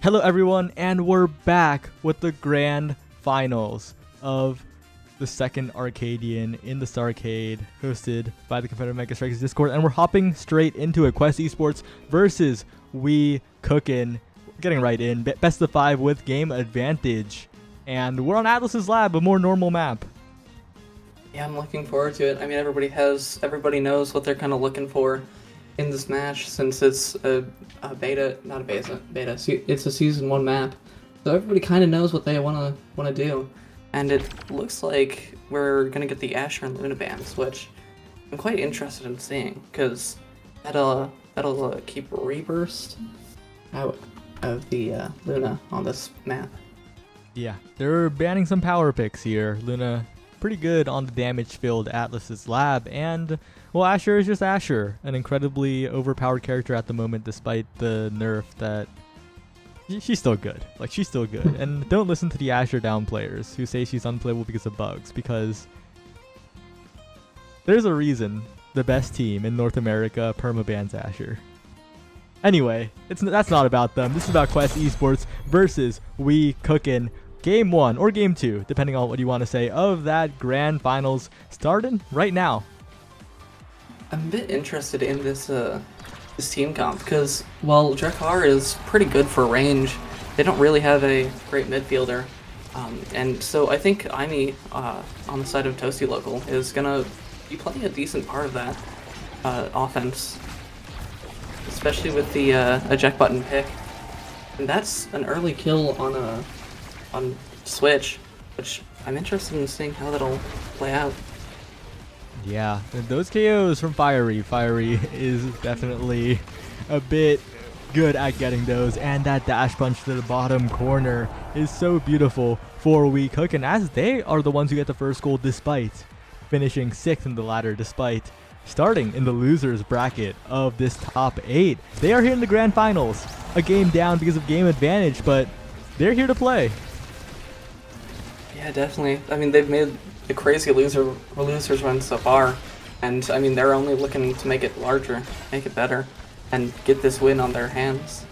[SPEAKER 3] Hello everyone, and we're back with the grand finals of the second Arcadian in the Starcade, hosted by the Competitive Mega Strikers Discord, and we're hopping straight into it. Quest Esports versus We Cookin'. Getting right in, best of 5 with game advantage, and we're on Atlas's Lab, a more normal map.
[SPEAKER 4] Yeah, I'm looking forward to it. I mean, everybody knows what they're kind of looking for in this match, since it's a beta, not a beta. It's a season 1 map, so everybody kind of knows what they want to do, and it looks like we're gonna get the Asher and Luna bans, which I'm quite interested in seeing, because that'll keep Reburst out of the Luna on this map.
[SPEAKER 3] Yeah, they're banning some power picks here. Luna pretty good on the damage-filled Atlas's Lab, and well, Asher is just Asher, an incredibly overpowered character at the moment, despite the nerf that she's still good. Like, she's still good. And don't listen to the Asher down players who say she's unplayable because of bugs, because there's a reason the best team in North America permabans Asher. Anyway, that's not about them. This is about Quest Esports versus We Cookin'. Game 1 or Game 2, depending on what you want to say, of that grand finals starting right now.
[SPEAKER 4] I'm a bit interested in this team comp, because while Drekar is pretty good for range, they don't really have a great midfielder, and so I think Aimi on the side of Toasty Local is gonna be playing a decent part of that offense, especially with the eject button pick, and that's an early kill on Switch, which I'm interested in seeing how that'll play out.
[SPEAKER 3] Yeah, and those KOs from Fiery. Fiery is definitely a bit good at getting those, and that dash punch to the bottom corner is so beautiful for We Cookin', as they are the ones who get the first goal despite finishing 6th in the ladder, despite starting in the losers bracket of this top 8. They are here in the grand finals, a game down because of game advantage, but they're here to play.
[SPEAKER 4] Yeah, definitely. I mean, they've made the crazy losers run so far, and I mean, they're only looking to make it larger, make it better, and get this win on their hands.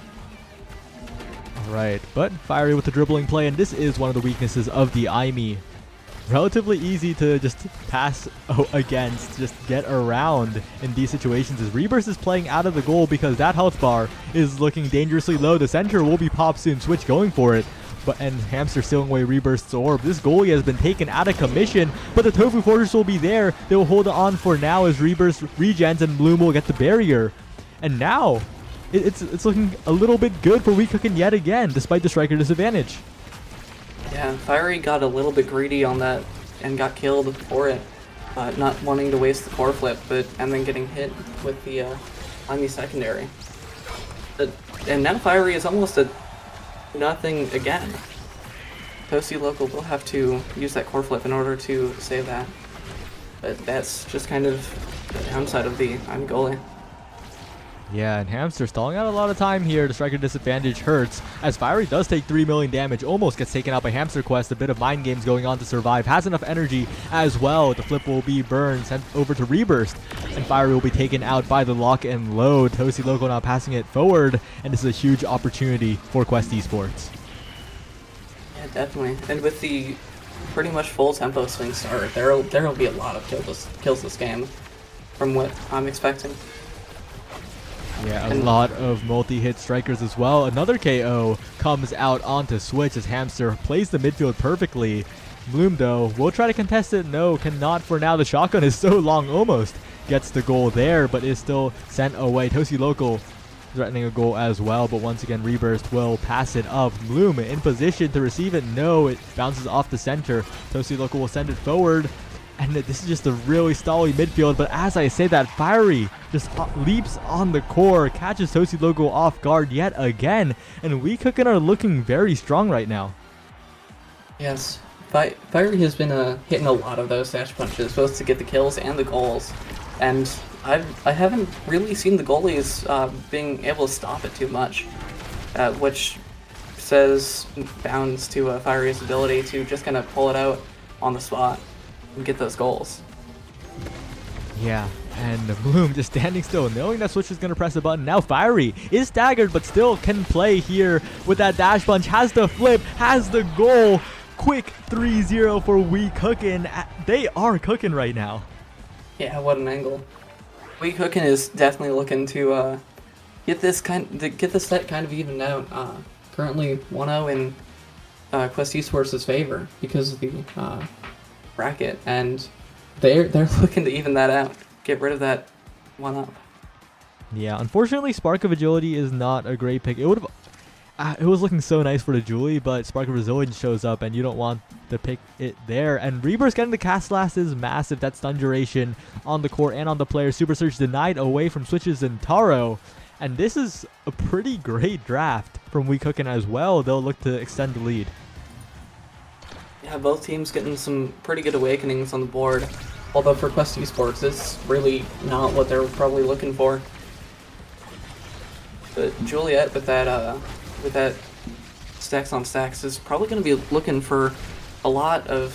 [SPEAKER 3] Alright, but Fiery with the dribbling play, and this is one of the weaknesses of the Aimi. Relatively easy to just pass against, just get around in these situations, as Reburst is playing out of the goal because that health bar is looking dangerously low. The center will be popped soon, Switch going for it. And Hamster stealing away Reburst's orb. This goalie has been taken out of commission, but the Tofu Fortress will be there. They will hold on for now as Reburst regens and Bloom will get the barrier. And now, it's looking a little bit good for We Cookin' yet again, despite the striker disadvantage.
[SPEAKER 4] Yeah, Fiery got a little bit greedy on that and got killed for it, not wanting to waste the core flip, and then getting hit with the Aimi secondary. And now Fiery is almost at nothing again. Toasty Local will have to use that core flip in order to save that. But that's just kind of the downside of the Aimi goalie.
[SPEAKER 3] Yeah, and Hamster stalling out a lot of time here. The striker disadvantage hurts, as Fiery does take 3 million damage, almost gets taken out by Hamster Quest. A bit of mind games going on to survive, has enough energy as well. The flip will be burned, sent over to Reburst, and Fiery will be taken out by the lock and load. Toasty Local now passing it forward, and this is a huge opportunity for Quest Esports.
[SPEAKER 4] Yeah, definitely. And with the pretty much full tempo swing start, there will be a lot of kills this game, from what I'm expecting.
[SPEAKER 3] Yeah, a lot of multi-hit strikers as well. Another KO comes out onto Switch as Hamster plays the midfield perfectly. Bloom, though, will try to contest it. No, cannot for now. The shotgun is so long, almost gets the goal there, but is still sent away. Toasty Local threatening a goal as well, but once again, Reburst will pass it up. Bloom in position to receive it. No, it bounces off the center. Toasty Local will send it forward. And this is just a really stally midfield, but as I say that, Fiery just leaps on the core, catches Toasty Local off guard yet again, and We Cookin' are looking very strong right now.
[SPEAKER 4] Yes, Fiery has been hitting a lot of those dash punches, both to get the kills and the goals, and I haven't really seen the goalies being able to stop it too much, which says bounds to Fiery's ability to just kind of pull it out on the spot and get those goals.
[SPEAKER 3] Yeah, and Bloom just standing still, knowing that Switch is going to press a button. Now Fiery is staggered, but still can play here with that dash punch. Has the flip, has the goal. Quick 3-0 for We Cookin'. They are cooking right now.
[SPEAKER 4] Yeah, what an angle. We Cookin' is definitely looking to get this set kind of evened out. Currently 1-0 in Quest Esports' favor because of the bracket, and they're looking to even that out, get rid of that 1-up.
[SPEAKER 3] Yeah, unfortunately, Spark of Agility is not a great pick. It would have. It was looking so nice for the Julie, but Spark of Resilience shows up, and you don't want to pick it there. And Rebirth getting the cast last is massive. That stun duration on the core and on the player. Super Surge denied away from Switches and Taro. And this is a pretty great draft from We Cookin' as well. They'll look to extend the lead.
[SPEAKER 4] Yeah, both teams getting some pretty good awakenings on the board. Although for Quest Esports, it's really not what they're probably looking for. But Juliet with that stacks on stacks is probably going to be looking for a lot of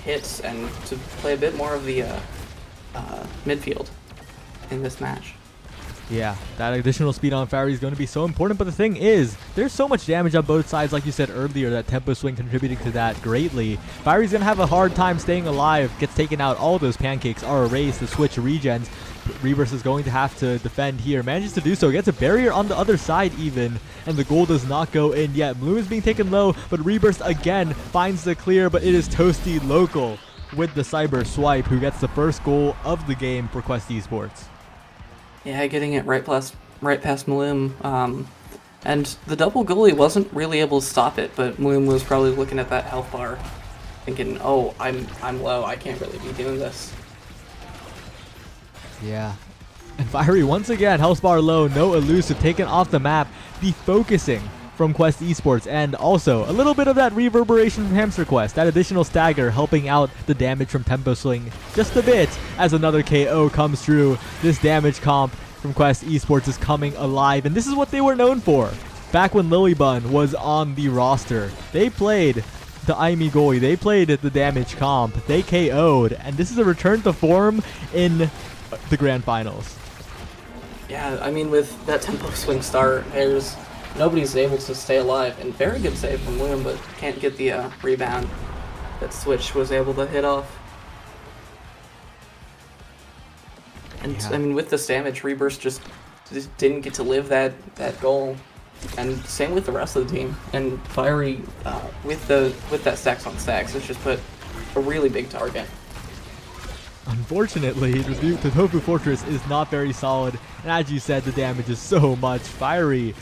[SPEAKER 4] hits and to play a bit more of the midfield in this match.
[SPEAKER 3] Yeah, that additional speed on Fiery is going to be so important, but the thing is, there's so much damage on both sides, like you said earlier, that tempo swing contributing to that greatly. Fiery's going to have a hard time staying alive, gets taken out, all those pancakes are erased, the Switch regens. Rebirth is going to have to defend here, manages to do so, gets a barrier on the other side even, and the goal does not go in yet. Bloom is being taken low, but Rebirth again finds the clear, but it is Toasty Local with the cyber swipe who gets the first goal of the game for Quest Esports.
[SPEAKER 4] Yeah, getting it right past Maloom. And the double goalie wasn't really able to stop it, but Maloom was probably looking at that health bar, thinking, "Oh, I'm low. I can't really be doing this."
[SPEAKER 3] Yeah. And Fiery once again, health bar low, no elusive, taken off the map, defocusing from Quest Esports, and also a little bit of that reverberation from Hamster Quest, that additional stagger helping out the damage from Tempo Swing just a bit as another KO comes through. This damage comp from Quest Esports is coming alive, and this is what they were known for. Back when Lilybun was on the roster, they played the Aimi goalie, they played the damage comp, they KO'd, and this is a return to form in the grand finals.
[SPEAKER 4] Yeah, I mean, with that Tempo Swing start, nobody's able to stay alive, and very good save from Loom, but can't get the rebound that Switch was able to hit off. And
[SPEAKER 3] Yeah.
[SPEAKER 4] I mean, with this damage, Rebirth just didn't get to live that goal, and same with the rest of the team. And Fiery, with that stacks on stacks, it's just put a really big target.
[SPEAKER 3] Unfortunately, the Tofu Fortress is not very solid, and as you said, the damage is so much. Fiery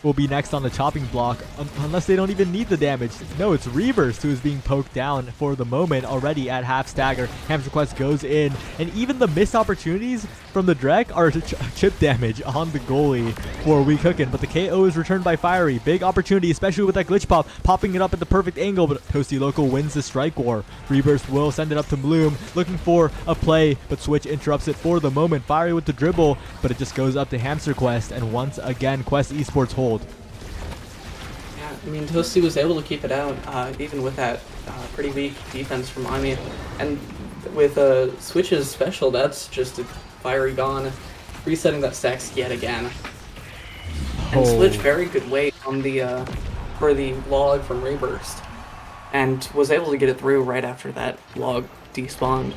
[SPEAKER 3] will be next on the chopping block, unless they don't even need the damage. No, it's Reverse who is being poked down for the moment already at half stagger. Hamster Quest goes in, and even the missed opportunities from the Drek are chip damage on the goalie for We Cookin', but the KO is returned by Fiery. Big opportunity, especially with that glitch pop, popping it up at the perfect angle, but Toasty Local wins the strike war. Reverse will send it up to Bloom, looking for a play, but Switch interrupts it for the moment. Fiery with the dribble, but it just goes up to Hamster Quest, and once again, Quest Esports hold.
[SPEAKER 4] Yeah, I mean, Toasty was able to keep it out, even with that pretty weak defense from Ami. And with Switch's special, that's just a Fiery gone, resetting that stacks yet again. And Switch very good weight on the for the log from Reburst, and was able to get it through right after that log despawned.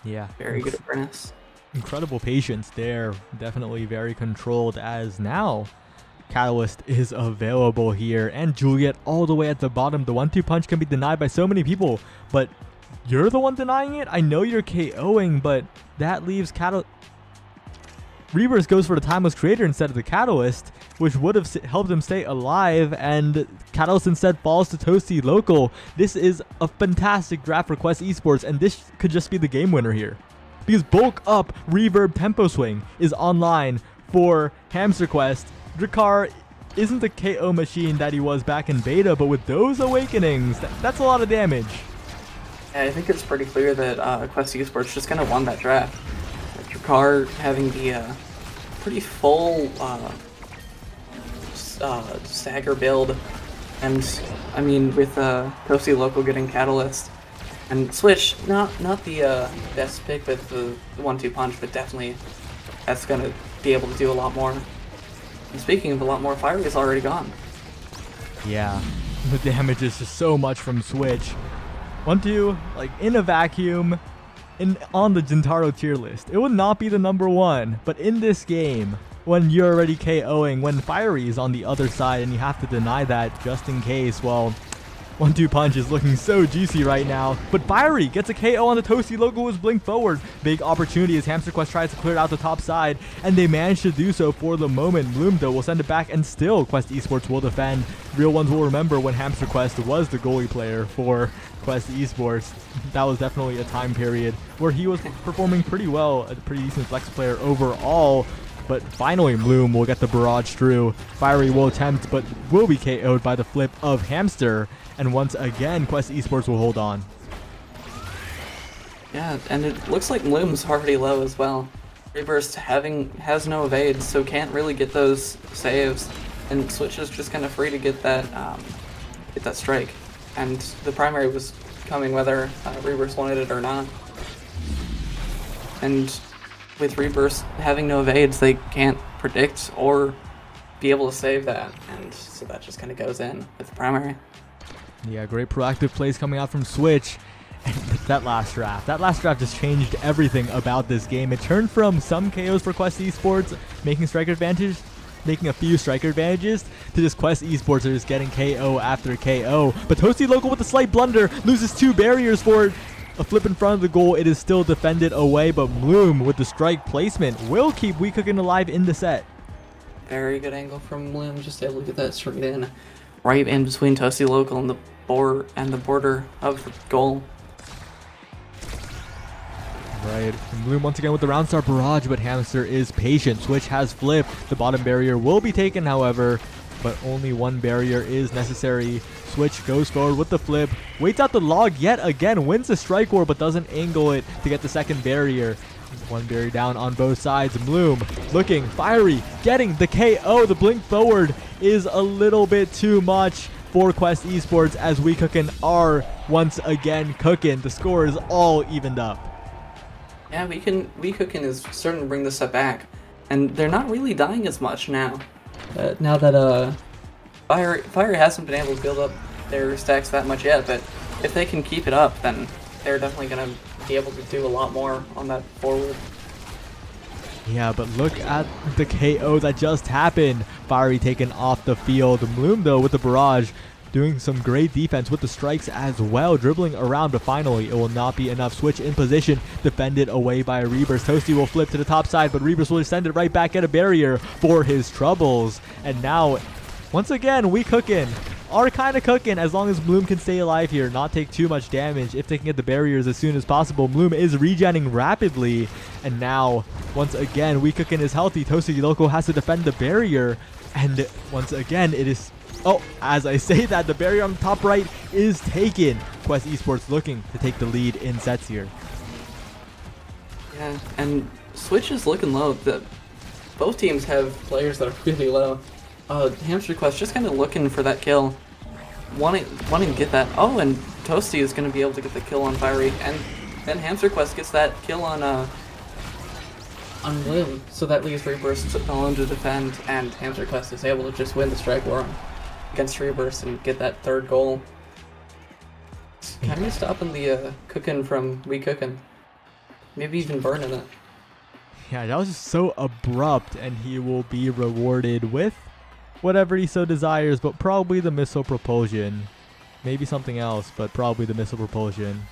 [SPEAKER 3] Yeah.
[SPEAKER 4] Very good awareness.
[SPEAKER 3] Incredible patience there. Definitely very controlled, as now Catalyst is available here, and Juliet all the way at the bottom. The 1-2 punch can be denied by so many people, but you're the one denying it? I know you're KOing, but that leaves Reverse goes for the Timeless Creator instead of the Catalyst, which would have helped him stay alive, and Catalyst instead falls to Toasty Local. This is a fantastic draft for Quest Esports, and this could just be the game winner here, because Bulk Up Reverb Tempo Swing is online for Hamster Quest. Drakkar isn't the KO machine that he was back in beta, but with those awakenings, that's a lot of damage.
[SPEAKER 4] Yeah, I think it's pretty clear that Quest Esports just kind of won that draft. Drakkar having the pretty full stagger build, and I mean, with Toasty Local getting Catalyst, And Switch, not the best pick with the 1-2 punch, but definitely that's gonna be able to do a lot more. And speaking of a lot more, Fiery is already gone.
[SPEAKER 3] Yeah, the damage is just so much from Switch. 1-2, like in a vacuum, on the Gentaro tier list, it would not be the #1, but in this game, when you're already KOing, when Fiery is on the other side and you have to deny that just in case, well, 1-2 punch is looking so juicy right now, but Fiery gets a KO on the Toasty Loco who's blinked forward. Big opportunity as Hamster Quest tries to clear it out the top side, and they manage to do so for the moment. Bloom though will send it back, and still Quest Esports will defend. Real ones will remember when Hamster Quest was the goalie player for Quest Esports. That was definitely a time period where he was performing pretty well, a pretty decent flex player overall. But finally, Bloom will get the barrage through. Fiery will attempt, but will be KO'd by the flip of Hamster. And once again, Quest Esports will hold on.
[SPEAKER 4] Yeah, and it looks like Bloom's already low as well. Reburst has no evade, so can't really get those saves. And Switch is just kind of free to get that strike. And the primary was coming whether Reburst wanted it or not. And with Reburst having no evades, they can't predict or be able to save that, and so that just kind of goes in with the primary.
[SPEAKER 3] Yeah, great proactive plays coming out from Switch. And that last draft just changed everything about this game. It turned from some KOs for Quest Esports, making a few striker advantages, to just Quest Esports are just getting KO after KO. But Toasty Local with a slight blunder loses 2 barriers for it. A flip in front of the goal, it is still defended away, but Bloom with the strike placement will keep Weecookin alive in the set.
[SPEAKER 4] Very good angle from Bloom, just able to get that straight in, right in between Toasty Local and the border of the goal.
[SPEAKER 3] Right, and Bloom once again with the round star barrage, but Hamster is patient. Switch has flipped. The bottom barrier will be taken, however, but only 1 barrier is necessary. Switch goes forward with the flip, waits out the log yet again, wins the strike war, but doesn't angle it to get the second barrier. 1 barrier down on both sides. Bloom looking Fiery, getting the KO. The blink forward is a little bit too much for Quest Esports as Weecookin are once again cooking. The score is all evened up.
[SPEAKER 4] Yeah, Weecookin is starting to bring this set back, and they're not really dying as much now. Now that Fire hasn't been able to build up their stacks that much yet, but if they can keep it up, then they're definitely going to be able to do a lot more on that forward.
[SPEAKER 3] Yeah, but look at the KO that just happened. Fiery taken off the field. Bloom, though, with the barrage, doing some great defense with the strikes as well, dribbling around, but finally it will not be enough. Switch in position, defended away by Reburst. Toasty will flip to the top side, but Reburst will send it right back at a barrier for his troubles. And now, once again, Weecookin are kind of cooking as long as Bloom can stay alive here, not take too much damage. If they can get the barriers as soon as possible, Bloom is regenning rapidly. And now, once again, Weecookin is healthy. Toasty Loco has to defend the barrier. And once again, it is... Oh, as I say that, the barrier on the top right is taken. Quest Esports looking to take the lead in sets here.
[SPEAKER 4] Yeah, and Switch is looking low. Both teams have players that are really low. Hamster Quest just kind of looking for that kill, wanting to get that. Oh, and Toasty is going to be able to get the kill on Fiery, and then Hamster Quest gets that kill on Bloom, so that leaves Reburst alone to defend, and Hamster Quest is able to just win the strike war against Reburst and get that third goal. It's kind of stopping the cooking from Weecookin, maybe even burning it.
[SPEAKER 3] Yeah, that was just so abrupt, and he will be rewarded with whatever he so desires, but probably the missile propulsion. Maybe something else, but probably the missile propulsion.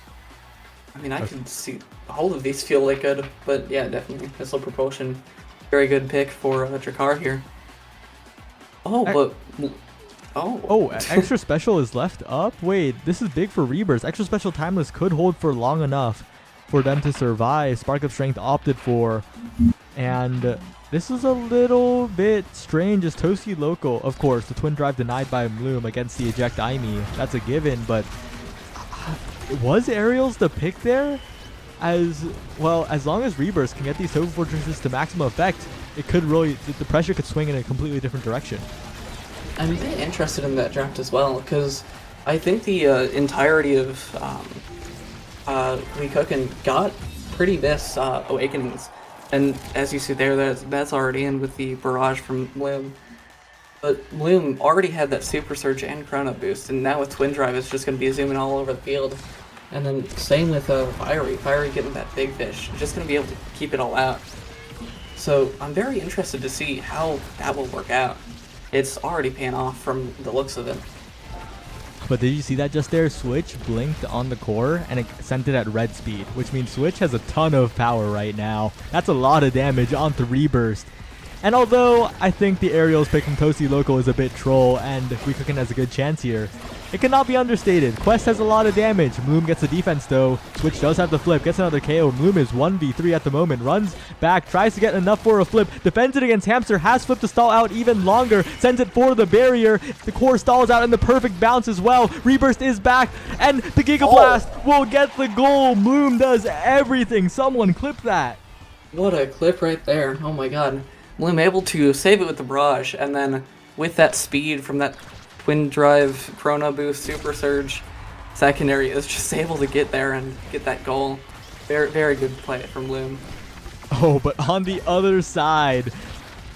[SPEAKER 4] I mean, I can see all of these feel like good, but yeah, definitely missile propulsion. Very good pick for Drakkar here. Oh, but... Oh,
[SPEAKER 3] extra special is left up? Wait, this is big for Reburst. Extra special timeless could hold for long enough for them to survive. Spark of Strength opted for. And this is a little bit strange as Toasty Loco. Of course, the twin drive denied by Bloom against the eject Aimi. That's a given, but was Aerials the pick there? As well, as long as Reburst can get these Tofu Fortresses to maximum effect, it could really, the pressure could swing in a completely different direction.
[SPEAKER 4] I'm really interested in that draft as well, because I think the entirety of We Cookin got pretty miss Awakenings. And as you see there, that's already in with the barrage from Bloom. But Bloom already had that Super Surge and Chrono Boost, and now with Twin Drive, it's just going to be zooming all over the field. And then same with Fiery. Fiery getting that big fish, just going to be able to keep it all out. So I'm very interested to see how that will work out. It's already paying off from the looks of it.
[SPEAKER 3] But did you see that just there? Switch blinked on the core and it sent it at red speed, which means Switch has a ton of power right now. That's a lot of damage onto Reburst. And although I think the Aerials picking Toasty Loco is a bit troll and WeCookin has a good chance here, it cannot be understated. Quest has a lot of damage. Bloom gets the defense though. Switch does have the flip, gets another KO. Bloom is 1v3 at the moment. Runs back, tries to get enough for a flip. Defends it against Hamster, has flipped to stall out even longer. Sends it for the barrier. The core stalls out and the perfect bounce as well. Reburst is back and the Giga Blast will get the goal. Bloom does everything. Someone clip that.
[SPEAKER 4] What a clip right there. Oh my god. Bloom able to save it with the barrage, and then with that speed from that Twin Drive, Chrono Boost, Super Surge, secondary is just able to get there and get that goal. Very, very good play from Bloom.
[SPEAKER 3] Oh, but on the other side,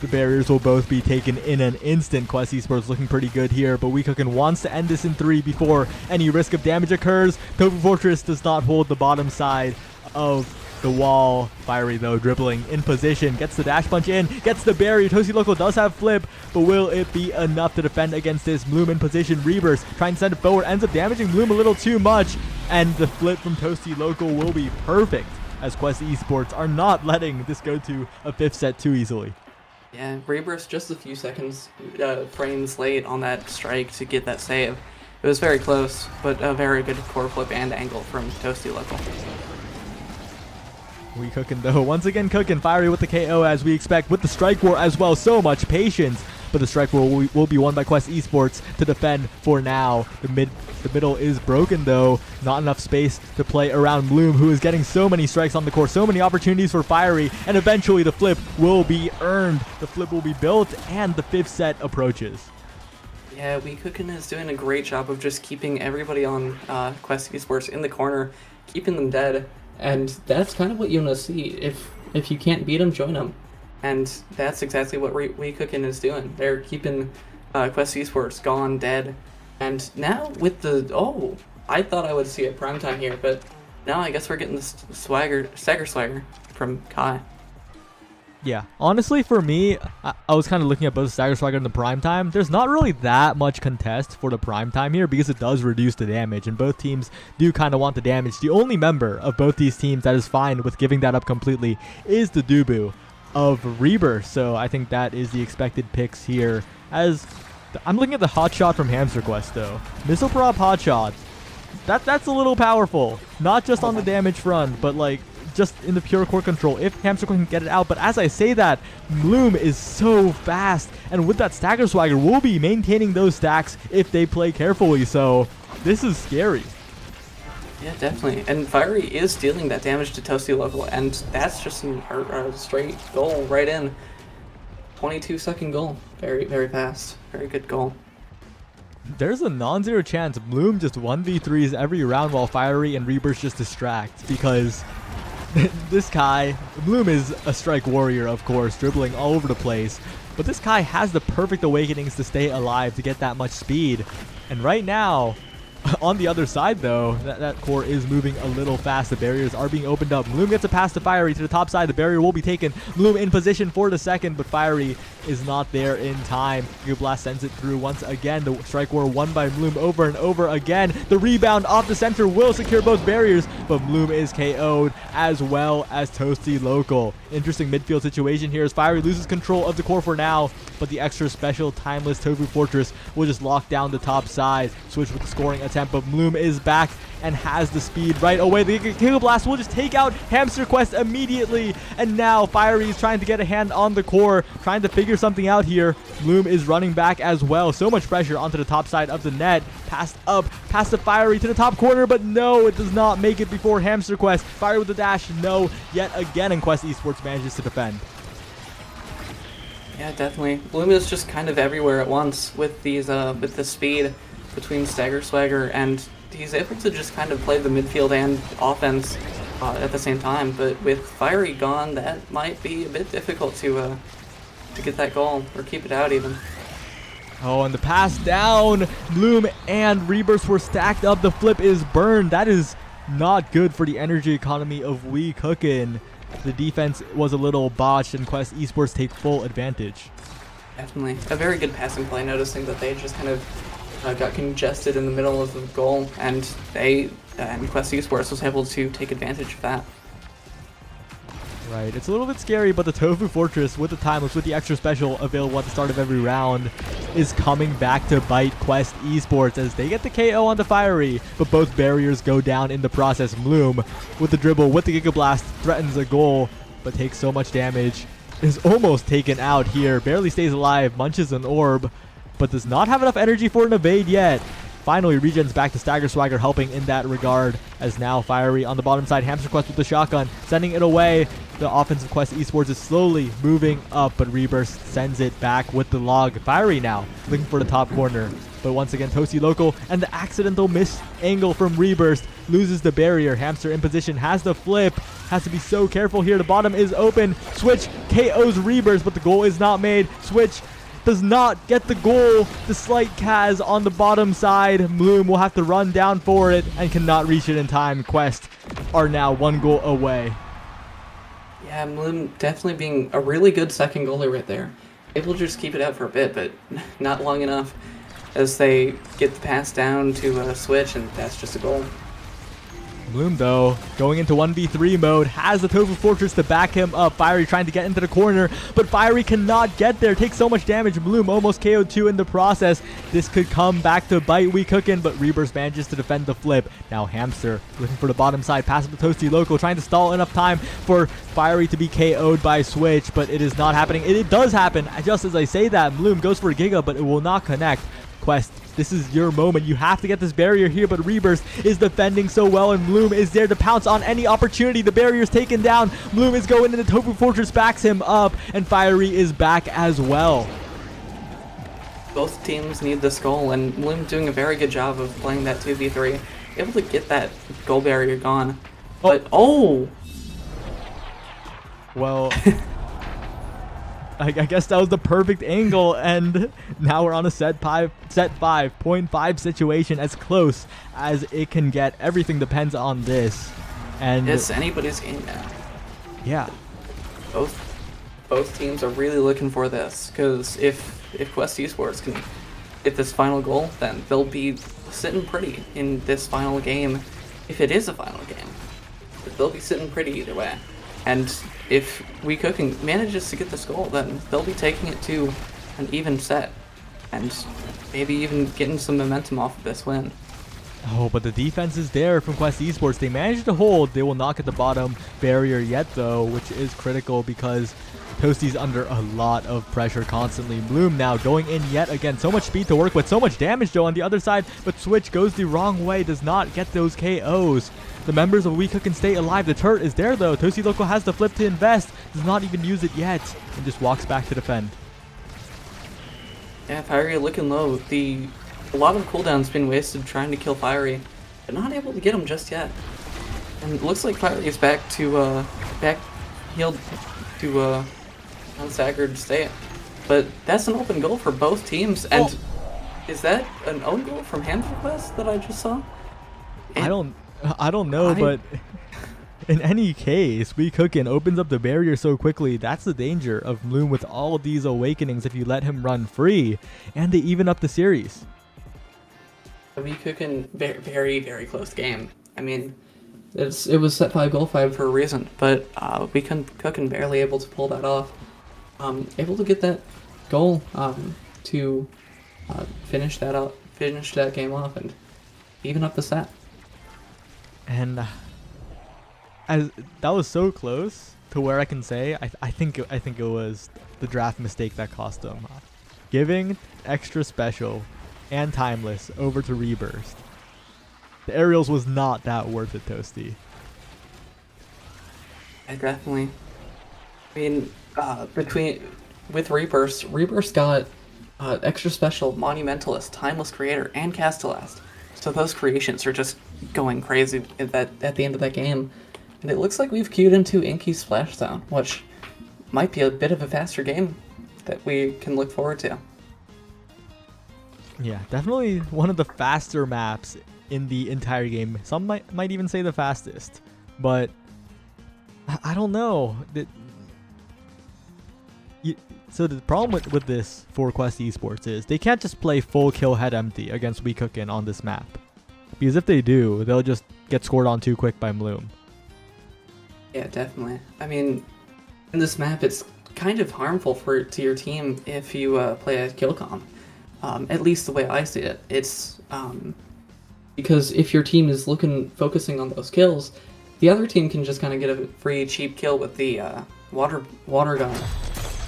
[SPEAKER 3] the barriers will both be taken in an instant. Quest Esports looking pretty good here, but WeCookin wants to end this in 3 before any risk of damage occurs. Tofu Fortress does not hold the bottom side of the wall. Fiery though, dribbling in position, gets the dash punch in, gets the barrier. Toasty Loco does have flip, but will it be enough to defend against this? Bloom in position, Reburst trying to send it forward, ends up damaging Bloom a little too much, and the flip from Toasty Loco will be perfect, as Quest Esports are not letting this go to a 5th set too easily.
[SPEAKER 4] Yeah, Reburst just a few seconds, frames late on that strike to get that save. It was very close, but a very good core flip and angle from Toasty Loco.
[SPEAKER 3] WeCookin though, once again cooking. Fiery with the KO as we expect, with the strike war as well. So much patience, but the strike war will be won by Quest Esports to defend for now. The middle is broken though. Not enough space to play around Bloom, who is getting so many strikes on the core, so many opportunities for Fiery, and eventually the flip will be earned. The flip will be built, and the 5th set approaches.
[SPEAKER 4] Yeah, WeCookin is doing a great job of just keeping everybody on Quest Esports in the corner, keeping them dead. And that's kind of what you want to see. If you can't beat them, join them. And that's exactly what WeCookin is doing. They're keeping Quest Esports gone, dead. And now with the... Oh, I thought I would see a primetime here, but now I guess we're getting this Stagger Swagger from Kai.
[SPEAKER 3] Yeah, honestly for me, I was kind of looking at both Stagger Swagger and the Prime Time. There's not really that much contest for the Prime Time here because it does reduce the damage, and both teams do kind of want the damage. The only member of both these teams that is fine with giving that up completely is the Dubu of Rebirth, so I think that is the expected picks here. As I'm looking at the hot shot from Hamster Quest though. Missile Prop hot shot. That's a little powerful. Not just on the damage front, but like just in the pure core control if Hamster can get it out. But as I say that, Bloom is so fast, and with that Stagger Swagger will be maintaining those stacks if they play carefully, so this is scary.
[SPEAKER 4] Yeah, definitely. And Fiery is dealing that damage to Toasty Local, and that's just a straight goal right in. 22-second goal. Very, very fast. Very good goal.
[SPEAKER 3] There's a non-zero chance Bloom just 1v3s every round while Fiery and Rebirth just distract, because this Kai, Bloom is a strike warrior, of course, dribbling all over the place, but this Kai has the perfect awakenings to stay alive, to get that much speed. And right now, on the other side though, that core is moving a little fast. The barriers are being opened up. Bloom gets a pass to Fiery to the top side. The barrier will be taken. Bloom in position for the second, but Fiery is not there in time. Giga Blast sends it through once again. The strike war won by Bloom over and over again. The rebound off the center will secure both barriers, but Bloom is KO'd as well as Toasty Local. Interesting midfield situation here as Fiery loses control of the core for now, but the extra special timeless Tofu Fortress will just lock down the top side. Switch with the scoring attempt, but Bloom is back and has the speed right away. The Giga Blast will just take out Hamster Quest immediately, and now Fiery is trying to get a hand on the core, trying to figure something out here. Bloom is running back as well. So much pressure onto the top side of the net. Passed up, past the Fiery to the top corner, but no, it does not make it before Hamster Quest. Fiery with the dash, no, yet again, and Quest Esports manages to defend.
[SPEAKER 4] Yeah, definitely. Bloom is just kind of everywhere at once with these with the speed between Stagger Swagger and he's able to just kind of play the midfield and offense at the same time. But with Fiery gone, that might be a bit difficult to get that goal or keep it out even.
[SPEAKER 3] Oh, and the pass down. Bloom and Rebirth were stacked up. The flip is burned. That is not good for the energy economy of We Cookin'. The defense was a little botched, and Quest Esports take full advantage.
[SPEAKER 4] Definitely. A very good passing play, noticing that they just kind of got congested in the middle of the goal, and Quest Esports was able to take advantage of that.
[SPEAKER 3] Right, it's a little bit scary, but the Tofu Fortress with the timeless, with the extra special available at the start of every round, is coming back to bite Quest Esports as they get the KO on the Fiery, but both barriers go down in the process. Bloom with the dribble, with the Giga Blast, threatens a goal, but takes so much damage, is almost taken out here, barely stays alive, munches an orb, but does not have enough energy for an evade yet. Finally, regens back to Stagger Swagger, helping in that regard, as now Fiery on the bottom side, Hamster Quest with the shotgun, sending it away. The offensive Quest Esports is slowly moving up, but Reburst sends it back with the log. Fiery now looking for the top corner, but once again Toasty local, and the accidental miss angle from Reburst loses the barrier. Hamster in position, has the flip, has to be so careful here. The bottom is open. Switch KOs Reburst, but the goal is not made. Switch does not get the goal. The slight Kaz on the bottom side. Bloom will have to run down for it and cannot reach it in time. Quest are now 1 goal away.
[SPEAKER 4] Yeah, Bloom definitely being a really good second goalie right there. Able to just keep it out for a bit, but not long enough as they get the pass down to Switch, and that's just a goal.
[SPEAKER 3] Bloom, though, going into 1v3 mode, has the Tofu Fortress to back him up. Fiery trying to get into the corner, but Fiery cannot get there. Takes so much damage. Bloom almost KO'd 2 in the process. This could come back to bite We Cookin', but Rebirth manages to defend the flip. Now Hamster looking for the bottom side. Pass up the Toasty local, trying to stall enough time for Fiery to be KO'd by Switch, but it is not happening. It does happen. Just as I say that, Bloom goes for a Giga, but it will not connect. Quest, this is your moment. You have to get this barrier here, but Reburst is defending so well, and Bloom is there to pounce on any opportunity. The barrier is taken down. Bloom is going in. The Tofu Fortress backs him up, and Fiery is back as well.
[SPEAKER 4] Both teams need this goal, and Bloom doing a very good job of playing that 2v3. Able to get that goal barrier gone. But,
[SPEAKER 3] Well, I guess that was the perfect angle, and now we're on a set 5, 0.5 situation, as close as it can get. Everything depends on this, and
[SPEAKER 4] it's anybody's game now.
[SPEAKER 3] Yeah,
[SPEAKER 4] both teams are really looking for this, because if Quest Esports can get this final goal, then they'll be sitting pretty in this final game. If it is a final game, they'll be sitting pretty either way. And if We Cookin' manages to get this goal, then they'll be taking it to an even set, and maybe even getting some momentum off of this win.
[SPEAKER 3] Oh, but the defense is there from Quest Esports. They managed to hold. They will not get the bottom barrier yet, though, which is critical because Toasty's under a lot of pressure constantly. Bloom now going in yet again. So much speed to work with. So much damage, though, on the other side. But Switch goes the wrong way. Does not get those KOs. The members of We Cookin' stay alive. The turret is there, though. Toasty Loco has the flip to invest. Does not even use it yet. And just walks back to defend.
[SPEAKER 4] Yeah, Fiery looking low. A lot of cooldowns been wasted trying to kill Fiery, but not able to get him just yet. And it looks like Fiery is back healed to unstaggered state. But that's an open goal for both teams. And is that an own goal from Hamster Quest that I just saw?
[SPEAKER 3] I don't know, but in any case, We Cookin' opens up the barrier so quickly. That's the danger of Bloom with all of these awakenings if you let him run free, and they even up the series.
[SPEAKER 4] We Cookin' very, very close game. I mean, it was set 5 goal 5 for a reason, but We Cookin' barely able to pull that off. Able to get that goal to finish that game off and even up the set.
[SPEAKER 3] And as that was so close to where I can say I think it was the draft mistake that cost them. Giving extra special and timeless over to Reburst. The aerials was not that worth it, Toasty.
[SPEAKER 4] I definitely. I mean, with Rebirst got extra special, Monumentalist, Timeless Creator, and Castellast. so those creations are just going crazy at the end of that game. And it looks like we've queued into Inky's Splashdown, which might be a bit of a faster game that we can look forward to.
[SPEAKER 3] Yeah, definitely one of the faster maps in the entire game. Some might even say the fastest. But I don't know. So the problem with this for Quest Esports is they can't just play full kill head empty against WeCookin on this map. Because if they do, they'll just get scored on too quick by Bloom.
[SPEAKER 4] Yeah, definitely. I mean, in this map, it's kind of harmful to your team if you play a kill comp. At least the way I see it. It's because if your team is focusing on those kills, the other team can just kind of get a free cheap kill with the water gun,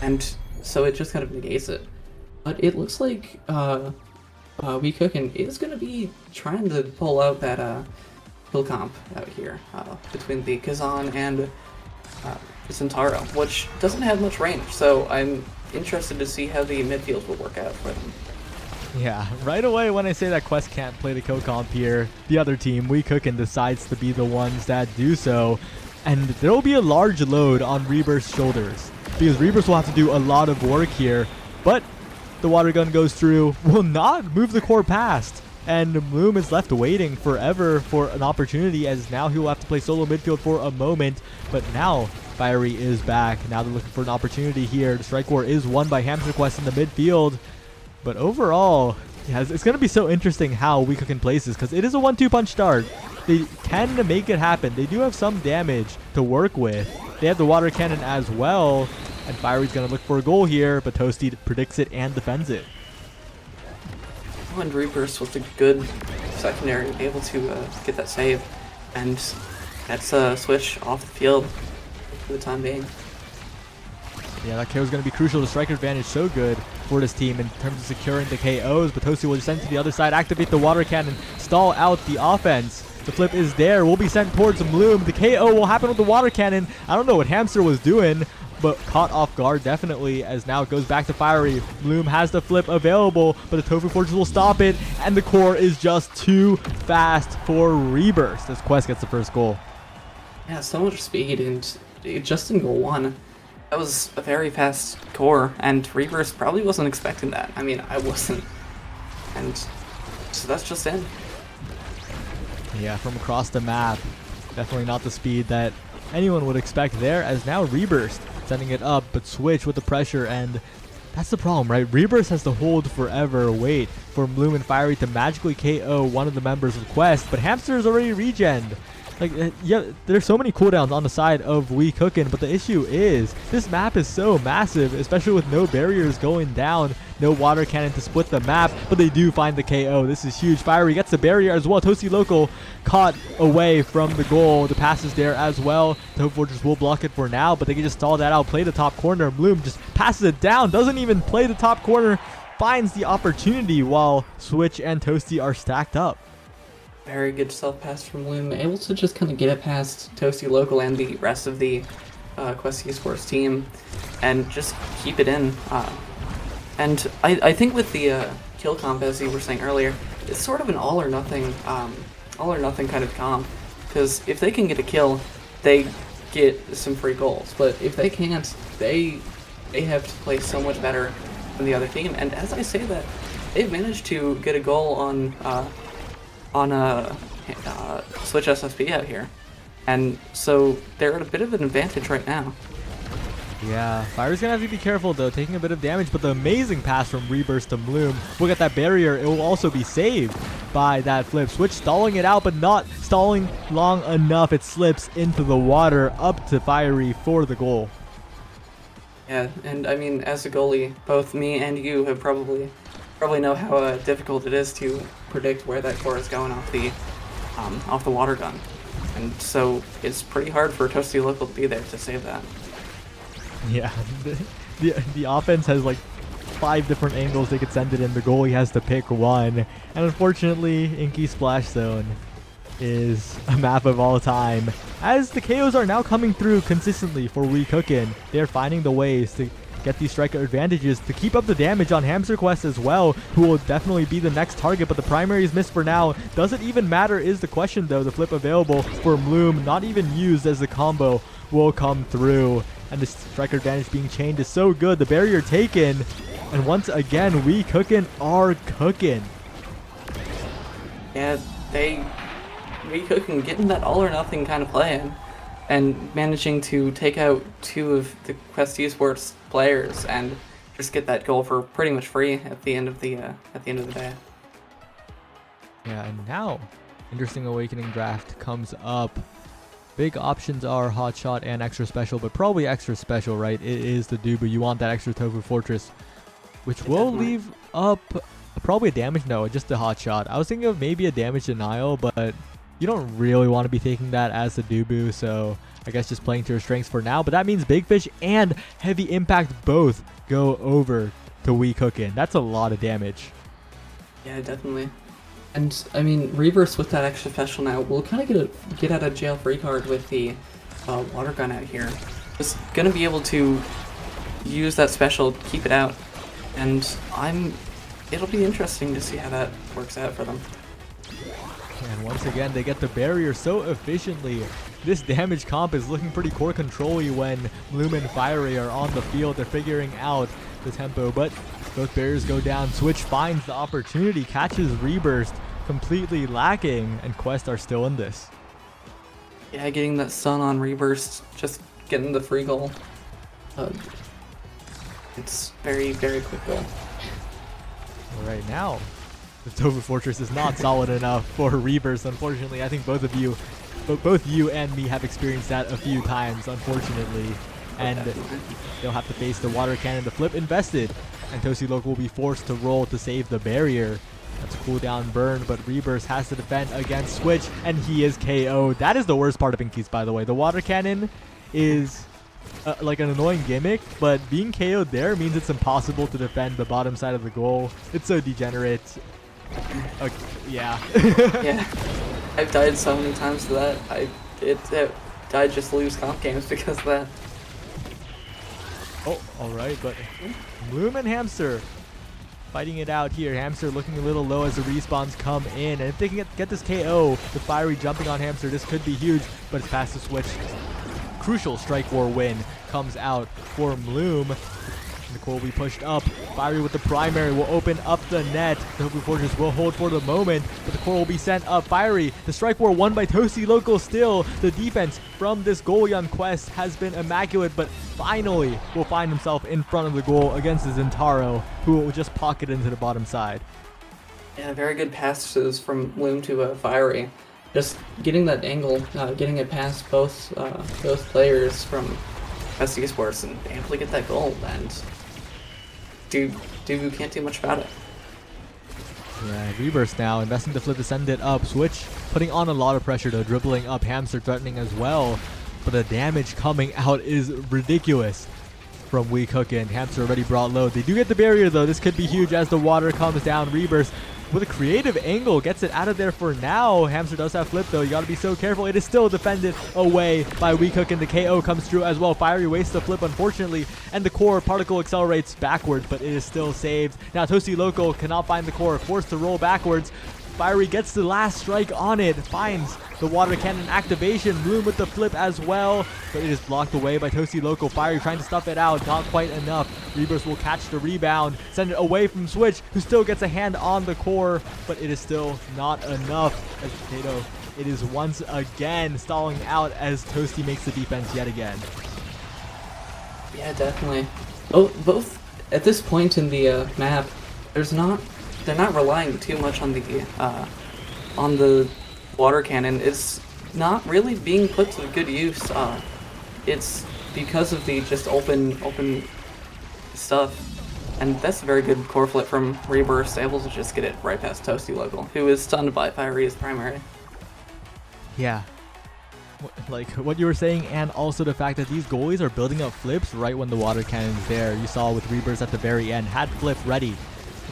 [SPEAKER 4] and so it just kind of negates it. But it looks like WeCookin is going to be trying to pull out that kill comp out here between the Kazan and the Centauro, which doesn't have much range. So I'm interested to see how the midfield will work out for them.
[SPEAKER 3] Yeah, right away when I say that Quest can't play the kill comp here, the other team, WeCookin, decides to be the ones that do so. And there will be a large load on Rebirth's shoulders, because Rebirth will have to do a lot of work here. But the water gun goes through, will not move the core past. And Bloom is left waiting forever for an opportunity, as now he will have to play solo midfield for a moment. But now Fiery is back. Now they're looking for an opportunity here. The strike war is won by Hamster Quest in the midfield. But overall, yeah, it's going to be so interesting how WeCookin plays this, because it is a 1-2 punch start. They can make it happen. They do have some damage to work with. They have the water cannon as well. And Fiery's going to look for a goal here, but Toasty predicts it and defends it.
[SPEAKER 4] And Reapers with a good secondary, able to get that save. And that's a switch off the field for the time being.
[SPEAKER 3] Yeah, that KO is going to be crucial. The striker advantage so good for this team in terms of securing the KOs, but Toasty will just send to the other side, activate the water cannon, stall out the offense. The flip is there, will be sent towards Bloom. The KO will happen with the water cannon. I don't know what Hamster was doing, but caught off guard definitely, as now it goes back to Fiery. Bloom has the flip available, but the Tofu Fortress will stop it, and the core is just too fast for Rebirth as Quest gets the first goal.
[SPEAKER 4] Yeah, so much speed, and just in goal one, that was a very fast core, and Rebirth probably wasn't expecting that. I mean, I wasn't. And so that's just in.
[SPEAKER 3] Yeah, from across the map, definitely not the speed that anyone would expect there, as now Rebirth sending it up, but Switch with the pressure, and that's the problem, right? Rebirth has to hold forever, wait for Bloom and Fiery to magically KO one of the members of Quest, but Hamster is already regened. Like, yeah, there's so many cooldowns on the side of WeCookin, but the issue is this map is so massive, especially with no barriers going down, no water cannon to split the map, but they do find the KO. This is huge. Fiery gets the barrier as well. Toasty Local caught away from the goal. The pass is there as well. The Hope Fortress will block it for now, but they can just stall that out, play the top corner. Bloom just passes it down, doesn't even play the top corner, finds the opportunity while Switch and Toasty are stacked up.
[SPEAKER 4] Very good self-pass from Bloom, able to just kind of get it past Toasty Local and the rest of the Quest Esports team and just keep it in. And I think with the kill comp, as you were saying earlier, it's sort of an all or nothing kind of comp, because if they can get a kill, they get some free goals. But if they can't, they have to play so much better than the other team. And as I say that, they've managed to get a goal on Switch SSB out here, and so they're at a bit of an advantage right now.
[SPEAKER 3] Yeah, Fiery's gonna have to be careful though, taking a bit of damage, but the amazing pass from Rebirth to Bloom will get that barrier. It will also be saved by that flip. Switch stalling it out, but not stalling long enough. It slips into the water, up to Fiery for the goal.
[SPEAKER 4] Yeah, and I mean, as a goalie, both me and you have probably know how difficult it is to predict where that core is going off the water gun, and so it's pretty hard for Toasty Local to be there to save that.
[SPEAKER 3] Yeah, the offense has like 5 different angles they could send it in. The goalie has to pick one, and unfortunately, Inky Splash Zone is a map of all time, as the KOs are now coming through consistently for WeCookin. They're finding the ways to get these striker advantages to keep up the damage on Hamster Quest as well, who will definitely be the next target, but the primary is missed for now. Does it even matter is the question though. The flip available for Bloom, not even used as the combo will come through. And the striker advantage being chained is so good. The barrier taken. And once again, We Cookin' are cooking.
[SPEAKER 4] Yeah, We Cookin' getting that all or nothing kind of play-in and managing to take out 2 of the Quest Esports players and just get that goal for pretty much free at the end of the day.
[SPEAKER 3] Yeah, and now Interesting Awakening draft comes up. Big options are Hot Shot and Extra Special, but probably Extra Special, right? It is the Dubu. You want that extra Tofu Fortress, which will leave up probably a damage. No, just a Hot Shot. I was thinking of maybe a damage denial, but you don't really want to be taking that as the Dubu, so I guess just playing to your strengths for now. But that means Big Fish and Heavy Impact both go over to We Cookin'. That's a lot of damage.
[SPEAKER 4] Yeah, definitely. And I mean, Reverse with that extra special now will kind of get out of jail free card with the water gun out here. Just gonna be able to use that special, keep it out, and it'll be interesting to see how that works out for them.
[SPEAKER 3] And once again, they get the barrier so efficiently. This damage comp is looking pretty core control-y when Bloom and Fiery are on the field. They're figuring out the tempo, but both barriers go down. Switch finds the opportunity, catches Reburst, completely lacking, and Quest are still in this.
[SPEAKER 4] Yeah, getting that stun on Reburst, just getting the free goal. It's very, very quick goal.
[SPEAKER 3] Right now, the Tofu Fortress is not solid enough for Reburst, unfortunately. I think both you and me have experienced that a few times, unfortunately. And they'll have to face the water cannon. The flip invested, and Toasty Loco will be forced to roll to save the barrier. That's a cooldown burn, but Reburst has to defend against Switch, and he is KO'd. That is the worst part of Inky's, by the way. The water cannon is like an annoying gimmick, but being KO'd there means it's impossible to defend the bottom side of the goal. It's so degenerate. Yeah.
[SPEAKER 4] Yeah. I've died so many times to that. I just lose comp games because of that.
[SPEAKER 3] Oh, alright, but Bloom and Hamster fighting it out here. Hamster looking a little low as the respawns come in. And if they can get this KO, the Fiery jumping on Hamster, this could be huge, but it's past the Switch. Crucial Strike War win comes out for Bloom. The core will be pushed up. Fiery with the primary will open up the net. The Tofu Fortress will hold for the moment, but the core will be sent up. Fiery, the strike war won by Toasty Loco still. The defense from this goalie on Quest has been immaculate, but finally will find himself in front of the goal against his Zentaro, who will just pocket into the bottom side.
[SPEAKER 4] Yeah, very good passes from Loom to Fiery. Just getting that angle, getting it past both players from Best Esports and able to get that goal, and Dude can't do much about it.
[SPEAKER 3] Yeah, Reburst now investing the flip to send it up. Switch putting on a lot of pressure though, dribbling up. Hamster threatening as well, but the damage coming out is ridiculous from We Cookin'. Hamster already brought low. They do get the barrier though. This could be huge as the water comes down. Reburst with a creative angle gets it out of there for now. Hamster does have flip though. You gotta be so careful. It is still defended away by We Cookin'. The KO comes through as well. Fiery wastes the flip unfortunately, and the core particle accelerates backwards, but it is still saved. Now Toasty Loco cannot find the core, forced to roll backwards. Fiery gets the last strike on it, finds the water cannon activation. Bloom with the flip as well, but it is blocked away by Toasty Loco. Fiery trying to stuff it out, not quite enough. Reburst will catch the rebound, send it away from Switch, who still gets a hand on the core, but it is still not enough. As Potato, it is once again stalling out as Toasty makes the defense yet again.
[SPEAKER 4] Yeah, definitely. Both at this point in the map, they're not relying too much on the water cannon. It's not really being put to good use. It's because of the just open stuff, and that's a very good core flip from Reburst, able to just get it right past Toasty Local, who is stunned by Fiery's primary.
[SPEAKER 3] Yeah. Like what you were saying, and also the fact that these goalies are building up flips right when the water cannon is there. You saw with Reburst at the very end, had flip ready.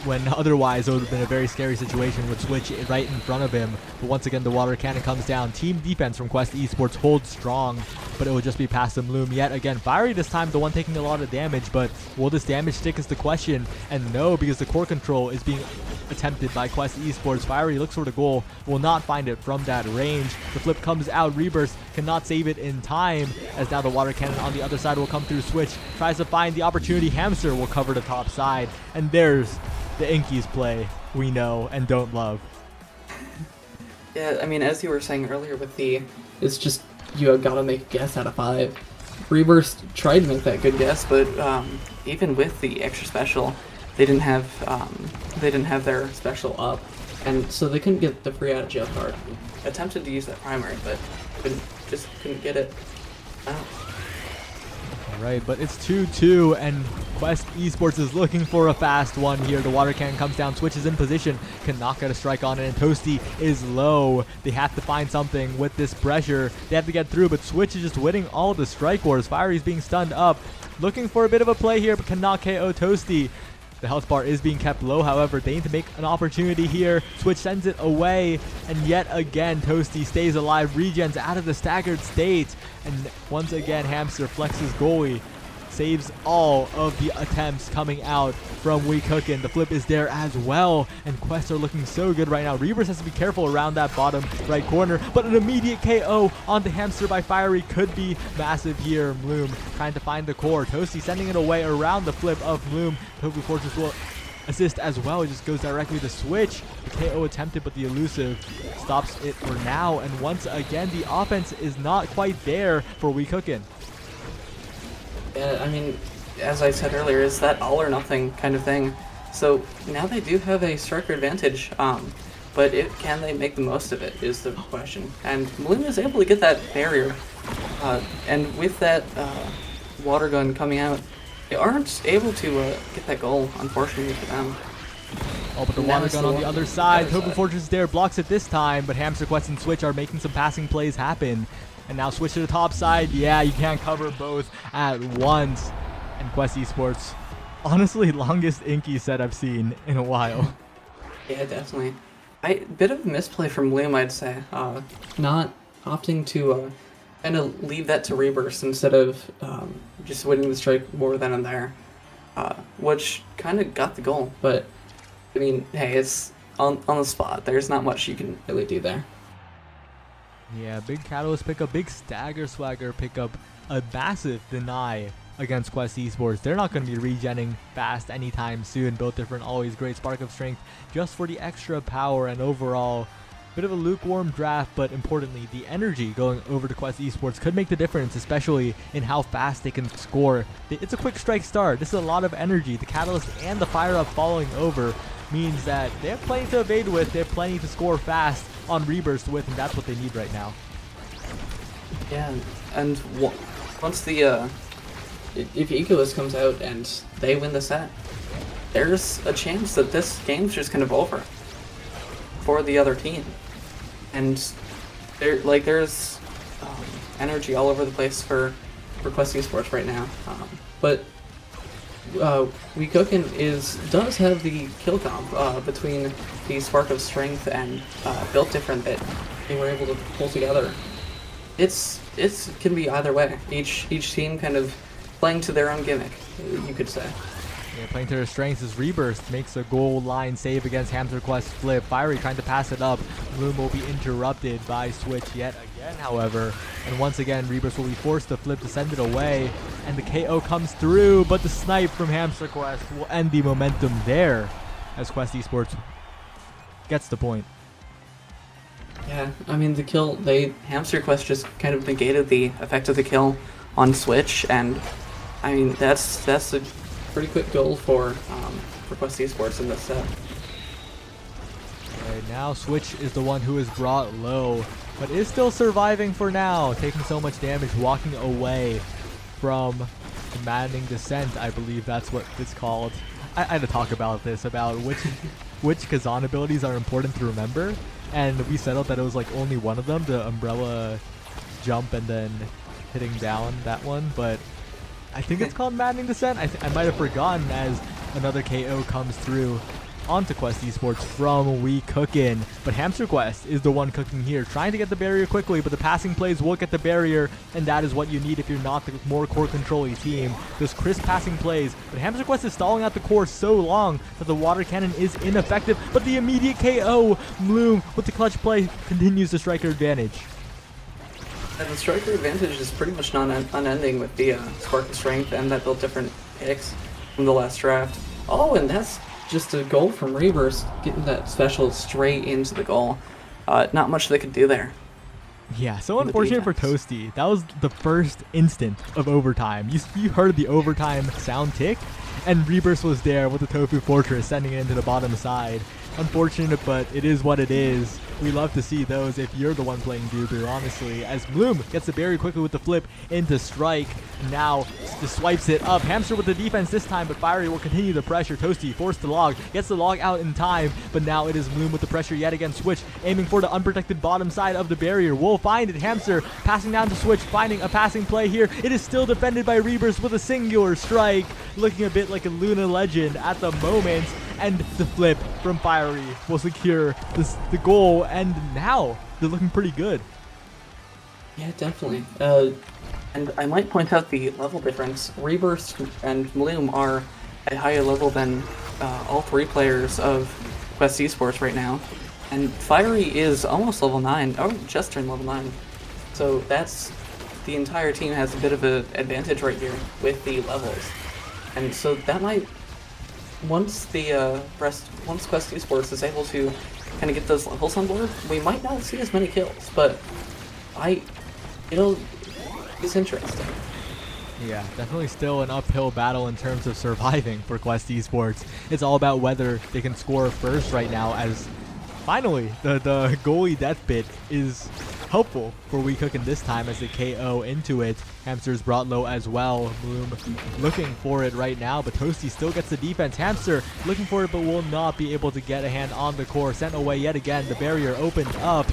[SPEAKER 3] when otherwise it would have been a very scary situation with Switch right in front of him. But once again, the water cannon comes down. Team defense from Quest Esports holds strong, but it will just be past the Bloom yet again. Fiery this time, the one taking a lot of damage, but will this damage stick is the question. And no, because the core control is being attempted by Quest Esports. Fiery looks for the goal, will not find it from that range. The flip comes out, Reburst cannot save it in time, as now the water cannon on the other side will come through. Switch tries to find the opportunity. Hamster will cover the top side, and there's the Inky's play we know and don't love.
[SPEAKER 4] Yeah, I mean, as you were saying earlier with the, it's just, you gotta make a guess out of 5. Reburst tried to make that good guess, but even with the extra special, they didn't have their special up, and so they couldn't get the free out of jail card. Attempted to use that primary, but couldn't get it.
[SPEAKER 3] Right, but it's 2-2, and Quest Esports is looking for a fast one here. The water cannon comes down, Switch is in position, cannot get a strike on it, and Toasty is low. They have to find something with this pressure. They have to get through, but Switch is just winning all the strike wars. Fiery's being stunned up, looking for a bit of a play here, but cannot KO Toasty. The health bar is being kept low, however, they need to make an opportunity here. Switch sends it away, and yet again, Toasty stays alive, regens out of the staggered state. And once again, Hamster flexes goalie, saves all of the attempts coming out from Weecookin. The flip is there as well, and Quests are looking so good right now. Reavers has to be careful around that bottom right corner, but an immediate KO on the Hamster by Fiery could be massive here. Bloom trying to find the core. Toasty sending it away around the flip of Bloom. Tofu Fortress will assist as well. It just goes directly to Switch. The KO attempted, but the elusive stops it for now. And once again, the offense is not quite there for Weecookin.
[SPEAKER 4] Yeah, I mean, as I said earlier, it's that all or nothing kind of thing. So now they do have a striker advantage, but can they make the most of it is the question. And Bloom is able to get that barrier, and with that water gun coming out, they aren't able to get that goal, unfortunately for them.
[SPEAKER 3] Oh, but the water gun on the other side. Tofu Fortress is there, blocks it this time, but Hamster, Quest, and Switch are making some passing plays happen. And now Switch to the top side. Yeah, you can't cover both at once. And Quest Esports, honestly, longest Inky set I've seen in a while.
[SPEAKER 4] Yeah, definitely. Bit of misplay from Bloom, I'd say. Not opting to kind of leave that to Reburst instead of just winning the strike more then and there, which kind of got the goal. But I mean, hey, it's on the spot. There's not much you can really do there.
[SPEAKER 3] Yeah, big Catalyst pickup, big Stagger Swagger pickup, a massive deny against Quest Esports. They're not going to be regenning fast anytime soon. Both different, always great. Spark of Strength just for the extra power, and overall, bit of a lukewarm draft, but importantly, the energy going over to Quest Esports could make the difference, especially in how fast they can score. It's a quick strike start. This is a lot of energy. The Catalyst and the Fire Up following over means that they have plenty to evade with. They have plenty to score fast on Reburst with, and that's what they need right now.
[SPEAKER 4] Yeah, and once the if Ecolus comes out and they win the set, there's a chance that this game's just kind of over for the other team. And there's energy all over the place for Quest Esports right now. But Weecookin does have the kill comp between the Spark of Strength and Built Different that they were able to pull together. It can be either way. Each team kind of playing to their own gimmick, you could say.
[SPEAKER 3] Yeah, playing to their strengths as Reburst makes a goal line save against Hamster Quest flip. Fiery trying to pass it up. Bloom will be interrupted by Switch yet again, however. And once again, Reburst will be forced to flip to send it away. And the KO comes through, but the snipe from Hamster Quest will end the momentum there as Quest Esports gets the point.
[SPEAKER 4] Yeah, I mean, the kill, Hamster Quest just kind of negated the effect of the kill on Switch, and I mean, that's a pretty quick goal for Quest Esports in this set.
[SPEAKER 3] Right now, Switch is the one who is brought low, but is still surviving for now, taking so much damage, walking away from the maddening descent. I believe that's what it's called. I had to talk about this, about which Kazan abilities are important to remember, and we settled that it was like only one of them, the umbrella jump and then hitting down that one, but I think it's called Maddening Descent. I might have forgotten as another KO comes through. onto Quest Esports from We Cookin'. But Hamster Quest is the one cooking here, trying to get the barrier quickly, but the passing plays will get the barrier, and that is what you need if you're not the more core control-y team. Those crisp passing plays, but Hamster Quest is stalling out the core so long that the water cannon is ineffective, but the immediate KO. Bloom with the clutch play continues the striker advantage.
[SPEAKER 4] And the striker advantage is pretty much unending with the Spark of Strength and that built different picks from the last draft. Oh, and that's just a goal from Reverse, getting that special straight into the goal. Not much they could do there.
[SPEAKER 3] Yeah, so unfortunate for Toasty. That was the first instant of overtime. You heard the overtime sound tick, and Reverse was there with the Tofu Fortress sending it into the bottom side. Unfortunate, but it is what it is. We love to see those if you're the one playing Dubu, honestly. As Bloom gets the barrier quickly with the flip into Strike. Now just swipes it up. Hamster with the defense this time, but Fiery will continue the pressure. Toasty forced the log, gets the log out in time, but now it is Bloom with the pressure yet again. Switch aiming for the unprotected bottom side of the barrier. Will find it. Hamster passing down to Switch, finding a passing play here. It is still defended by Rebirth with a singular strike, looking a bit like a Luna legend at the moment. And the flip from Fiery will secure the goal, and now they're looking pretty good.
[SPEAKER 4] Yeah, definitely. And I might point out the level difference. Rebirth and Bloom are at a higher level than all three players of Quest Esports right now. And Fiery is almost level 9, or just turned level 9. So that's, the entire team has a bit of an advantage right here with the levels. And so that might, once Quest Esports is able to kind of get those levels on board, we might not see as many kills, but it's interesting.
[SPEAKER 3] Yeah, definitely still an uphill battle in terms of surviving for Quest Esports. It's all about whether they can score first right now, as finally the goalie death bit is helpful for We Cookin' this time as they KO into it. Hamster's brought low as well. Bloom looking for it right now, but Toasty still gets the defense. Hamster looking for it, but will not be able to get a hand on the core. Sent away yet again. The barrier opened up,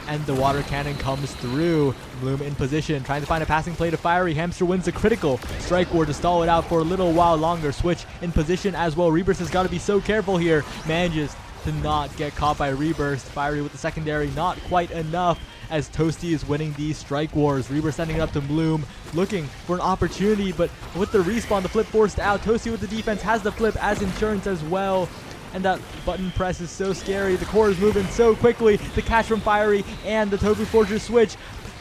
[SPEAKER 3] and the water cannon comes through. Bloom in position, trying to find a passing play to Fiery. Hamster wins the critical strike ward to stall it out for a little while longer. Switch in position as well. Rebirth has got to be so careful here. Manages to not get caught by Rebirth. Fiery with the secondary, not quite enough, as Toasty is winning these strike wars. Rebirth sending it up to Bloom, looking for an opportunity, but with the respawn, the flip forced out. Toasty with the defense has the flip as insurance as well. And that button press is so scary. The core is moving so quickly. The catch from Fiery and the Tofu Fortress switch.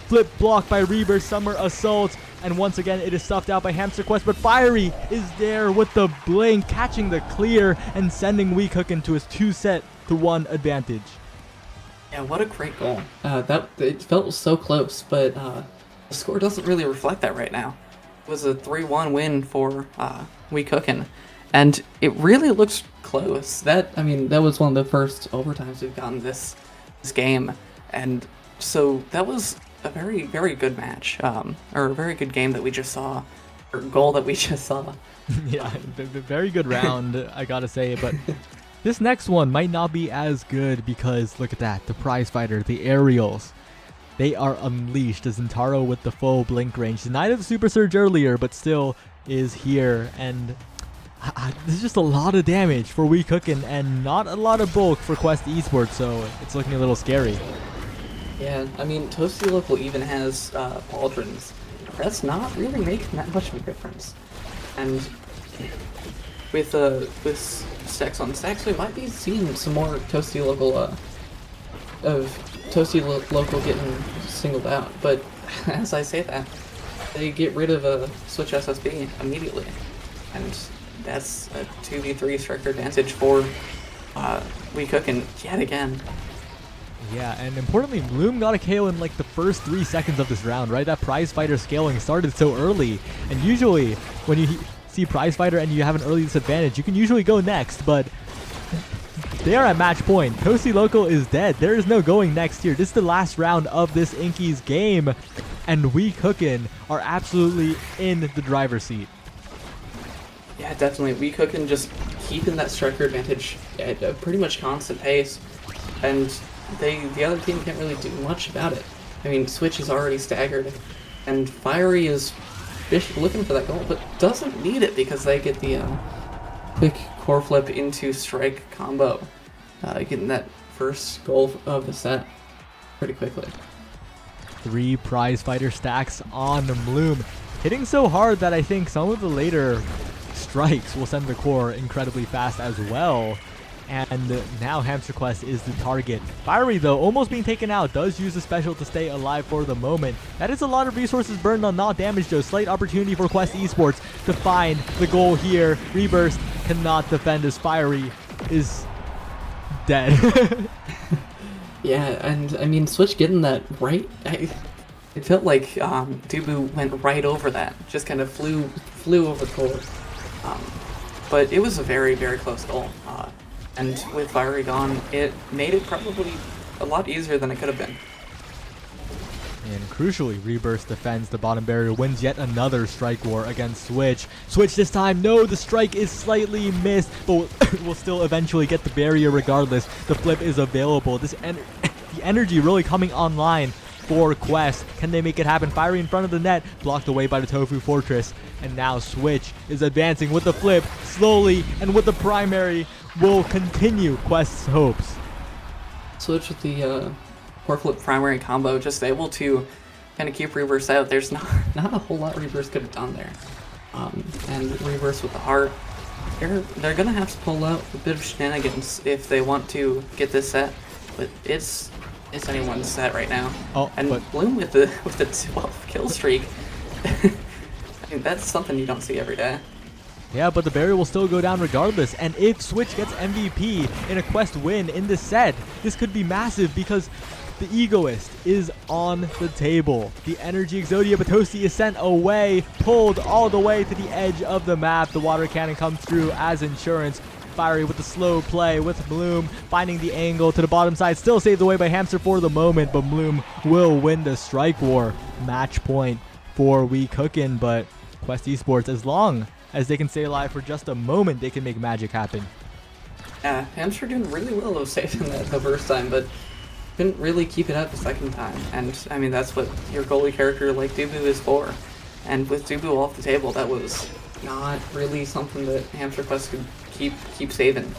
[SPEAKER 3] Flip blocked by Rebirth, Summer Assault. And once again, it is stuffed out by Hamster Quest, but Fiery is there with the blink, catching the clear and sending We Cookin' to his 2-1 advantage.
[SPEAKER 4] Yeah, what a great goal. It felt so close, but the score doesn't really reflect that right now. It was a 3-1 win for We Cookin', and it really looks close. That was one of the first overtimes we've gotten this game, and so that was a very, very good match, or a very good game that we just saw, or goal that we just saw.
[SPEAKER 3] Yeah, very good round, I gotta say, but this next one might not be as good because look at that, the prize fighter, the aerials. They are unleashed. Zentaro with the full blink range. Denied of the super surge earlier, but still is here. And there's just a lot of damage for We Cookin' and not a lot of bulk for Quest Esports, so it's looking a little scary.
[SPEAKER 4] Yeah, Toasty Local even has pauldrons. That's not really making that much of a difference. And with stacks on stacks, we might be seeing some more Toasty Local getting singled out. But as I say that, they get rid of Switch SSB immediately, and that's a 2v3 striker advantage for We Cookin' yet again.
[SPEAKER 3] Yeah, and importantly, Bloom got a KO in like the first 3 seconds of this round, right? That prize fighter scaling started so early, and usually when you see prize fighter and you have an early disadvantage, you can usually go next, but they are at match point. Toasty Local is dead. There is no going next here. This is the last round of this Inky's game, and We Cookin' are absolutely in the driver's seat.
[SPEAKER 4] Yeah, definitely. We Cookin' just keeping that striker advantage at a pretty much constant pace, and the other team can't really do much about it. Switch is already staggered, and Fiery is looking for that goal, but doesn't need it because they get the core flip into strike combo, getting that first goal of the set pretty quickly.
[SPEAKER 3] 3 prize fighter stacks on Bloom, hitting so hard that I think some of the later strikes will send the core incredibly fast as well. And now Hamster Quest is the target. Fiery, though, almost being taken out, does use a special to stay alive for the moment. That is a lot of resources burned on not damage, though. Slight opportunity for Quest Esports to find the goal here. Reburst cannot defend as Fiery is dead.
[SPEAKER 4] Yeah, and I mean, Switch getting that right, it felt like Dubu went right over that, just kind of flew over the core. But it was a very, very close goal. And with Fiery gone, it made it probably a lot easier than it could have been.
[SPEAKER 3] And crucially, Reburst defends the bottom barrier, wins yet another strike war against Switch. Switch this time, no, the strike is slightly missed, but will still eventually get the barrier regardless. The flip is available. The energy really coming online for Quest. Can they make it happen? Fiery in front of the net, blocked away by the Tofu Fortress. And now Switch is advancing with the flip, slowly, and with the primary will continue Quest's hopes.
[SPEAKER 4] Switch with the core flip primary combo, just able to kind of keep Reverse out. There's not a whole lot Reverse could have done there. And Reverse with the heart, they're gonna have to pull out a bit of shenanigans if they want to get this set, but it's anyone's set right now. And Bloom with the 12 kill streak. I mean, that's something you don't see every day.
[SPEAKER 3] Yeah, but the barrier will still go down regardless, and if Switch gets MVP in a Quest win in this set, this could be massive because the Egoist is on the table. The Energy Exodia Batosi is sent away, pulled all the way to the edge of the map. The water cannon comes through as insurance. Fiery with the slow play with Bloom, finding the angle to the bottom side, still saved away by Hamster for the moment, but Bloom will win the strike war. Match point for Weecookin, but Quest Esports, as long as they can stay alive for just a moment, they can make magic happen.
[SPEAKER 4] Yeah, Hamster doing really well of saving that the first time, but couldn't really keep it up the second time. And I mean, that's what your goalie character like Dubu is for. And with Dubu off the table, that was not really something that Hamster Quest could keep saving.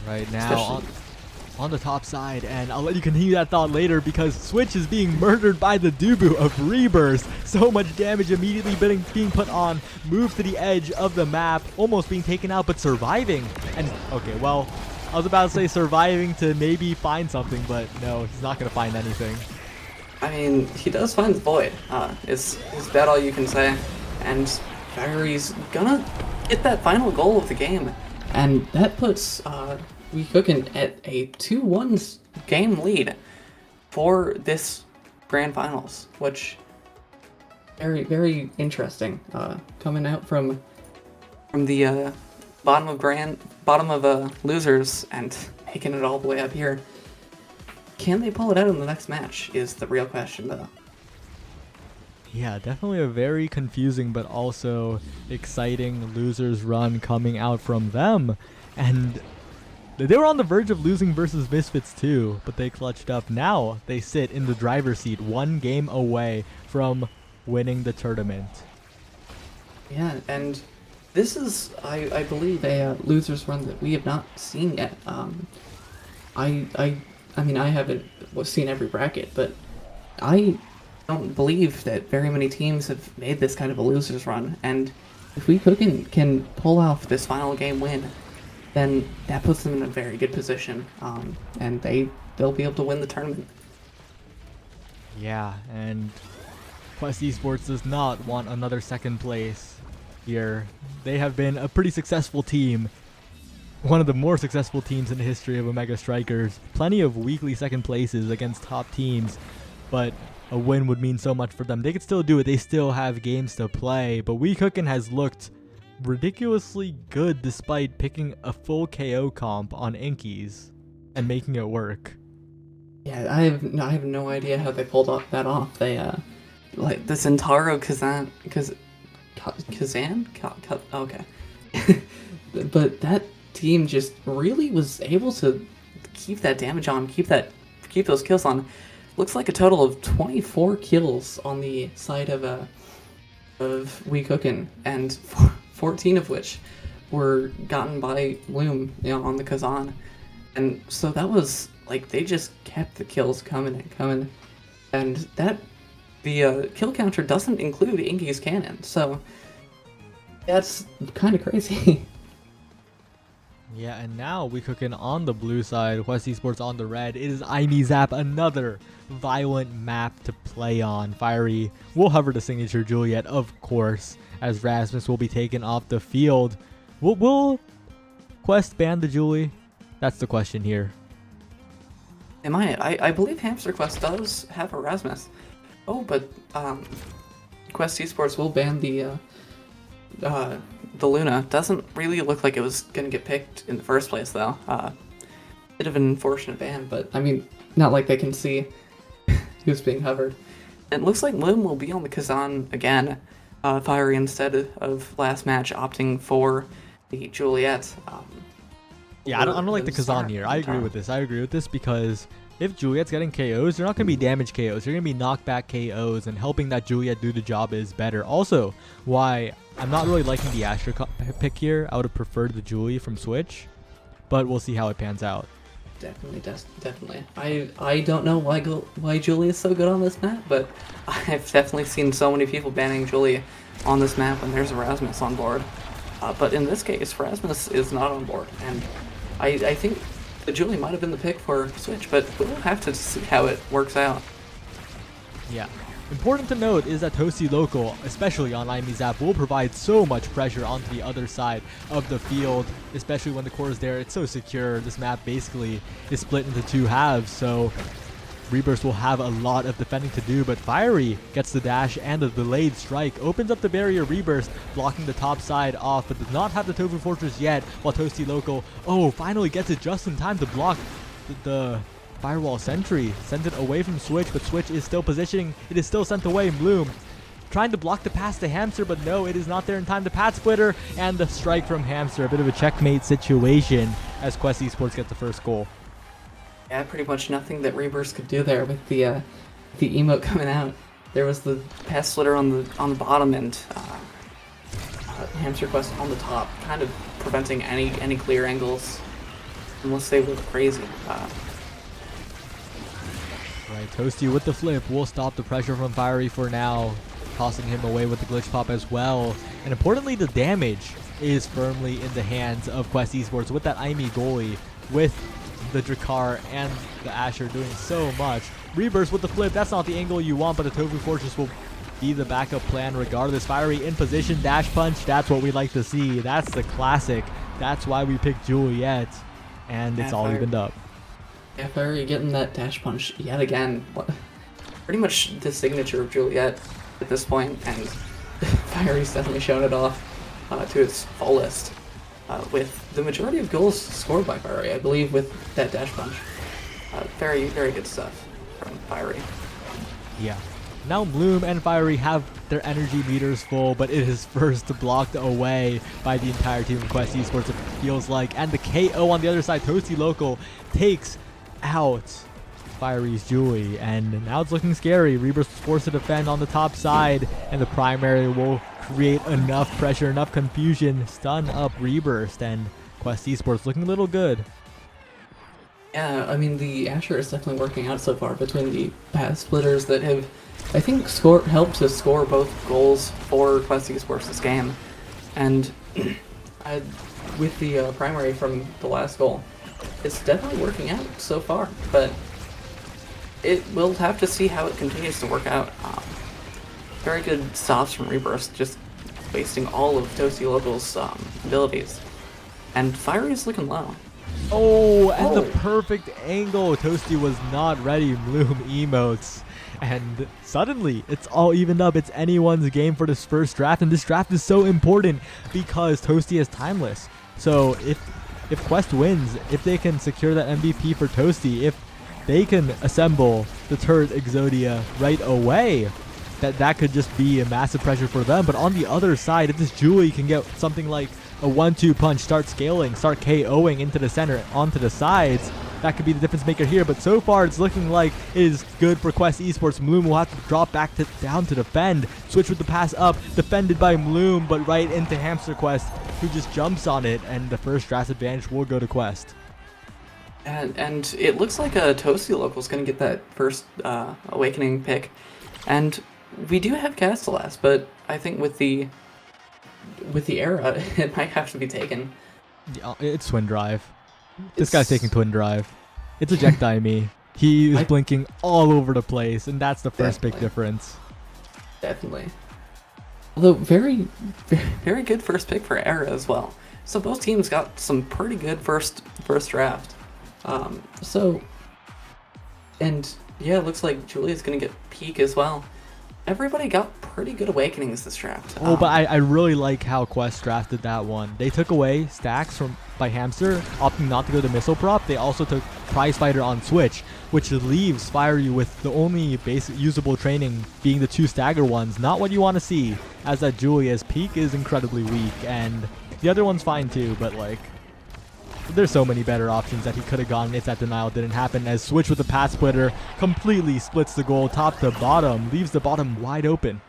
[SPEAKER 3] Right now, on the top side, and I'll let you continue that thought later because Switch is being murdered by the Dubu of Reburst. So much damage immediately being put on, moved to the edge of the map, almost being taken out, but surviving. And okay, well, I was about to say surviving to maybe find something, but no, he's not going to find anything.
[SPEAKER 4] I mean, he does find the void. Is that all you can say? And Fiery's gonna get that final goal of the game, and that puts Weecookin at a 2-1 game lead for this grand finals, which very, very interesting. Coming out from the bottom of losers and making it all the way up here. Can they pull it out in the next match is the real question, though.
[SPEAKER 3] Yeah, definitely a very confusing but also exciting losers run coming out from them. And they were on the verge of losing versus Misfits too, but they clutched up. Now they sit in the driver's seat, 1 game away from winning the tournament.
[SPEAKER 4] Yeah, and this is, I believe, a losers run that we have not seen yet. I mean, I haven't seen every bracket, but I don't believe that very many teams have made this kind of a losers run. And if Weecookin can pull off this final game win, then that puts them in a very good position, and they'll be able to win the tournament.
[SPEAKER 3] Yeah, and Quest Esports does not want another second place here. They have been a pretty successful team. One of the more successful teams in the history of Omega Strikers. Plenty of weekly second places against top teams, but a win would mean so much for them. They could still do it. They still have games to play, but Weecookin has looked ridiculously good despite picking a full KO comp on Inkies and making it work.
[SPEAKER 4] Yeah, I have no idea how they pulled that off. They like the Zentaro Kazan? Okay. But that team just really was able to keep that damage on, keep those kills on. Looks like a total of 24 kills on the side of Weecookin, and 14 of which were gotten by Loom, on the Kazan. And so that was, like, they just kept the kills coming and coming. And the kill counter doesn't include Inky's cannon, so that's kind of crazy.
[SPEAKER 3] Yeah, and now we cooking on the blue side, Quest Esports on the red. It is IMEZAP, another violent map to play on. Fiery will hover the signature Juliet, of course, as Rasmus will be taken off the field. Will Quest ban the Julie? That's the question here.
[SPEAKER 4] I believe Hamster Quest does have a Rasmus. Oh, but Quest Esports will ban the Luna. Doesn't really look like it was gonna get picked in the first place, though. Bit of an unfortunate ban, but I mean, not like they can see who's being hovered. And it looks like Loom will be on the Kazan again. Fiery, instead of last match, opting for the Juliet.
[SPEAKER 3] Yeah, I don't like the Kazan here. I agree with this because if Juliet's getting KOs, they're not going to be damage KOs. They're going to be knockback KOs, and helping that Juliet do the job is better. Also, why I'm not really liking the Asher pick here. I would have preferred the Julie from Switch, but we'll see how it pans out.
[SPEAKER 4] Definitely. I don't know why Julie is so good on this map, but I've definitely seen so many people banning Julie on this map when there's a Rasmus on board. But in this case, Rasmus is not on board, and I think the Julie might have been the pick for Switch, but we'll have to see how it works out.
[SPEAKER 3] Yeah. Important to note is that Toasty Local, especially on IMEZAP, will provide so much pressure onto the other side of the field, especially when the core is there. It's so secure. This map basically is split into two halves, so Rebirth will have a lot of defending to do, but Fiery gets the dash and the delayed strike, opens up the barrier. Rebirth blocking the top side off, but does not have the Tofu Fortress yet, while Toasty Local, finally gets it just in time to block the Firewall Sentry. Sends it away from Switch, but Switch is still positioning. It is still sent away. Bloom trying to block the pass to Hamster, but no, it is not there in time. The Pat Splitter and the strike from Hamster. A bit of a checkmate situation as Quest Esports gets the first goal.
[SPEAKER 4] Yeah, pretty much nothing that Rebirth could do there with the emote coming out. There was the pass splitter on the bottom, and Hamster Quest on the top, kind of preventing any clear angles unless they look crazy.
[SPEAKER 3] Right, Toasty with the flip will stop the pressure from Fiery for now, tossing him away with the glitch pop as well. And importantly, the damage is firmly in the hands of Quest Esports with that Aimee goalie, with the Drakkar and the Asher doing so much. Rebirth with the flip, that's not the angle you want, but the Tofu Fortress will be the backup plan regardless. Fiery in position, dash punch, that's what we like to see. That's the classic. That's why we picked Juliet, and it's all evened up.
[SPEAKER 4] Yeah, Fiery getting that dash punch yet again. Pretty much the signature of Juliet at this point, and Fiery's definitely shown it off to its fullest. With the majority of goals scored by Fiery, I believe, with that dash punch. Very, very good stuff from Fiery.
[SPEAKER 3] Yeah. Now Bloom and Fiery have their energy meters full, but it is first blocked away by the entire team of Quest Esports, it feels like. And the KO on the other side, Toasty Local takes out Fiery's Julie, and now it's looking scary. Rebirth is forced to defend on the top side, and the primary will create enough pressure, enough confusion, stun up Rebirth, and Quest Esports looking a little good.
[SPEAKER 4] Yeah, I mean, the Asher is definitely working out so far between the pass splitters that have, I think, helped to score both goals for Quest Esports this game. And with the primary from the last goal, it's definitely working out so far, but we'll have to see how it continues to work out. Very good stops from Rebirth, just wasting all of Toasty Local's abilities. And Fiery is looking low.
[SPEAKER 3] And the perfect angle. Toasty was not ready. Bloom emotes. And suddenly, it's all evened up. It's anyone's game for this first draft. And this draft is so important because Toasty is timeless. So if Quest wins, if they can secure that MVP for Toasty, if they can assemble the turret Exodia right away, that could just be a massive pressure for them. But on the other side, if this Julie can get something like a 1-2 punch, start scaling, start KOing into the center, onto the sides, that could be the difference maker here. But so far, it's looking like it is good for Quest Esports. Mloom will have to drop back down to defend. Switch with the pass up, defended by Mloom, but right into Hamster Quest, who just jumps on it, and the first draft advantage will go to Quest.
[SPEAKER 4] And it looks like a Toasty Local is going to get that first Awakening pick. And we do have Castellas, but I think with the era, it might have to be taken.
[SPEAKER 3] Yeah, it's Twin Drive. This guy's taking Twin Drive. It's Ejecti me. He is blinking all over the place, and that's the first big difference. Definitely.
[SPEAKER 4] Although very, very good first pick for Era as well. So both teams got some pretty good first draft. And yeah, it looks like Julia's gonna get Peak as well. Everybody got pretty good Awakenings this draft.
[SPEAKER 3] Oh, but I really like how Quest drafted that one. They took away stacks by Hamster, opting not to go to Missile Prop. They also took Prize Fighter on Switch, which leaves Fiery with the only basic usable training being the 2 stagger ones. Not what you want to see, as that Julia's Peak is incredibly weak, and the other one's fine too, but like, there's so many better options that he could have gone if that denial didn't happen, as Switch with the Path Splitter completely splits the goal top to bottom, leaves the bottom wide open.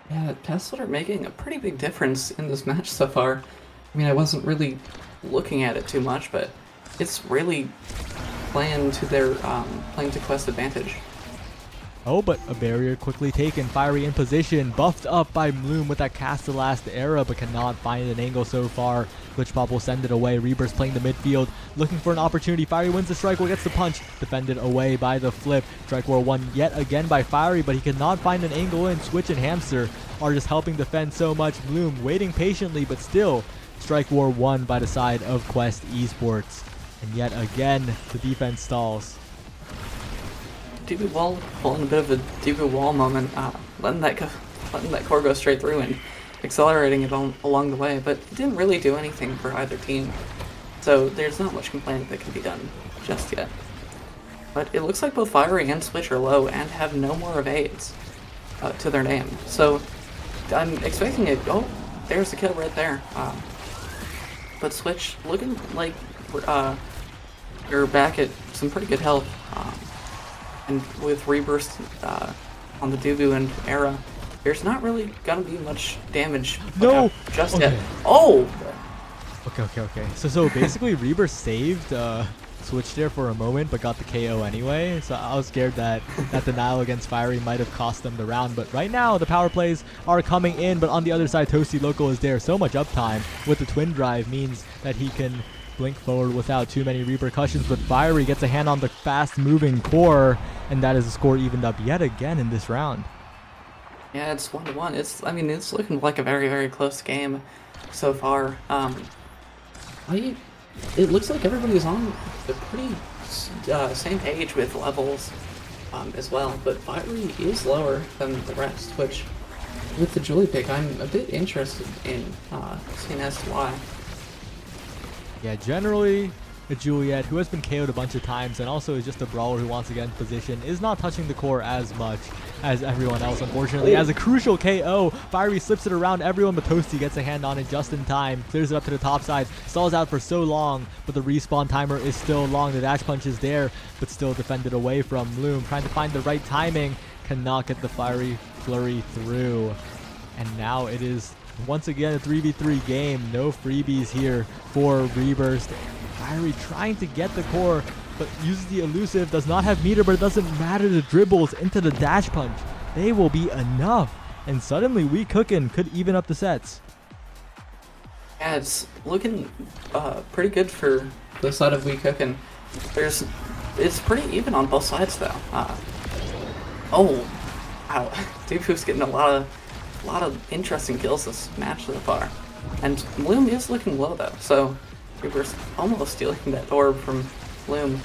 [SPEAKER 4] Yeah, Path Splitter making a pretty big difference in this match so far. I mean, I wasn't really looking at it too much, but it's really playing to Quest advantage.
[SPEAKER 3] Oh, but a barrier quickly taken. Fiery in position, buffed up by Mloom with that cast the last era, but cannot find an angle so far. Glitch Pop will send it away. Rebirth playing the midfield, looking for an opportunity. Fiery wins the strike, gets the punch, defended away by the flip. Strike War won yet again by Fiery, but he cannot find an angle in. Switch and Hamster are just helping defend so much. Mloom waiting patiently, but still, Strike War won by the side of Quest Esports. And yet again, the defense stalls.
[SPEAKER 4] DB Wall pulling a bit of a DB Wall moment, letting that core go straight through and accelerating it along the way, but it didn't really do anything for either team. So there's not much complaining that can be done just yet. But it looks like both Fiery and Switch are low and have no more evades to their name. So I'm expecting it. Oh, there's the kill right there. But Switch looking like you're back at some pretty good health. And with Rebirth on the Dubu and Era, there's not really gonna be much damage just yet. Oh!
[SPEAKER 3] Okay. So basically Rebirth saved Switch there for a moment, but got the KO anyway. So I was scared that denial against Fiery might have cost them the round. But right now, the power plays are coming in. But on the other side, Toasty Local is there. So much uptime with the Twin Drive means that he can blink forward without too many repercussions. But Fiery gets a hand on the fast-moving core, and that is the score evened up yet again in this round.
[SPEAKER 4] Yeah, it's 1-1. It's looking like a very, very close game so far. It looks like everybody's on the pretty same page with levels as well, but Fiery is lower than the rest, which with the Julie pick, I'm a bit interested in seeing as to why.
[SPEAKER 3] Yeah, generally, a Juliet, who has been KO'd a bunch of times and also is just a brawler who wants to get into position, is not touching the core as much as everyone else, unfortunately. As a crucial KO, Fiery slips it around everyone, but Toasty gets a hand on it just in time, clears it up to the top side, stalls out for so long, but the respawn timer is still long. The dash punch is there, but still defended away from Mloom, trying to find the right timing, cannot get the Fiery Flurry through. And now it is once again a 3v3 game, no freebies here for Rebirth. Fiery trying to get the core, but uses the elusive, does not have meter, but it doesn't matter. The dribbles into the dash punch, they will be enough. And suddenly We Cookin' could even up the sets.
[SPEAKER 4] Yeah, it's looking pretty good for the side of We Cookin'. It's pretty even on both sides though. Oh, wow, Dupu's getting a lot of interesting kills this match so far. And Bloom is looking low though, so we're almost stealing that orb from Bloom.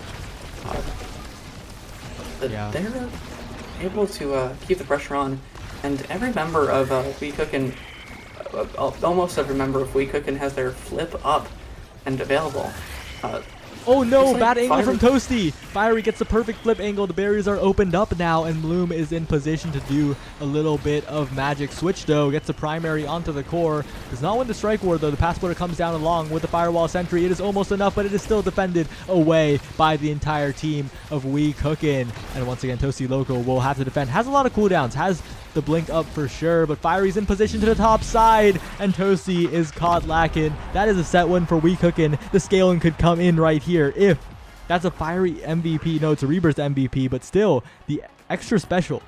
[SPEAKER 4] But
[SPEAKER 3] yeah,
[SPEAKER 4] they're able to keep the pressure on, and every member of We Cookin', almost every member of We Cookin' has their flip up and available.
[SPEAKER 3] Oh no,
[SPEAKER 4] It's like
[SPEAKER 3] bad angle
[SPEAKER 4] Fiery-
[SPEAKER 3] from Toasty. Fiery gets the perfect flip angle. The barriers are opened up now, and Bloom is in position to do a little bit of magic. Switch though, gets the primary onto the core. Does not win the strike war though. The pass splitter comes down along with the firewall sentry. It is almost enough, but it is still defended away by the entire team of We Cookin'. And once again, Toasty Local will have to defend. Has a lot of cooldowns. Has the blink up for sure, but Fiery's in position to the top side, and Toasty is caught lacking. That is a set win for We Cookin'. The scaling could come in right here if that's a Fiery MVP. No, it's a Rebirth MVP, but still, the extra special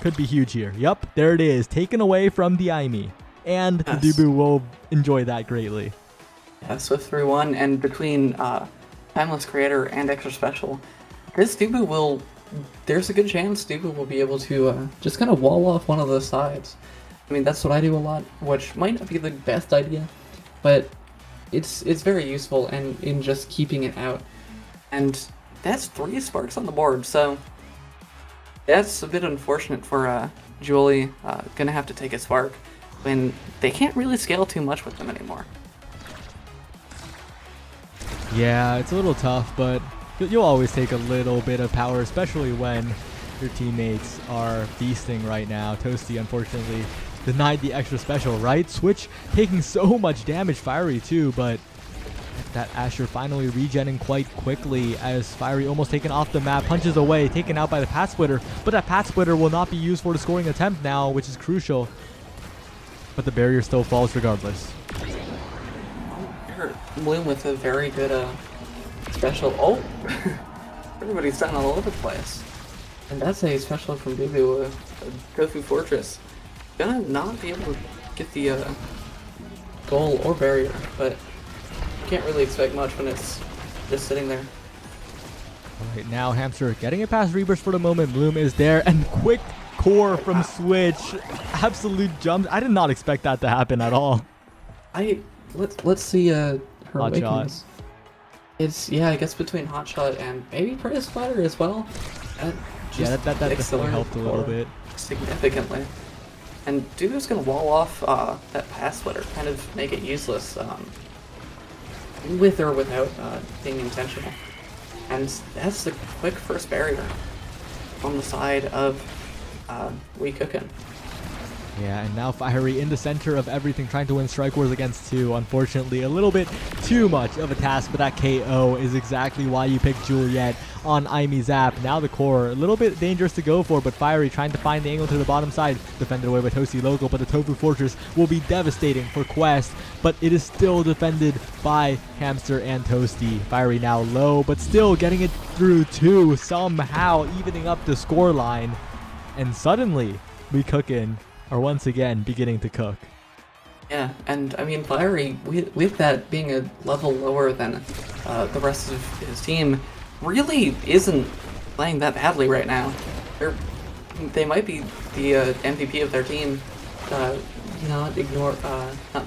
[SPEAKER 3] could be huge here. Yup, there it is, taken away from the Aimi, and
[SPEAKER 4] Yes.
[SPEAKER 3] the Dubu will enjoy that greatly.
[SPEAKER 4] Yeah, Swift 3-1, and between Timeless Creator and Extra Special, this Dubu will... There's a good chance Dubu will be able to just kind of wall off one of those sides. I mean, that's what I do a lot, which might not be the best idea, but it's very useful and in just keeping it out. And that's 3 sparks on the board, so that's a bit unfortunate for Julie. Gonna have to take a spark when they can't really scale too much with them anymore.
[SPEAKER 3] Yeah, it's a little tough, but you'll always take a little bit of power, especially when your teammates are feasting right now. Toasty, unfortunately, denied the extra special, right? Switch taking so much damage, Fiery too, but that Asher finally regenning quite quickly as Fiery almost taken off the map, punches away, taken out by the Path Splitter, but that Path Splitter will not be used for the scoring attempt now, which is crucial. But the barrier still falls regardless.
[SPEAKER 4] Bloom with a very good special. Oh, everybody's down all over the place. And that's a special from Dubu, a Tofu Fortress. Gonna not be able to get the goal or barrier, but can't really expect much when it's just sitting there.
[SPEAKER 3] Right now, Hamster getting it past Rebirth for the moment. Bloom is there, and quick core from Switch. Absolute jump. I did not expect that to happen at all.
[SPEAKER 4] Let's see her
[SPEAKER 3] Hot
[SPEAKER 4] awakens. It's, yeah, I guess between Hotshot and maybe Prius Splatter as well.
[SPEAKER 3] Yeah, that definitely helped a little bit.
[SPEAKER 4] Significantly. And Dubu's gonna wall off that Path Splitter, kind of make it useless, with or without being intentional. And that's the quick first barrier on the side of We Cookin'.
[SPEAKER 3] Yeah, and now Fiery in the center of everything, trying to win Strike Wars against 2. Unfortunately, a little bit too much of a task, but that KO is exactly why you picked Juliet on Aimi Zap. Now the core, a little bit dangerous to go for, but Fiery trying to find the angle to the bottom side, defended away by Toasty Local, but the Tofu Fortress will be devastating for Quest, but it is still defended by Hamster and Toasty. Fiery now low, but still getting it through 2, somehow evening up the score line, and suddenly We Cookin' are once again beginning to cook.
[SPEAKER 4] Yeah, and I mean, Fiery, with that being a level lower than the rest of his team, really isn't playing that badly right now. They might be the MVP of their team, not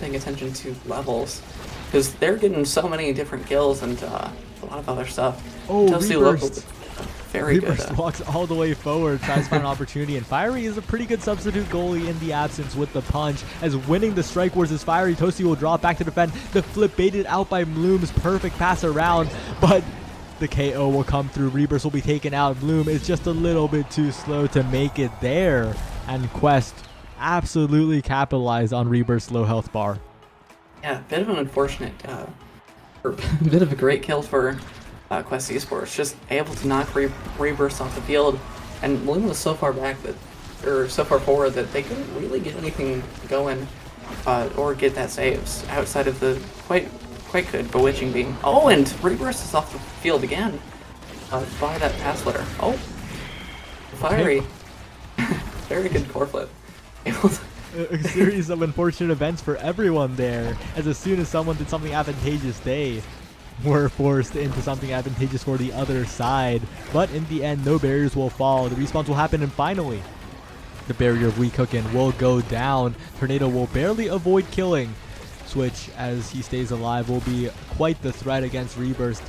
[SPEAKER 4] paying attention to levels, because they're getting so many different kills and a lot of other stuff.
[SPEAKER 3] Oh,
[SPEAKER 4] Toasty Local, very good.
[SPEAKER 3] Rebirth walks all the way forward, tries to find an opportunity, and Fiery is a pretty good substitute goalie in the absence with the punch, as winning the Strike Wars is Fiery. Toasty will drop back to defend. The flip baited out by Bloom's perfect pass around, but the KO will come through. Rebirth will be taken out. Bloom is just a little bit too slow to make it there, and Quest absolutely capitalized on Rebirth's low health bar.
[SPEAKER 4] Yeah, bit of an unfortunate, or bit of a great kill for Quest Esports, just able to knock Rebirth off the field, and Bloom was so far back so far forward that they couldn't really get anything going, or get that saves outside of the quite good bewitching beam. Oh, and Rebirth is off the field again by that Path Splitter. Oh, Fiery, very good core flip.
[SPEAKER 3] A series of unfortunate events for everyone there, as soon as someone did something advantageous, they were forced into something advantageous for the other side. But in the end, no barriers will fall. The respawns will happen, and finally, the barrier of We Cookin' will go down. Tornado will barely avoid killing. Switch, as he stays alive, will be quite the threat against Rebirth,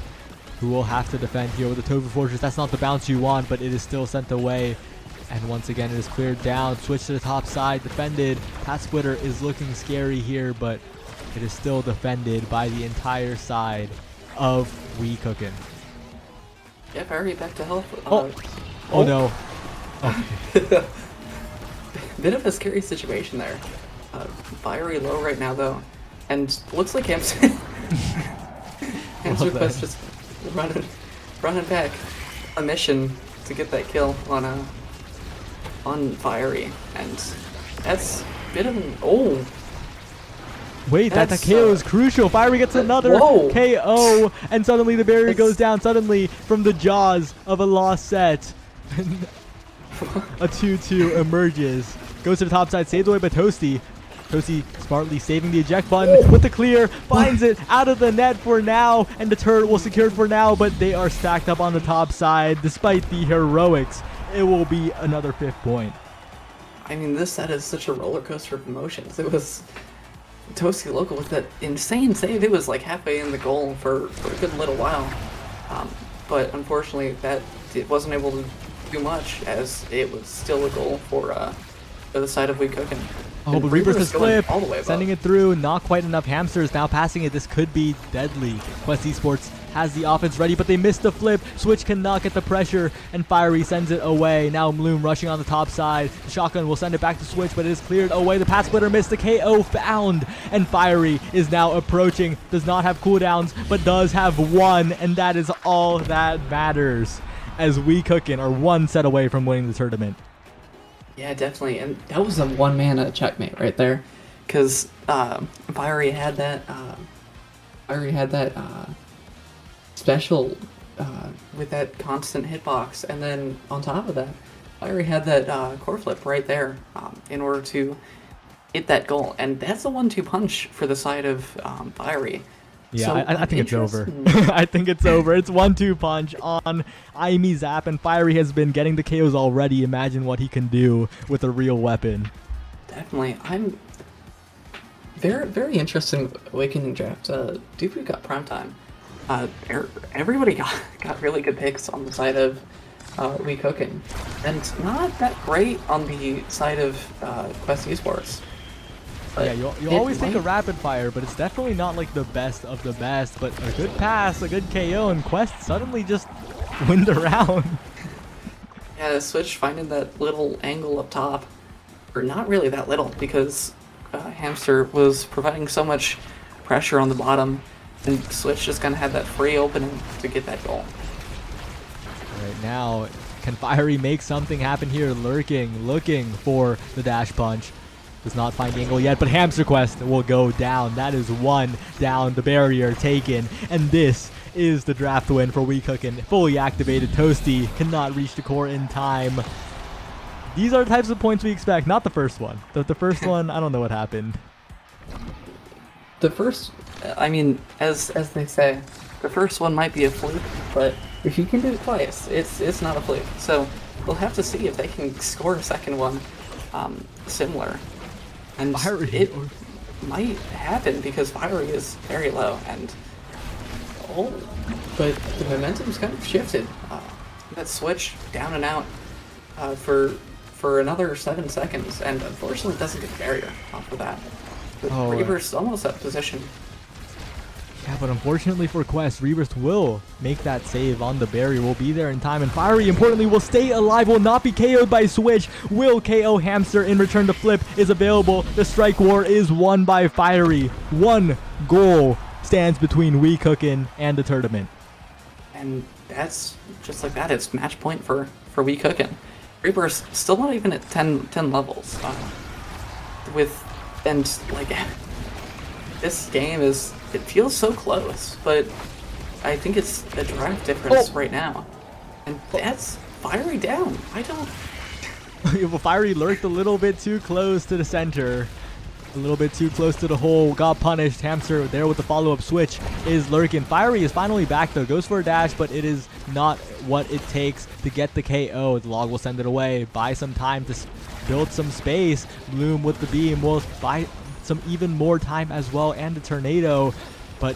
[SPEAKER 3] who will have to defend here with the Tofu Fortress. That's not the bounce you want, but it is still sent away. And once again, it is cleared down. Switch to the top side, defended. Path Splitter is looking scary here, but it is still defended by the entire side of We Cookin'.
[SPEAKER 4] Yeah, Fiery back to health.
[SPEAKER 3] Oh no. Okay.
[SPEAKER 4] Bit of a scary situation there. Fiery low right now though, and looks like Hamster. Hamster Quest just running back a mission to get that kill on Fiery, and that's a bit of an
[SPEAKER 3] Wait, that KO is crucial. Fiery gets another KO, and suddenly the barrier goes down. Suddenly, from the jaws of a lost set, a 2-2 emerges. Goes to the top side, saved away by Toasty. Toasty smartly saving the eject button with the clear, finds it out of the net for now, and the turret will secure it for now, but they are stacked up on the top side. Despite the heroics, it will be another 5th point.
[SPEAKER 4] I mean, this set is such a roller coaster of emotions. It was Toasty local with that insane save. It was like halfway in the goal for a good little while, but unfortunately that it wasn't able to do much, as it was still a goal for the side of We Cookin'.
[SPEAKER 3] Oh, but Reaper's has flipped,
[SPEAKER 4] all the way above.
[SPEAKER 3] sending it through, not quite enough. Hamsters now passing it. This could be deadly. Quest Esports has the offense ready, but they missed the flip. Switch cannot get the pressure, and Fiery sends it away. Now Bloom rushing on the top side. The shotgun will send it back to Switch, but it is cleared away. The pass splitter missed. The KO found, and Fiery is now approaching. Does not have cooldowns, but does have one, and that is all that matters, as We Cookin' are one set away from winning the tournament.
[SPEAKER 4] Yeah, definitely, and that was a one-mana checkmate right there, because Fiery had that special with that constant hitbox, and then on top of that, Fiery had that core flip right there in order to hit that goal, and that's a 1-2 punch for the side of Fiery.
[SPEAKER 3] Yeah,
[SPEAKER 4] So,
[SPEAKER 3] I think it's over.
[SPEAKER 4] interesting.
[SPEAKER 3] I think it's over. It's 1-2 punch on Aimi Zap, and Fiery has been getting the KOs already. Imagine what he can do with a real weapon.
[SPEAKER 4] Definitely, I'm very interesting Awakening draft. Dupu got primetime. Everybody got really good picks on the side of We Cookin', and not that great on the side of Quest Esports.
[SPEAKER 3] Yeah, you always think a rapid fire, but it's definitely not like the best of the best. But a good pass, a good KO, and Quest suddenly just wind around.
[SPEAKER 4] Yeah, the Switch finding that little angle up top, or not really that little, because Hamster was providing so much pressure on the bottom, and Switch just kind of had that free opening to get that goal.
[SPEAKER 3] Right now, can Fiery make something happen here? Looking for the dash punch. Does not find the angle yet, but Hamster Quest will go down. That is one down, the barrier taken, and this is the draft win for We Cookin'. Fully activated Toasty cannot reach the core in time. These are the types of points we expect, not the first one. The first one, I don't know what happened.
[SPEAKER 4] The first, I mean, as they say, the first one might be a fluke, but if you can do it twice, it's not a fluke. So we'll have to see if they can score a second one similar. And it might happen because Fiery is very low, and but the momentum's kind of shifted. That Switch down and out for another 7 seconds, and unfortunately doesn't get the barrier off of that. But Reaver's almost out of position.
[SPEAKER 3] Yeah, but unfortunately for Quest, Reavers will make that save on the barrier, will be there in time, and Fiery, importantly, will stay alive, will not be KO'd by Switch, will KO Hamster in return. To flip is available. The strike war is won by Fiery. 1 goal stands between We Cookin' and the tournament.
[SPEAKER 4] And that's just like that, it's match point for We Cookin'. Reaper's still not even at 10 levels. This game it feels so close, but I think it's the draft difference right now. And that's Fiery down. I don't...
[SPEAKER 3] Well, Fiery lurked a little bit too close to the center. A little bit too close to the hole. Got punished. Hamster there with the follow-up switch is lurking. Fiery is finally back though. Goes for a dash, but it is not what it takes to get the KO. The log will send it away. Buy some time to build some space. Bloom with the beam will buy some even more time as well, and the tornado. But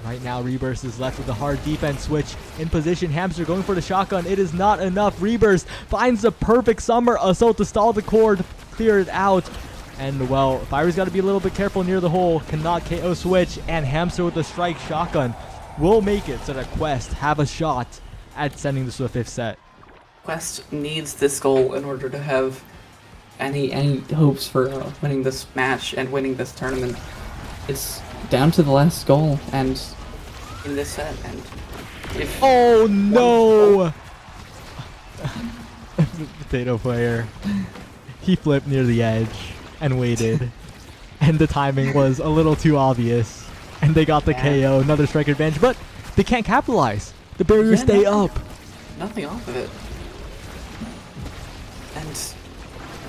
[SPEAKER 3] right now Reburst is left with a hard defense. Switch in position. Hamster going for the shotgun. It is not enough. Reburst finds the perfect summer assault to stall the core, to clear it out. And well, Fiery's got to be a little bit careful near the hole. Cannot KO Switch, and Hamster with the strike shotgun will make it so that Quest have a shot at sending this to a 5th set.
[SPEAKER 4] Quest needs this goal in order to have any hopes for winning this match and winning this tournament. It's down to the last goal and in this set, and if
[SPEAKER 3] Oh no! Potato player. He flipped near the edge and waited. And the timing was a little too obvious. And they got the KO, another strike advantage, but they can't capitalize. The barriers stay up.
[SPEAKER 4] Nothing off of it. And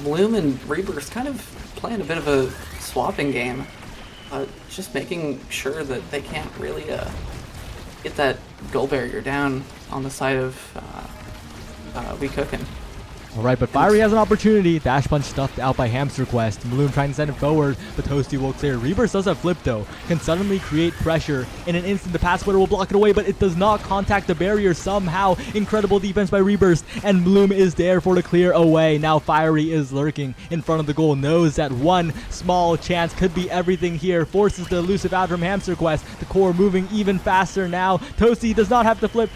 [SPEAKER 4] Bloom and Rebirth kind of playing a bit of a swapping game. Just making sure that they can't really get that goal barrier down on the side of We Cookin'.
[SPEAKER 3] Alright, but Fiery has an opportunity. Dash Punch stuffed out by Hamster Quest. Bloom trying to send it forward, but Toasty will clear. Rebirth does have Flip though. Can suddenly create pressure. In an instant, the pass splitter will block it away, but it does not contact the barrier somehow. Incredible defense by Rebirth, and Bloom is there for the clear away. Now Fiery is lurking in front of the goal. Knows that one small chance could be everything here. Forces the elusive out from Hamster Quest. The core moving even faster now. Toasty does not have to flip.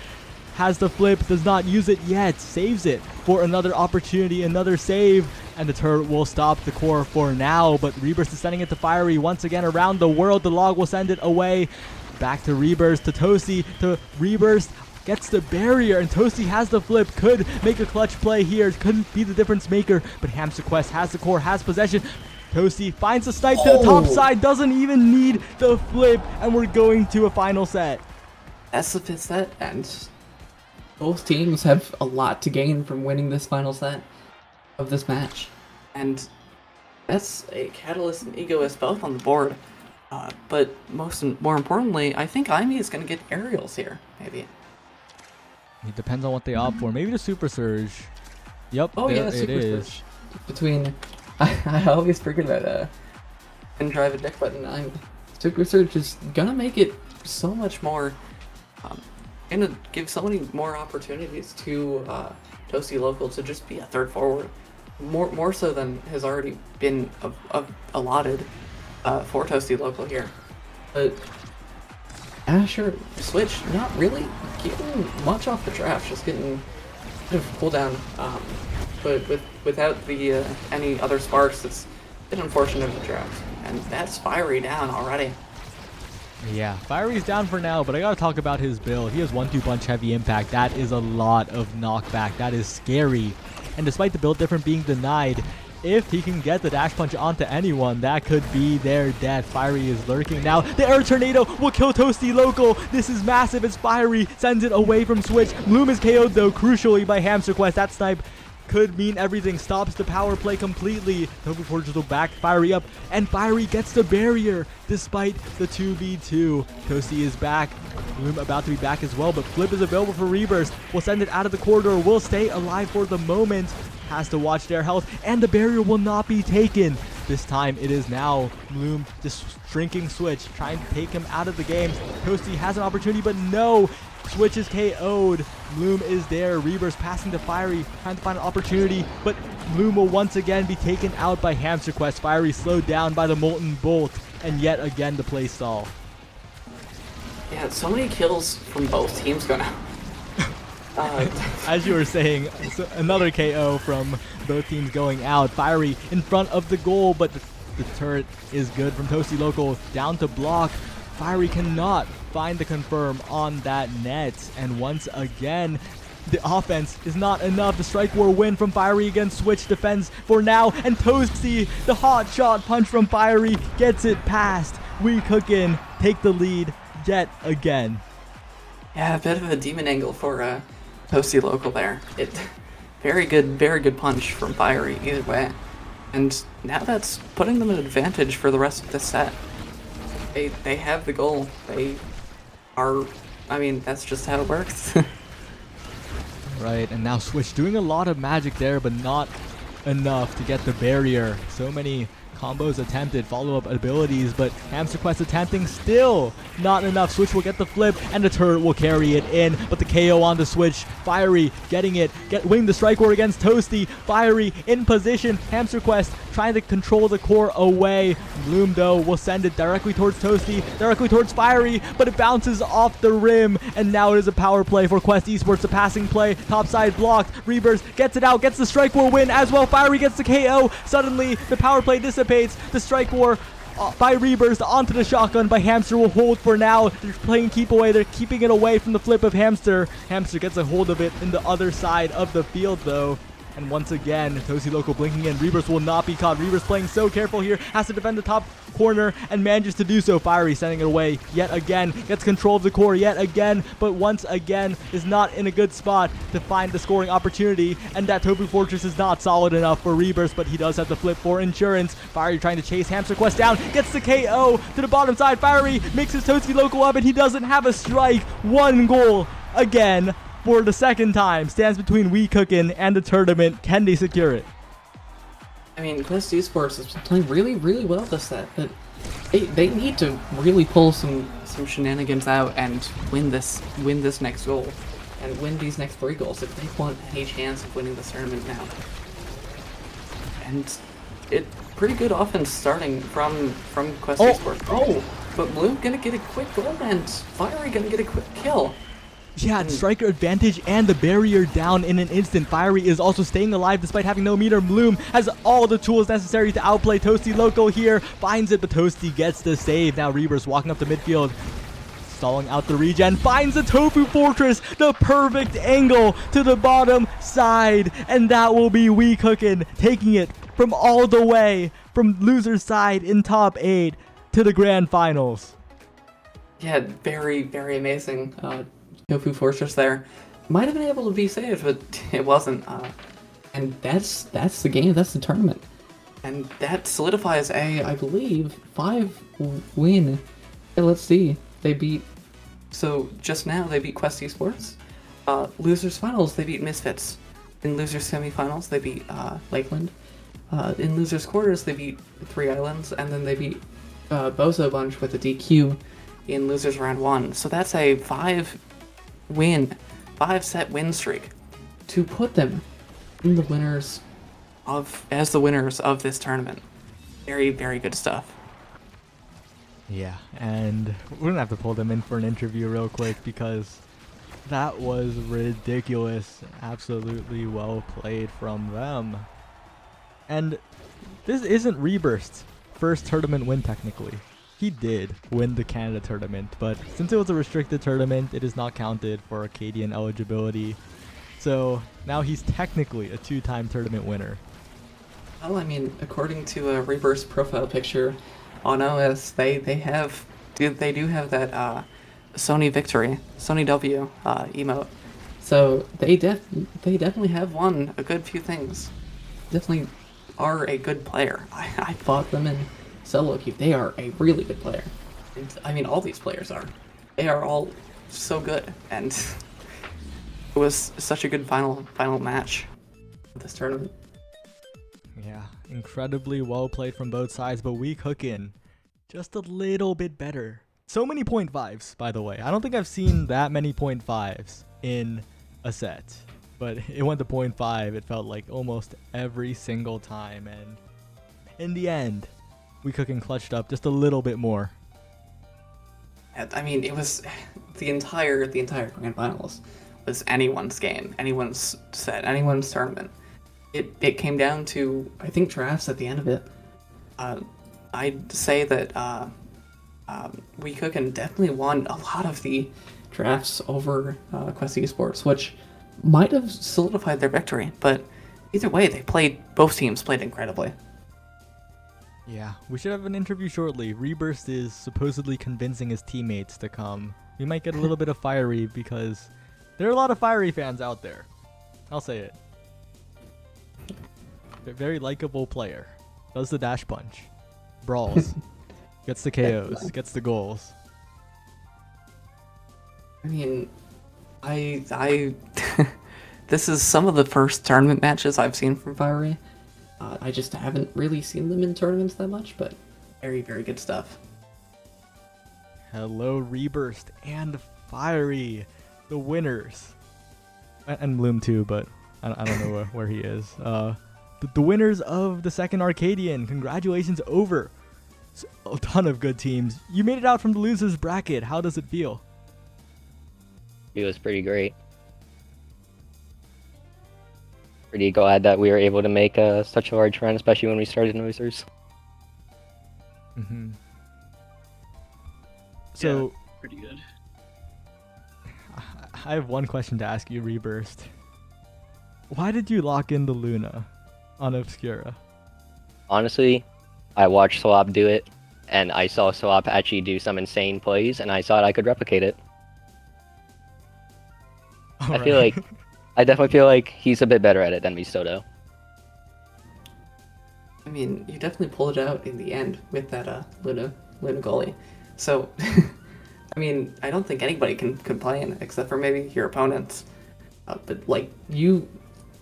[SPEAKER 3] Has the flip, does not use it yet, saves it for another opportunity, another save, and the turret will stop the core for now, but Rebirth is sending it to Fiery once again around the world. The log will send it away, back to Rebirth, to Toasty, to Rebirth, gets the barrier, and Toasty has the flip, could make a clutch play here, couldn't be the difference maker, but Hamster Quest has the core, has possession. Toasty finds a snipe to the top side, doesn't even need the flip, and we're going to a final set.
[SPEAKER 4] That's the 5th set, and both teams have a lot to gain from winning this final set of this match. And that's a Catalyst and Egoist both on the board. But more importantly, I think Imi is going to get aerials here, maybe.
[SPEAKER 3] It depends on what they opt for. Maybe the Super Surge. Yep,
[SPEAKER 4] Oh yeah, Super Surge. Between, I always forget that and drive a deck button. Super Surge is gonna make it so much more. Gonna give so many more opportunities to Toasty Local to just be a third forward, more so than has already been allotted for Toasty Local here. But Asher Switch not really getting much off the draft, just getting a bit of cooldown. But without the any other sparks, it's been unfortunate of the draft, and that's Fiery down already.
[SPEAKER 3] Yeah, Fiery's down for now, but I gotta talk about his build. He has 1-2 punch heavy impact. That is a lot of knockback. That is scary. And despite the build different being denied, if he can get the dash punch onto anyone, that could be their death. Fiery is lurking now. The air tornado will kill Toasty Local. This is massive as Fiery sends it away from Switch. Bloom is KO'd though, crucially by Hamster Quest. That snipe could mean everything. Stops the power play completely. Toby Forges will back Fiery up, and Fiery gets the barrier despite the 2v2. Toasty is back. Bloom about to be back as well, but Flip is available for Rebirth. Will send it out of the corridor. Will stay alive for the moment. Has to watch their health, and the barrier will not be taken. This time it is now Bloom just shrinking Switch, trying to take him out of the game. Toasty has an opportunity, but no. Switch is KO'd. Bloom is there. Rebirth passing to Fiery, trying to find an opportunity, but Bloom will once again be taken out by Hamster Quest. Fiery slowed down by the Molten Bolt, and yet again the play stall.
[SPEAKER 4] Yeah, so many kills from both teams going out.
[SPEAKER 3] As you were saying, so another KO from both teams going out. Fiery in front of the goal, but the turret is good from Toasty Local. Down to block. Fiery cannot find the confirm on that net, and once again the offense is not enough. The strike war win from Fiery against Switch defends for now, and Toasty, the hot shot punch from Fiery, gets it past. We Cookin' take the lead yet again.
[SPEAKER 4] Yeah, a bit of a demon angle for Toasty Local there. Very good punch from Fiery either way, and now that's putting them at an advantage for the rest of the set. They have the goal. They are, I mean, that's just how it works.
[SPEAKER 3] Right, and now Switch doing a lot of magic there, but not enough to get the barrier. So many Combos attempted, follow-up abilities, but Hamster Quest attempting still not enough. Switch will get the flip, and the turret will carry it in, but the KO on the Switch. Fiery getting it, winning the Strike War against Toasty. Fiery in position, Hamster Quest trying to control the core away. Bloom, though, will send it directly towards Toasty, directly towards Fiery, but it bounces off the rim, and now it is a power play for Quest Esports. The passing play, topside blocked. Rebirth gets it out, gets the Strike War win as well. Fiery gets the KO. Suddenly, the power play dissipates. The Strike War by Rebirth onto the shotgun by Hamster will hold for now. They're playing keep away. They're keeping it away from the flip of Hamster. Hamster gets a hold of it in the other side of the field, though. And once again, Toasty Loco blinking in. Rebirth will not be caught. Rebirth playing so careful here. Has to defend the top corner and manages to do so. Fiery sending it away yet again. Gets control of the core yet again. But once again is not in a good spot to find the scoring opportunity. And that Tofu Fortress is not solid enough for Rebirth. But he does have the flip for insurance. Fiery trying to chase Hamster Quest down. Gets the KO to the bottom side. Fiery makes his Toasty Loco up and he doesn't have a strike. One goal again. For the second time, stands between We Cookin' and the tournament. Can they secure it?
[SPEAKER 4] I mean, Quest Esports has been playing really, really well this set, but they need to really pull some shenanigans out and win this next goal, and win these next 3 goals if they want any chance of winning this tournament now. And it pretty good offense starting from Quest Esports. Oh, but Bloom gonna get a quick goal and Fiery gonna get a quick kill.
[SPEAKER 3] Yeah, striker advantage and the barrier down in an instant. Fiery is also staying alive despite having no meter. Bloom has all the tools necessary to outplay Toasty Loco here. Finds it, but Toasty gets the save. Now Rebirth walking up the midfield, stalling out the regen. Finds the Tofu Fortress, the perfect angle to the bottom side. And that will be We Cookin' taking it from all the way from loser's side in top 8 to the grand finals.
[SPEAKER 4] Yeah, very, very amazing. Tofu Fortress there might have been able to be saved, but it wasn't. And that's the game. That's the tournament, and that solidifies I believe 5-win. Hey, let's see. They beat. So just now they beat Quest Esports. Losers finals they beat Misfits. In losers semifinals they beat Lakeland. In losers quarters they beat 3 Islands, and then they beat Bozo Bunch with a DQ in losers round 1. So that's a 5-set win streak to put them in the winners of this tournament. Very, very good stuff.
[SPEAKER 3] Yeah, and we're gonna have to pull them in for an interview real quick because that was ridiculous. Absolutely well played from them. And this isn't Rebirth's first tournament win technically. He did win the Canada tournament, but since it was a restricted tournament, it is not counted for Arcadian eligibility. So now he's technically a 2-time tournament winner.
[SPEAKER 4] Well, I mean, according to a Rebirth's profile picture on OS, they do have that Sony victory, Sony W emote. So they definitely have won a good few things. Definitely are a good player. I fought them in solo queue. They are a really good player. And, I mean, all these players are. They are all so good, and it was such a good final match of this tournament.
[SPEAKER 3] Yeah, incredibly well played from both sides, but We Cookin' just a little bit better. So many 0.5s, by the way. I don't think I've seen that many 0.5s in a set, but it went to 0.5. It felt like almost every single time, and in the end, We Cookin' clutched up just a little bit more.
[SPEAKER 4] I mean, it was the entire grand finals was anyone's game, anyone's set, anyone's tournament. It came down to, I think, drafts at the end of it. I'd say that We Cookin' definitely won a lot of the drafts over Quest Esports, which might have solidified their victory. But either way, both teams played incredibly.
[SPEAKER 3] Yeah, we should have an interview shortly. Rebirth is supposedly convincing his teammates to come. We might get a little bit of Fiery because there are a lot of Fiery fans out there. I'll say it. Very likable player. Does the dash punch. Brawls. Gets the KOs. Gets the goals.
[SPEAKER 4] I mean, I this is some of the first tournament matches I've seen from Fiery, I just haven't really seen them in tournaments that much, but very, very good stuff.
[SPEAKER 3] Hello, Reburst and Fiery, the winners. And Bloom too, but I don't know where he is. The winners of the second Arcadian. Congratulations over a ton of good teams. You made it out from the losers bracket. How does it feel?
[SPEAKER 5] It was pretty great. Pretty glad that we were able to make such a large run, especially when we started in losers.
[SPEAKER 3] Mm-hmm. So,
[SPEAKER 6] yeah, pretty good.
[SPEAKER 3] I have one question to ask you, Reburst. Why did you lock in the Luna on Obscura?
[SPEAKER 5] Honestly, I watched Swap do it, and I saw Swap actually do some insane plays, and I thought I could replicate it. I definitely feel like he's a bit better at it than me, Soto.
[SPEAKER 4] I mean, you definitely pulled it out in the end with that Luna goalie. So, I mean, I don't think anybody can complain except for maybe your opponents. But like you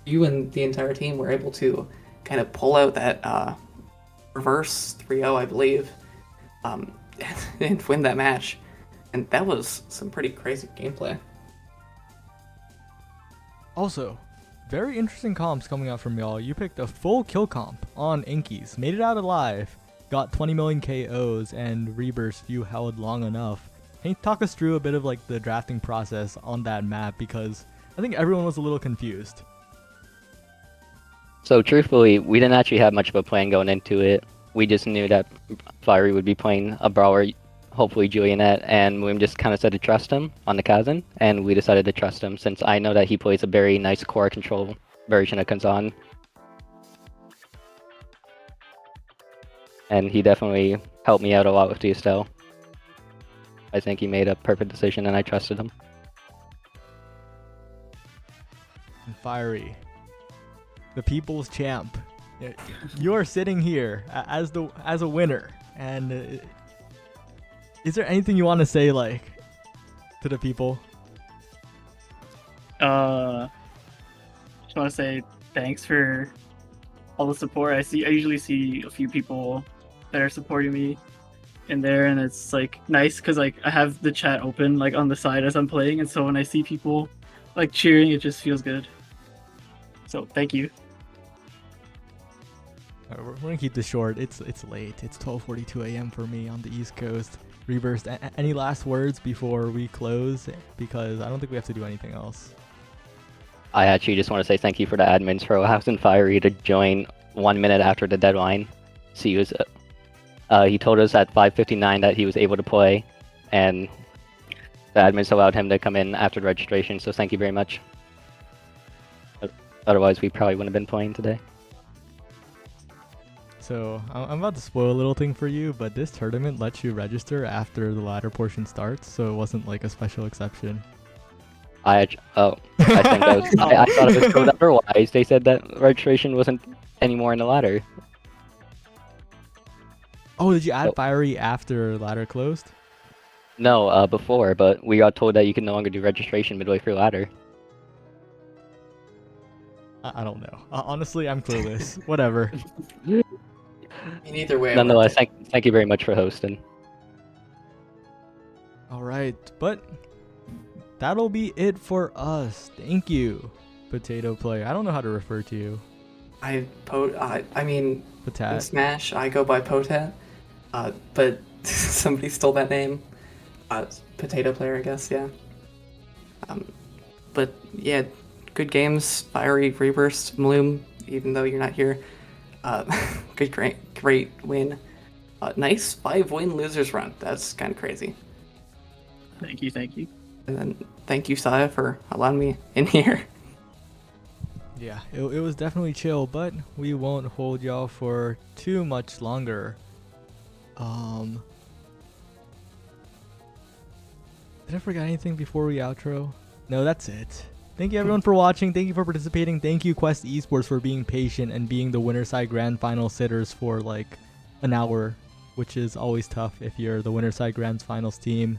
[SPEAKER 4] and the entire team were able to kind of pull out that reverse 3-0, I believe, and win that match. And that was some pretty crazy gameplay.
[SPEAKER 3] Also, very interesting comps coming out from y'all. You picked a full kill comp on Inkies, made it out alive, got 20 million KOs, and Reburst you held long enough. Can you talk us through a bit of like the drafting process on that map, because I think everyone was a little confused.
[SPEAKER 5] So truthfully, we didn't actually have much of a plan going into it. We just knew that Fiery would be playing a brawler, hopefully Julianet, and we just kind of said to trust him on the Kazan, and we decided to trust him since I know that he plays a very nice core control version of Kazan. And he definitely helped me out a lot with DSL. I think he made a perfect decision and I trusted him.
[SPEAKER 3] And Fiery, the people's champ. You're sitting here as a winner, and is there anything you want to say like to the people?
[SPEAKER 6] Just want to say thanks for all the support. I usually see a few people that are supporting me in there, and it's like nice because like I have the chat open like on the side as I'm playing, and so when I see people like cheering, it just feels good. So thank you.
[SPEAKER 3] We're gonna keep this short. It's late. It's 12:42 a.m. for me on the East Coast. Reburst, any last words before we close? Because I don't think we have to do anything else.
[SPEAKER 5] I actually just want to say thank you for the admins for allowing Fiery to join 1 minute after the deadline. So he told us at 5:59 that he was able to play, and the admins allowed him to come in after the registration, so thank you very much. Otherwise, we probably wouldn't have been playing today.
[SPEAKER 3] So I'm about to spoil a little thing for you, but this tournament lets you register after the ladder portion starts, so it wasn't like a special exception.
[SPEAKER 5] I think that was, I thought it was code otherwise. They said that registration wasn't anymore in the ladder.
[SPEAKER 3] Oh, did you add Fiery after ladder closed?
[SPEAKER 5] No, before, but we got told that you can no longer do registration midway through ladder.
[SPEAKER 3] I don't know. Honestly, I'm clueless. Whatever.
[SPEAKER 4] In either way,
[SPEAKER 5] Nonetheless, thank you very much for hosting.
[SPEAKER 3] All right, but that'll be it for us. Thank you, Potato Player. I don't know how to refer to you.
[SPEAKER 4] I mean, in
[SPEAKER 3] Potat.
[SPEAKER 4] Smash, I go by Potat, but somebody stole that name. Potato Player, I guess, yeah. But yeah, good games, Fiery, Reburst, Mloom, even though you're not here. Great win. Nice 5-win losers run. That's kind of crazy.
[SPEAKER 6] Thank you.
[SPEAKER 4] And then thank you, Saya, for allowing me in here.
[SPEAKER 3] Yeah, it was definitely chill, but we won't hold y'all for too much longer. Did I forget anything before we outro? No, that's it. Thank you everyone for watching. Thank you for participating. Thank you Quest Esports for being patient and being the winner side grand final sitters for like an hour, which is always tough if you're the winner side grand finals team.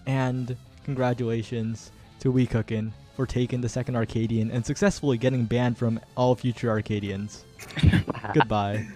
[SPEAKER 3] And congratulations to We Cookin'. for taking the second Arcadian and successfully getting banned from all future Arcadians. Goodbye.